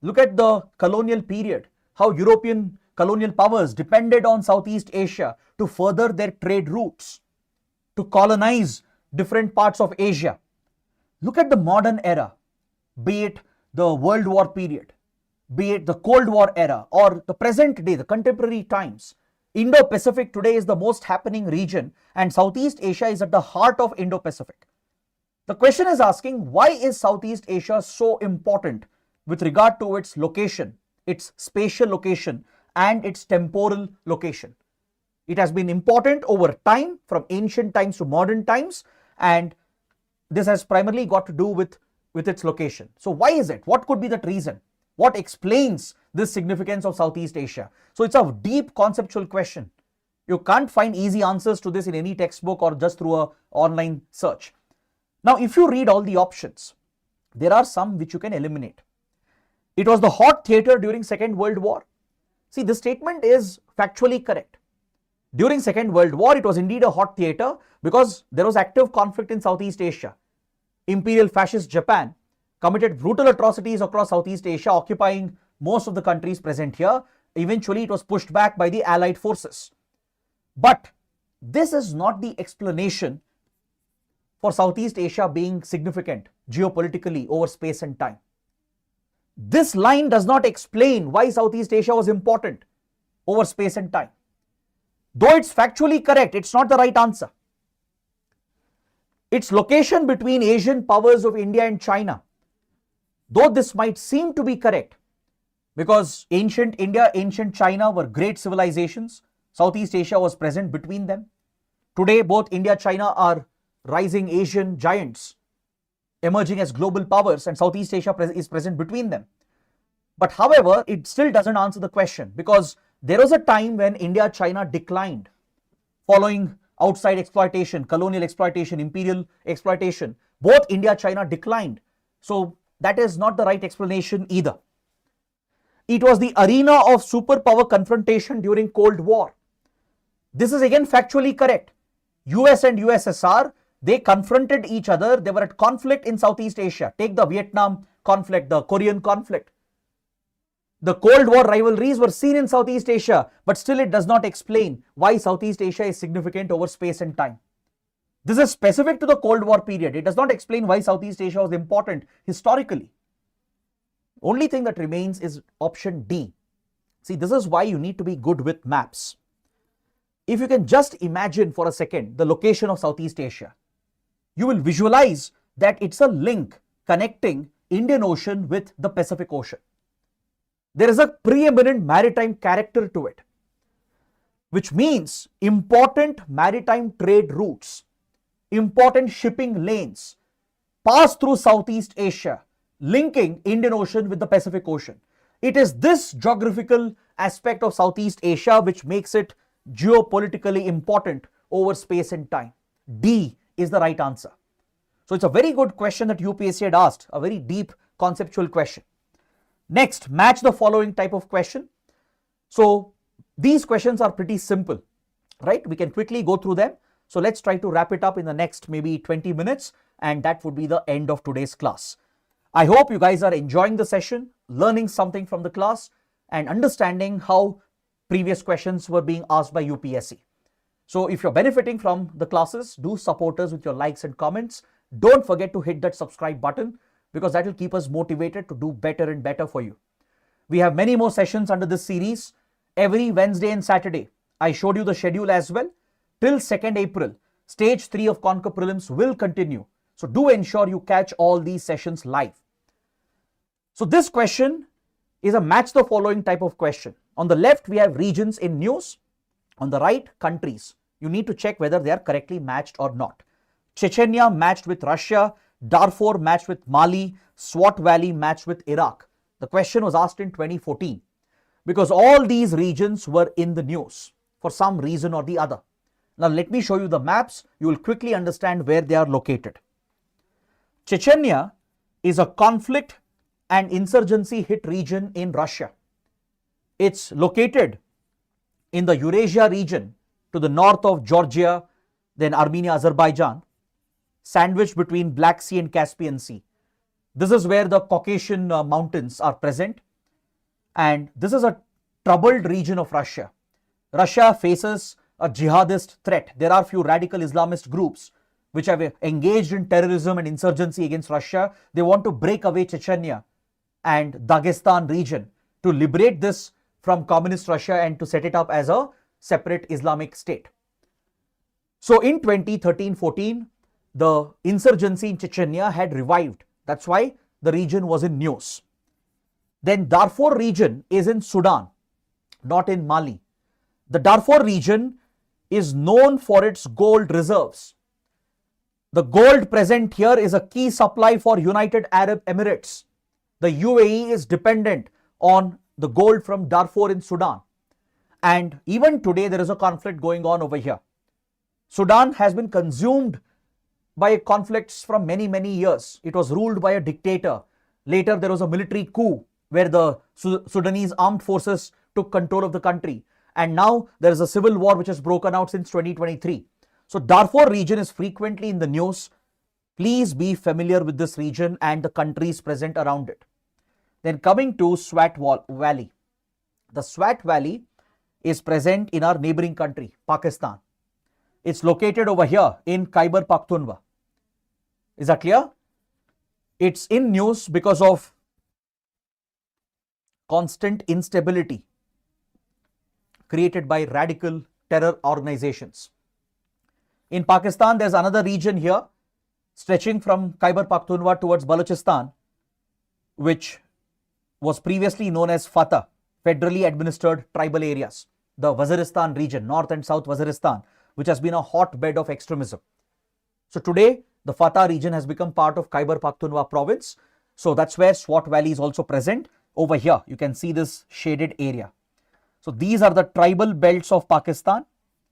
look at the colonial period, how European colonial powers depended on Southeast Asia to further their trade routes, to colonize different parts of Asia. Look at the modern era, be it the World War period, be it the Cold War era, or the present day, the contemporary times. Indo-Pacific today is the most happening region, and Southeast Asia is at the heart of Indo-Pacific. The question is asking, why is Southeast Asia so important with regard to its location, its spatial location, and its temporal location? It has been important over time, from ancient times to modern times, and this has primarily got to do with its location. So why is it? What could be that reason? What explains this significance of Southeast Asia? So it's a deep conceptual question. You can't find easy answers to this in any textbook or just through an online search. Now, if you read all the options, there are some which you can eliminate. It was the hot theater during Second World War. See, this statement is factually correct. During Second World War, it was indeed a hot theater because there was active conflict in Southeast Asia. Imperial fascist Japan committed brutal atrocities across Southeast Asia, occupying most of the countries present here. Eventually, it was pushed back by the Allied forces. But this is not the explanation for Southeast Asia being significant geopolitically over space and time. This line does not explain why Southeast Asia was important over space and time. Though it's factually correct, it's not the right answer. Its location between Asian powers of India and China, though this might seem to be correct, because ancient India, ancient China were great civilizations, Southeast Asia was present between them. Today, both India and China are rising Asian giants, emerging as global powers, and Southeast Asia is present between them. But however, it still doesn't answer the question, because there was a time when India-China declined following outside exploitation, colonial exploitation, imperial exploitation. Both India-China declined. So that is not the right explanation either. It was the arena of superpower confrontation during Cold War. This is again factually correct. US and USSR, they confronted each other. They were at conflict in Southeast Asia. Take the Vietnam conflict, the Korean conflict. The Cold War rivalries were seen in Southeast Asia, but still it does not explain why Southeast Asia is significant over space and time. This is specific to the Cold War period. It does not explain why Southeast Asia was important historically. Only thing that remains is option D. See, this is why you need to be good with maps. If you can just imagine for a second the location of Southeast Asia, you will visualize that it's a link connecting Indian Ocean with the Pacific Ocean. There is a preeminent maritime character to it, which means important maritime trade routes, important shipping lanes pass through Southeast Asia, linking Indian Ocean with the Pacific Ocean. It is this geographical aspect of Southeast Asia which makes it geopolitically important over space and time. D is the right answer. So it's a very good question that UPSC had asked, a very deep conceptual question. Next, match the following type of question. So these questions are pretty simple, right? We can quickly go through them. So let's try to wrap it up in the next maybe 20 minutes, and that would be the end of today's class. I hope you guys are enjoying the session, learning something from the class, and understanding how previous questions were being asked by UPSC. So if you're benefiting from the classes, do support us with your likes and comments. Don't forget to hit that subscribe button, because that will keep us motivated to do better and better for you. We have many more sessions under this series every Wednesday and Saturday. I showed you the schedule as well. Till 2nd April, stage 3 of Conquer Prelims will continue. So do ensure you catch all these sessions live. So this question is a match the following type of question. On the left, we have regions in news. On the right, countries. You need to check whether they are correctly matched or not. Chechnya matched with Russia. Darfur matched with Mali, Swat Valley matched with Iraq. The question was asked in 2014 because all these regions were in the news. for some reason or the other. Now let me show you the maps. You will quickly understand where they are located. Chechnya is a conflict and insurgency hit region in Russia. It's located in the Eurasia region to the north of Georgia, then Armenia, Azerbaijan, sandwiched between Black Sea and Caspian Sea. This is where the Caucasian mountains are present, and this is a troubled region of Russia. Russia faces a jihadist threat. There are few radical Islamist groups which have engaged in terrorism and insurgency against Russia. They want to break away Chechnya and Dagestan region to liberate this from communist Russia and to set it up as a separate Islamic state. So in 2013-14, the insurgency in Chechnya had revived. That's why the region was in news. Then Darfur region is in Sudan, not in Mali. The Darfur region is known for its gold reserves. The gold present here is a key supply for United Arab Emirates. The UAE is dependent on the gold from Darfur in Sudan. And even today there is a conflict going on over here. Sudan has been consumed by conflicts from many years. It was ruled by a dictator. Later there was a military coup where the Sudanese armed forces took control of the country. And now there is a civil war which has broken out since 2023. So Darfur region is frequently in the news. Please be familiar with this region and the countries present around it. Then coming to Swat Valley. The Swat Valley is present in our neighboring country, Pakistan. It's located over here in Khyber Pakhtunkhwa. Is that clear? It's in news because of constant instability created by radical terror organizations. In Pakistan, there's another region here stretching from Khyber Pakhtunkhwa towards Balochistan, which was previously known as FATA, federally administered tribal areas. The Waziristan region, North and South Waziristan, which has been a hotbed of extremism. So today, the FATA region has become part of Khyber Pakhtunkhwa province. So that's where Swat Valley is also present. Over here, you can see this shaded area. So these are the tribal belts of Pakistan,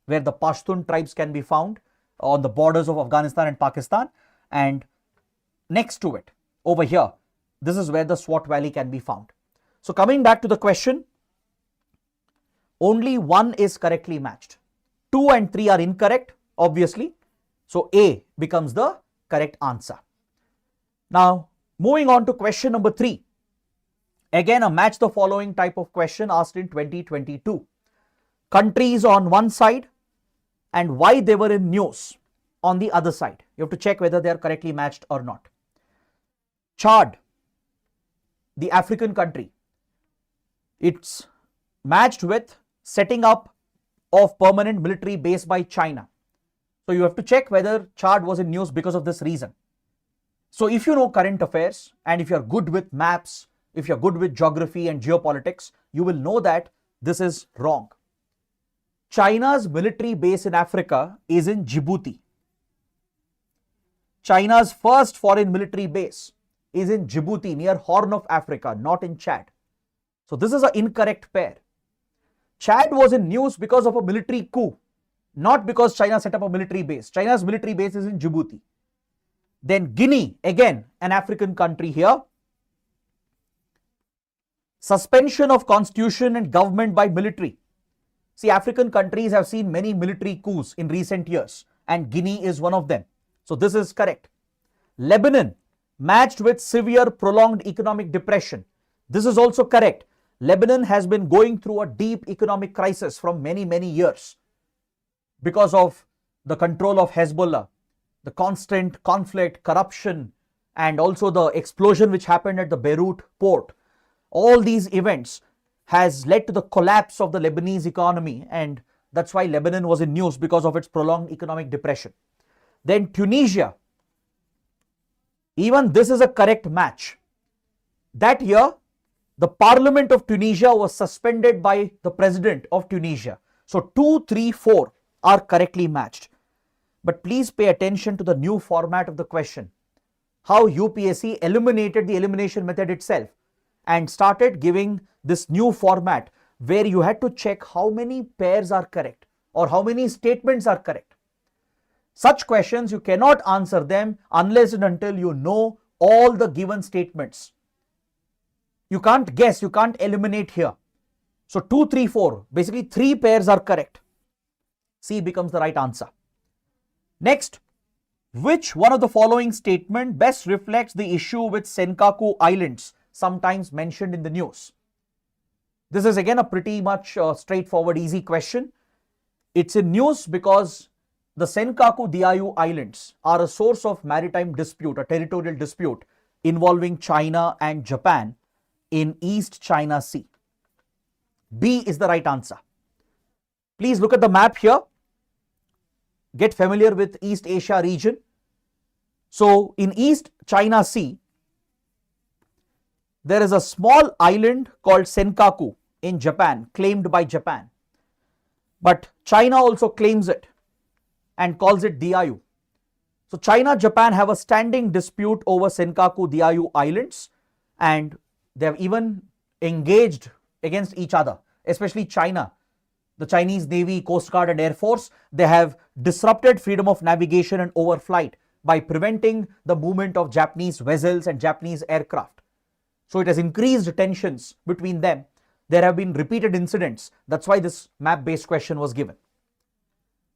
where the Pashtun tribes can be found on the borders of Afghanistan and Pakistan. And next to it, over here, this is where the Swat Valley can be found. So coming back to the question, only one is correctly matched. 2 and 3 are incorrect, obviously. So A becomes the correct answer. Now, moving on to question number 3. Again, a match the following type of question asked in 2022. Countries on one side and why they were in news on the other side. You have to check whether they are correctly matched or not. Chad, the African country, it's matched with setting up of permanent military base by China. So you have to check whether Chad was in news because of this reason. So if you know current affairs and if you are good with maps, if you are good with geography and geopolitics, you will know that this is wrong. China's military base in Africa is in Djibouti. China's first foreign military base is in Djibouti near Horn of Africa, not in Chad. So this is an incorrect pair. Chad was in news because of a military coup, not because China set up a military base. China's military base is in Djibouti. Then Guinea, again an African country here. Suspension of constitution and government by military. See, African countries have seen many military coups in recent years and Guinea is one of them. So this is correct. Lebanon, matched with severe prolonged economic depression. This is also correct. Lebanon has been going through a deep economic crisis from many years because of the control of Hezbollah, the constant conflict, corruption, and also the explosion which happened at the Beirut port. All these events has led to the collapse of the Lebanese economy, and that's why Lebanon was in news because of its prolonged economic depression. Then Tunisia, even this is a correct match. That year, the Parliament of Tunisia was suspended by the President of Tunisia. So 2, 3, 4 are correctly matched. But please pay attention to the new format of the question. How UPSC eliminated the elimination method itself and started giving this new format where you had to check how many pairs are correct or how many statements are correct. Such questions, you cannot answer them unless and until you know all the given statements. You can't guess, you can't eliminate here. So 2, 3, 4, basically 3 pairs are correct. C becomes the right answer. Next, which one of the following statement best reflects the issue with Senkaku Islands, sometimes mentioned in the news? This is again a pretty much straightforward, easy question. It's in news because the Senkaku Diaoyu Islands are a source of maritime dispute, a territorial dispute involving China and Japan in East China Sea. B is the right answer. Please look at the map here. Get familiar with East Asia region. So in East China Sea, there is a small island called Senkaku in Japan, claimed by Japan. But China also claims it and calls it Diaoyu. So China, Japan have a standing dispute over Senkaku Diaoyu Islands, and they have even engaged against each other, especially China. The Chinese Navy, Coast Guard and Air Force, they have disrupted freedom of navigation and overflight by preventing the movement of Japanese vessels and Japanese aircraft. So it has increased tensions between them. There have been repeated incidents. That's why this map-based question was given.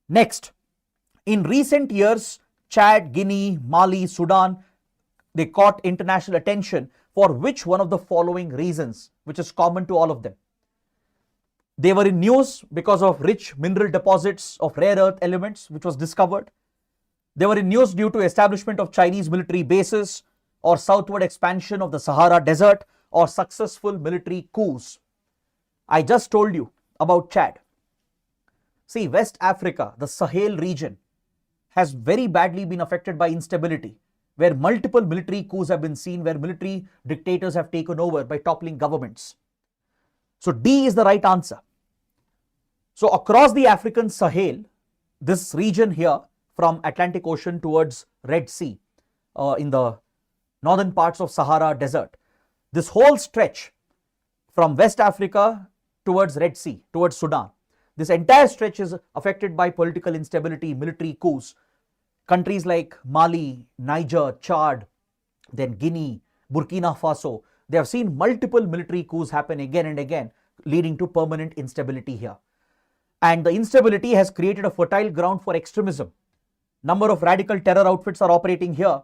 Next, in recent years, Chad, Guinea, Mali, Sudan, they caught international attention for which one of the following reasons, which is common to all of them? They were in news because of rich mineral deposits of rare earth elements which was discovered. They were in news due to establishment of Chinese military bases or southward expansion of the Sahara Desert or successful military coups. I just told you about Chad. See, West Africa, the Sahel region, has very badly been affected by instability, where multiple military coups have been seen, where military dictators have taken over by toppling governments. So D is the right answer. So across the African Sahel, this region here from Atlantic Ocean towards Red Sea, in the northern parts of Sahara Desert, this whole stretch from West Africa towards Red Sea, towards Sudan, this entire stretch is affected by political instability, military coups. Countries like Mali, Niger, Chad, then Guinea, Burkina Faso, they have seen multiple military coups happen again and again, leading to permanent instability here. And the instability has created a fertile ground for extremism. Number of radical terror outfits are operating here.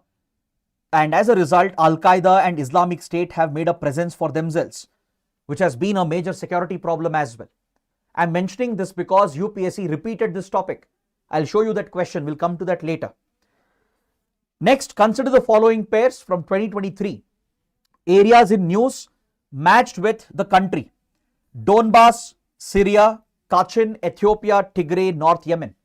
And as a result, Al-Qaeda and Islamic State have made a presence for themselves, which has been a major security problem as well. I'm mentioning this because UPSC repeated this topic. I'll show you that question. We'll come to that later. Next, consider the following pairs from 2023. Areas in news matched with the country. Donbas, Syria, Kachin, Ethiopia, Tigray, North Yemen.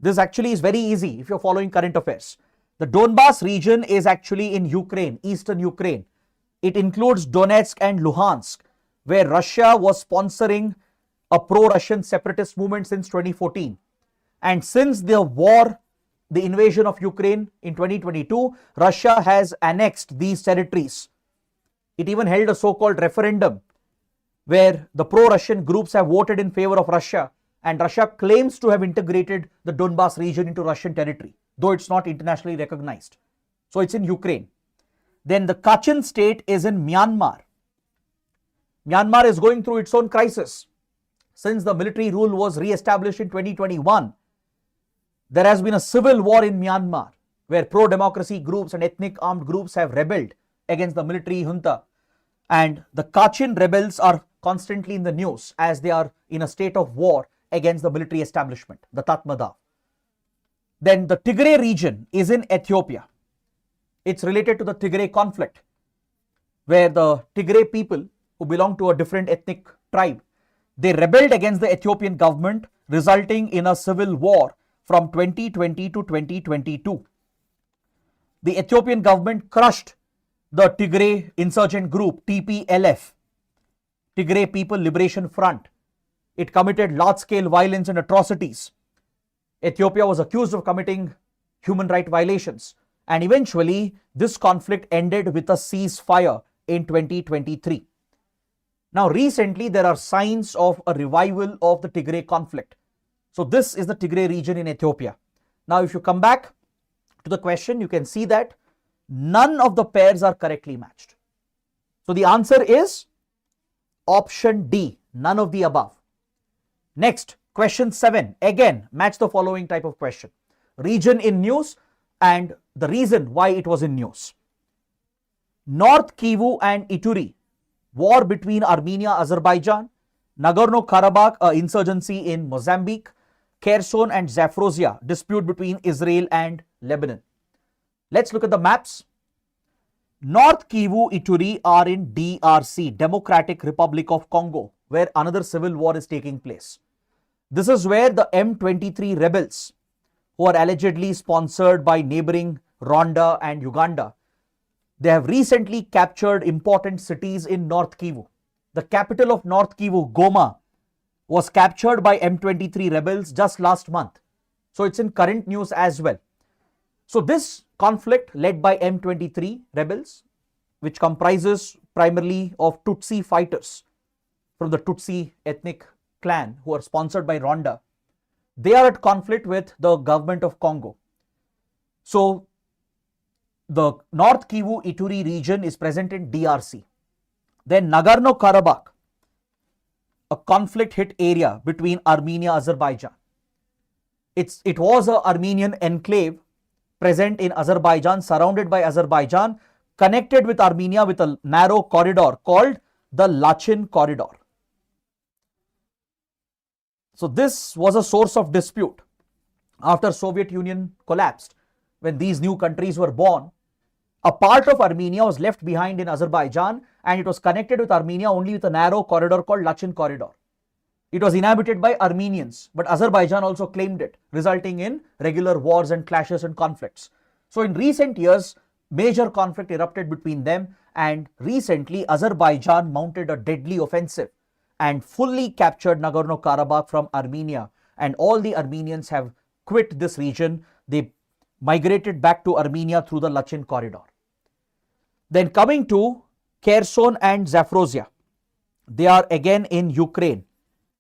This actually is very easy if you're following current affairs. The Donbas region is actually in Ukraine, eastern Ukraine. It includes Donetsk and Luhansk, where Russia was sponsoring a pro-Russian separatist movement since 2014. And since the war, the invasion of Ukraine in 2022, Russia has annexed these territories. It even held a so-called referendum where the pro-Russian groups have voted in favor of Russia, and Russia claims to have integrated the Donbas region into Russian territory, though it's not internationally recognized. So it's in Ukraine. Then the Kachin state is in Myanmar. Myanmar is going through its own crisis. Since the military rule was re-established in 2021, there has been a civil war in Myanmar where pro-democracy groups and ethnic armed groups have rebelled against the military junta. And the Kachin rebels are constantly in the news as they are in a state of war against the military establishment, the Tatmadaw. Then the Tigray region is in Ethiopia. It's related to the Tigray conflict, where the Tigray people who belong to a different ethnic tribe, they rebelled against the Ethiopian government, resulting in a civil war from 2020 to 2022. The Ethiopian government crushed the Tigray insurgent group TPLF, Tigray People Liberation Front. It committed large-scale violence and atrocities. Ethiopia was accused of committing human rights violations, and eventually this conflict ended with a ceasefire in 2023. Now, recently, there are signs of a revival of the Tigray conflict. So, this is the Tigray region in Ethiopia. Now, if you come back to the question, you can see that none of the pairs are correctly matched. So, the answer is option D, none of the above. Next, question 7. Again, match the following type of question. Region in news and the reason why it was in news. North Kivu and Ituri, war between Armenia, Azerbaijan, Nagorno-Karabakh, insurgency in Mozambique, Kherson and Zaporozhye, dispute between Israel and Lebanon. Let's look at the maps. North Kivu, Ituri are in DRC, Democratic Republic of Congo, where another civil war is taking place. This is where the M23 rebels, who are allegedly sponsored by neighboring Rwanda and Uganda, they have recently captured important cities in North Kivu. The capital of North Kivu, Goma, was captured by M23 rebels just last month. So it's in current news as well. So this conflict led by M23 rebels, which comprises primarily of Tutsi fighters from the Tutsi ethnic clan who are sponsored by Rwanda, they are at conflict with the government of Congo. So the North Kivu Ituri region is present in DRC. Then Nagorno-Karabakh, a conflict hit area between Armenia and Azerbaijan. It was an Armenian enclave present in Azerbaijan, surrounded by Azerbaijan, connected with Armenia with a narrow corridor called the Lachin Corridor. So this was a source of dispute after Soviet Union collapsed. When these new countries were born, a part of Armenia was left behind in Azerbaijan and it was connected with Armenia only with a narrow corridor called Lachin Corridor. It was inhabited by Armenians, but Azerbaijan also claimed it, resulting in regular wars and clashes and conflicts. So in recent years, major conflict erupted between them, and recently Azerbaijan mounted a deadly offensive and fully captured Nagorno-Karabakh from Armenia, and all the Armenians have quit this region. They migrated back to Armenia through the Lachin Corridor. Then coming to Kherson and Zaporozhye, they are again in Ukraine.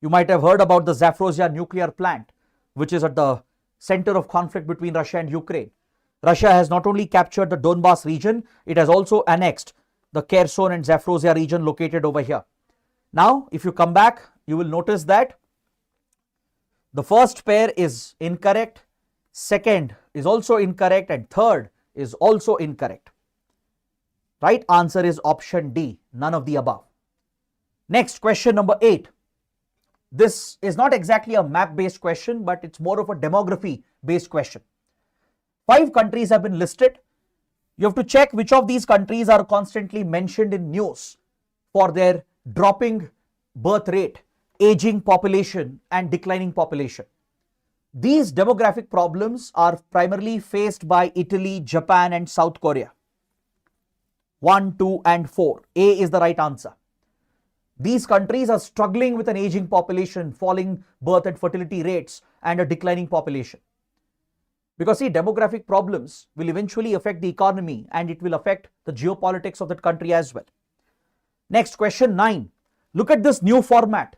You might have heard about the Zaporozhye nuclear plant, which is at the center of conflict between Russia and Ukraine. Russia has not only captured the Donbas region, it has also annexed the Kherson and Zaporozhye region located over here. Now, if you come back, you will notice that the first pair is incorrect, second is also incorrect, and third is also incorrect. Right answer is option D, none of the above. Next, question number 8. This is not exactly a map-based question, but it's more of a demography-based question. 5 countries have been listed. You have to check which of these countries are constantly mentioned in news for their dropping birth rate, aging population, and declining population. These demographic problems are primarily faced by Italy, Japan, and South Korea. 1, 2, and 4. A is the right answer. These countries are struggling with an aging population, falling birth and fertility rates, and a declining population. Because see, demographic problems will eventually affect the economy and it will affect the geopolitics of that country as well. Next, question 9. Look at this new format.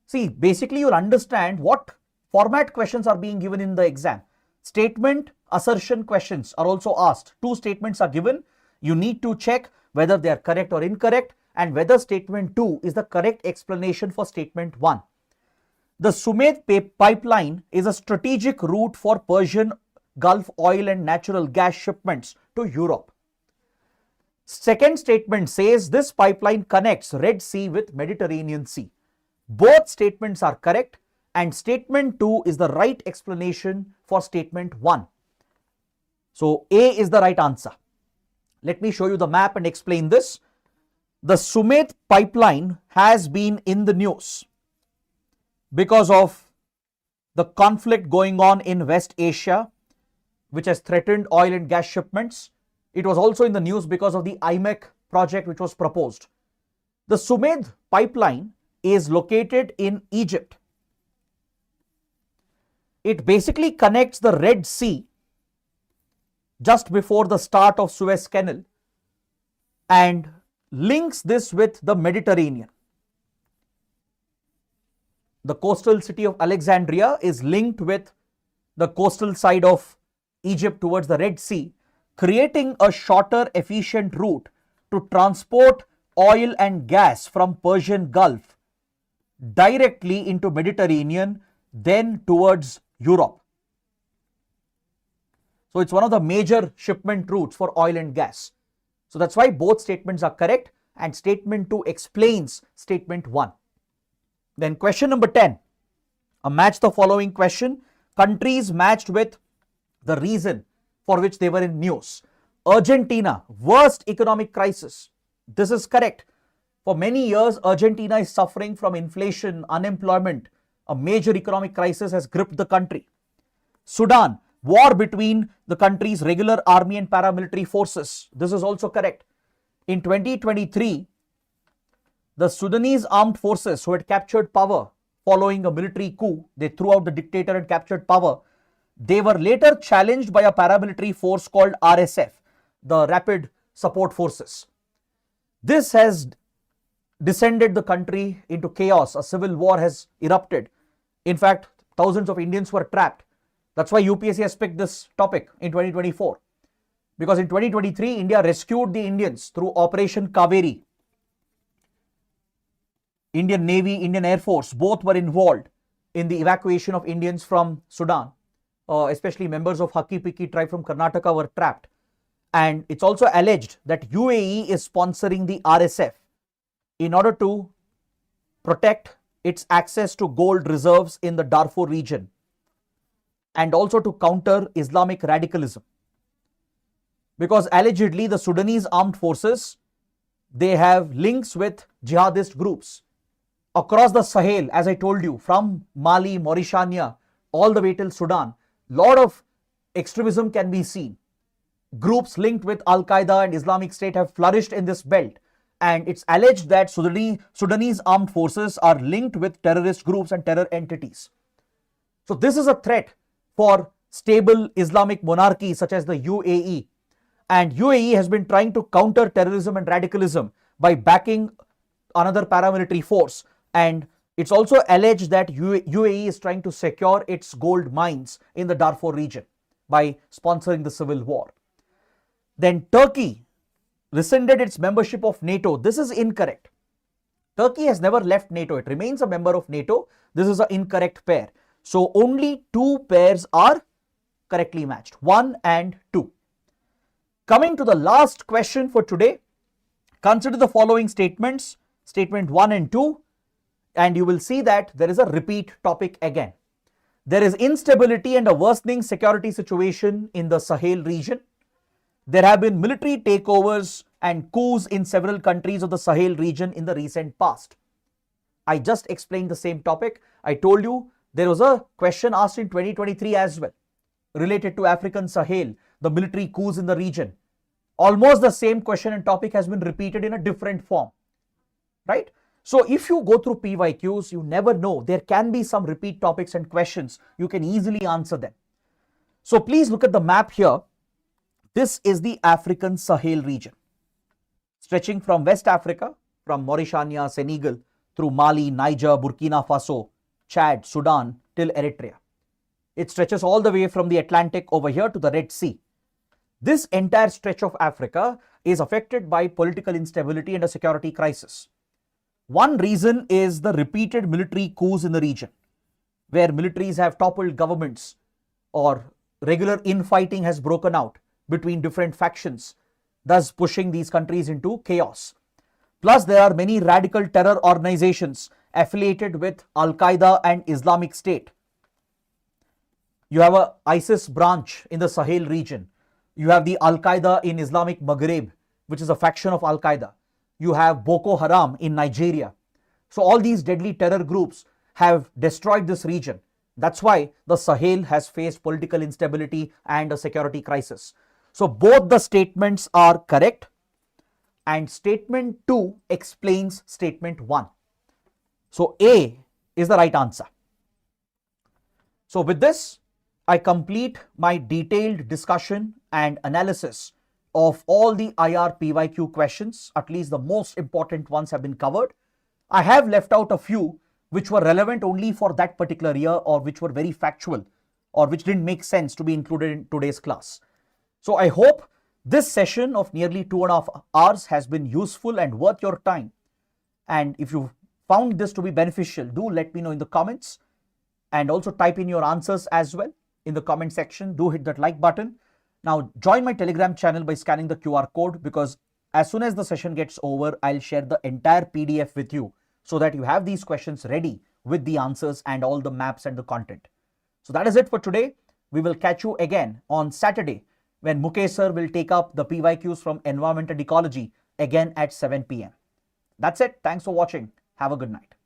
See, basically you'll understand what format questions are being given in the exam. Statement, assertion questions are also asked. 2 statements are given. You need to check whether they are correct or incorrect, and whether statement 2 is the correct explanation for statement 1. The Suez pipeline is a strategic route for Persian Gulf oil and natural gas shipments to Europe. Second statement says this pipeline connects Red Sea with Mediterranean Sea. Both statements are correct, and statement 2 is the right explanation for statement 1. So A is the right answer. Let me show you the map and explain this. The Suez pipeline has been in the news because of the conflict going on in West Asia, which has threatened oil and gas shipments. It was also in the news because of the IMEC project which was proposed. The Suez pipeline is located in Egypt. It basically connects the Red Sea just before the start of Suez Canal, and links this with the Mediterranean. The coastal city of Alexandria is linked with the coastal side of Egypt towards the Red Sea, creating a shorter, efficient route to transport oil and gas from Persian Gulf directly into Mediterranean, then towards Europe. So it's one of the major shipment routes for oil and gas. So that's why both statements are correct, and statement 2 explains statement 1. Then question number 10, a match the following question. Countries matched with the reason for which they were in news. Argentina, worst economic crisis. This is correct. For many years, Argentina is suffering from inflation, unemployment. A major economic crisis has gripped the country. Sudan, war between the country's regular army and paramilitary forces. This is also correct. In 2023, the Sudanese armed forces who had captured power following a military coup, they threw out the dictator and captured power. They were later challenged by a paramilitary force called RSF, the Rapid Support Forces. This has descended the country into chaos. A civil war has erupted. In fact, thousands of Indians were trapped. That's why UPSC has picked this topic in 2024. Because in 2023, India rescued the Indians through Operation Kaveri. Indian Navy, Indian Air Force, both were involved in the evacuation of Indians from Sudan. Especially members of Haki Piki tribe from Karnataka were trapped. And it's also alleged that UAE is sponsoring the RSF in order to protect its access to gold reserves in the Darfur region and also to counter Islamic radicalism. Because allegedly the Sudanese armed forces, they have links with jihadist groups across the Sahel, as I told you, from Mali, Mauritania, all the way till Sudan. Lot of extremism can be seen. Groups linked with Al-Qaeda and Islamic State have flourished in this belt, and it's alleged that Sudanese armed forces are linked with terrorist groups and terror entities. So this is a threat for stable Islamic monarchies such as the UAE, and UAE has been trying to counter terrorism and radicalism by backing another paramilitary force, and it's also alleged that UAE is trying to secure its gold mines in the Darfur region by sponsoring the civil war. Then Turkey rescinded its membership of NATO. This is incorrect. Turkey has never left NATO. It remains a member of NATO. This is an incorrect pair. So only two pairs are correctly matched, 1 and 2. Coming to the last question for today, consider the following statements, statement 1 and 2, and you will see that there is a repeat topic again. There is instability and a worsening security situation in the Sahel region. There have been military takeovers and coups in several countries of the Sahel region in the recent past. I just explained the same topic. I told you there was a question asked in 2023 as well, related to African Sahel, the military coups in the region. Almost the same question and topic has been repeated in a different form, right? So if you go through PYQs, you never know. There can be some repeat topics and questions. You can easily answer them. So please look at the map here. This is the African Sahel region, stretching from West Africa, from Mauritania, Senegal, through Mali, Niger, Burkina Faso, Chad, Sudan, till Eritrea. It stretches all the way from the Atlantic over here to the Red Sea. This entire stretch of Africa is affected by political instability and a security crisis. One reason is the repeated military coups in the region, where militaries have toppled governments or regular infighting has broken out between different factions, thus pushing these countries into chaos. Plus, there are many radical terror organizations affiliated with Al-Qaeda and Islamic State. You have a ISIS branch in the Sahel region. You have the Al-Qaeda in Islamic Maghreb, which is a faction of Al-Qaeda. You have Boko Haram in Nigeria. So all these deadly terror groups have destroyed this region. That's why the Sahel has faced political instability and a security crisis. So both the statements are correct, and statement 2 explains statement 1. So A is the right answer. So with this, I complete my detailed discussion and analysis of all the IR PYQ questions. At least the most important ones have been covered. I have left out a few which were relevant only for that particular year, or which were very factual, or which didn't make sense to be included in today's class. So I hope this session of nearly 2.5 hours has been useful and worth your time. And if you found this to be beneficial, do let me know in the comments, and also type in your answers as well in the comment section. Do hit that like button. Now join my Telegram channel by scanning the QR code, because as soon as the session gets over, I'll share the entire PDF with you so that you have these questions ready with the answers and all the maps and the content. So that is it for today. We will catch you again on Saturday when Mukesh sir will take up the PYQs from Environment and Ecology again at 7 p.m. That's it. Thanks for watching. Have a good night.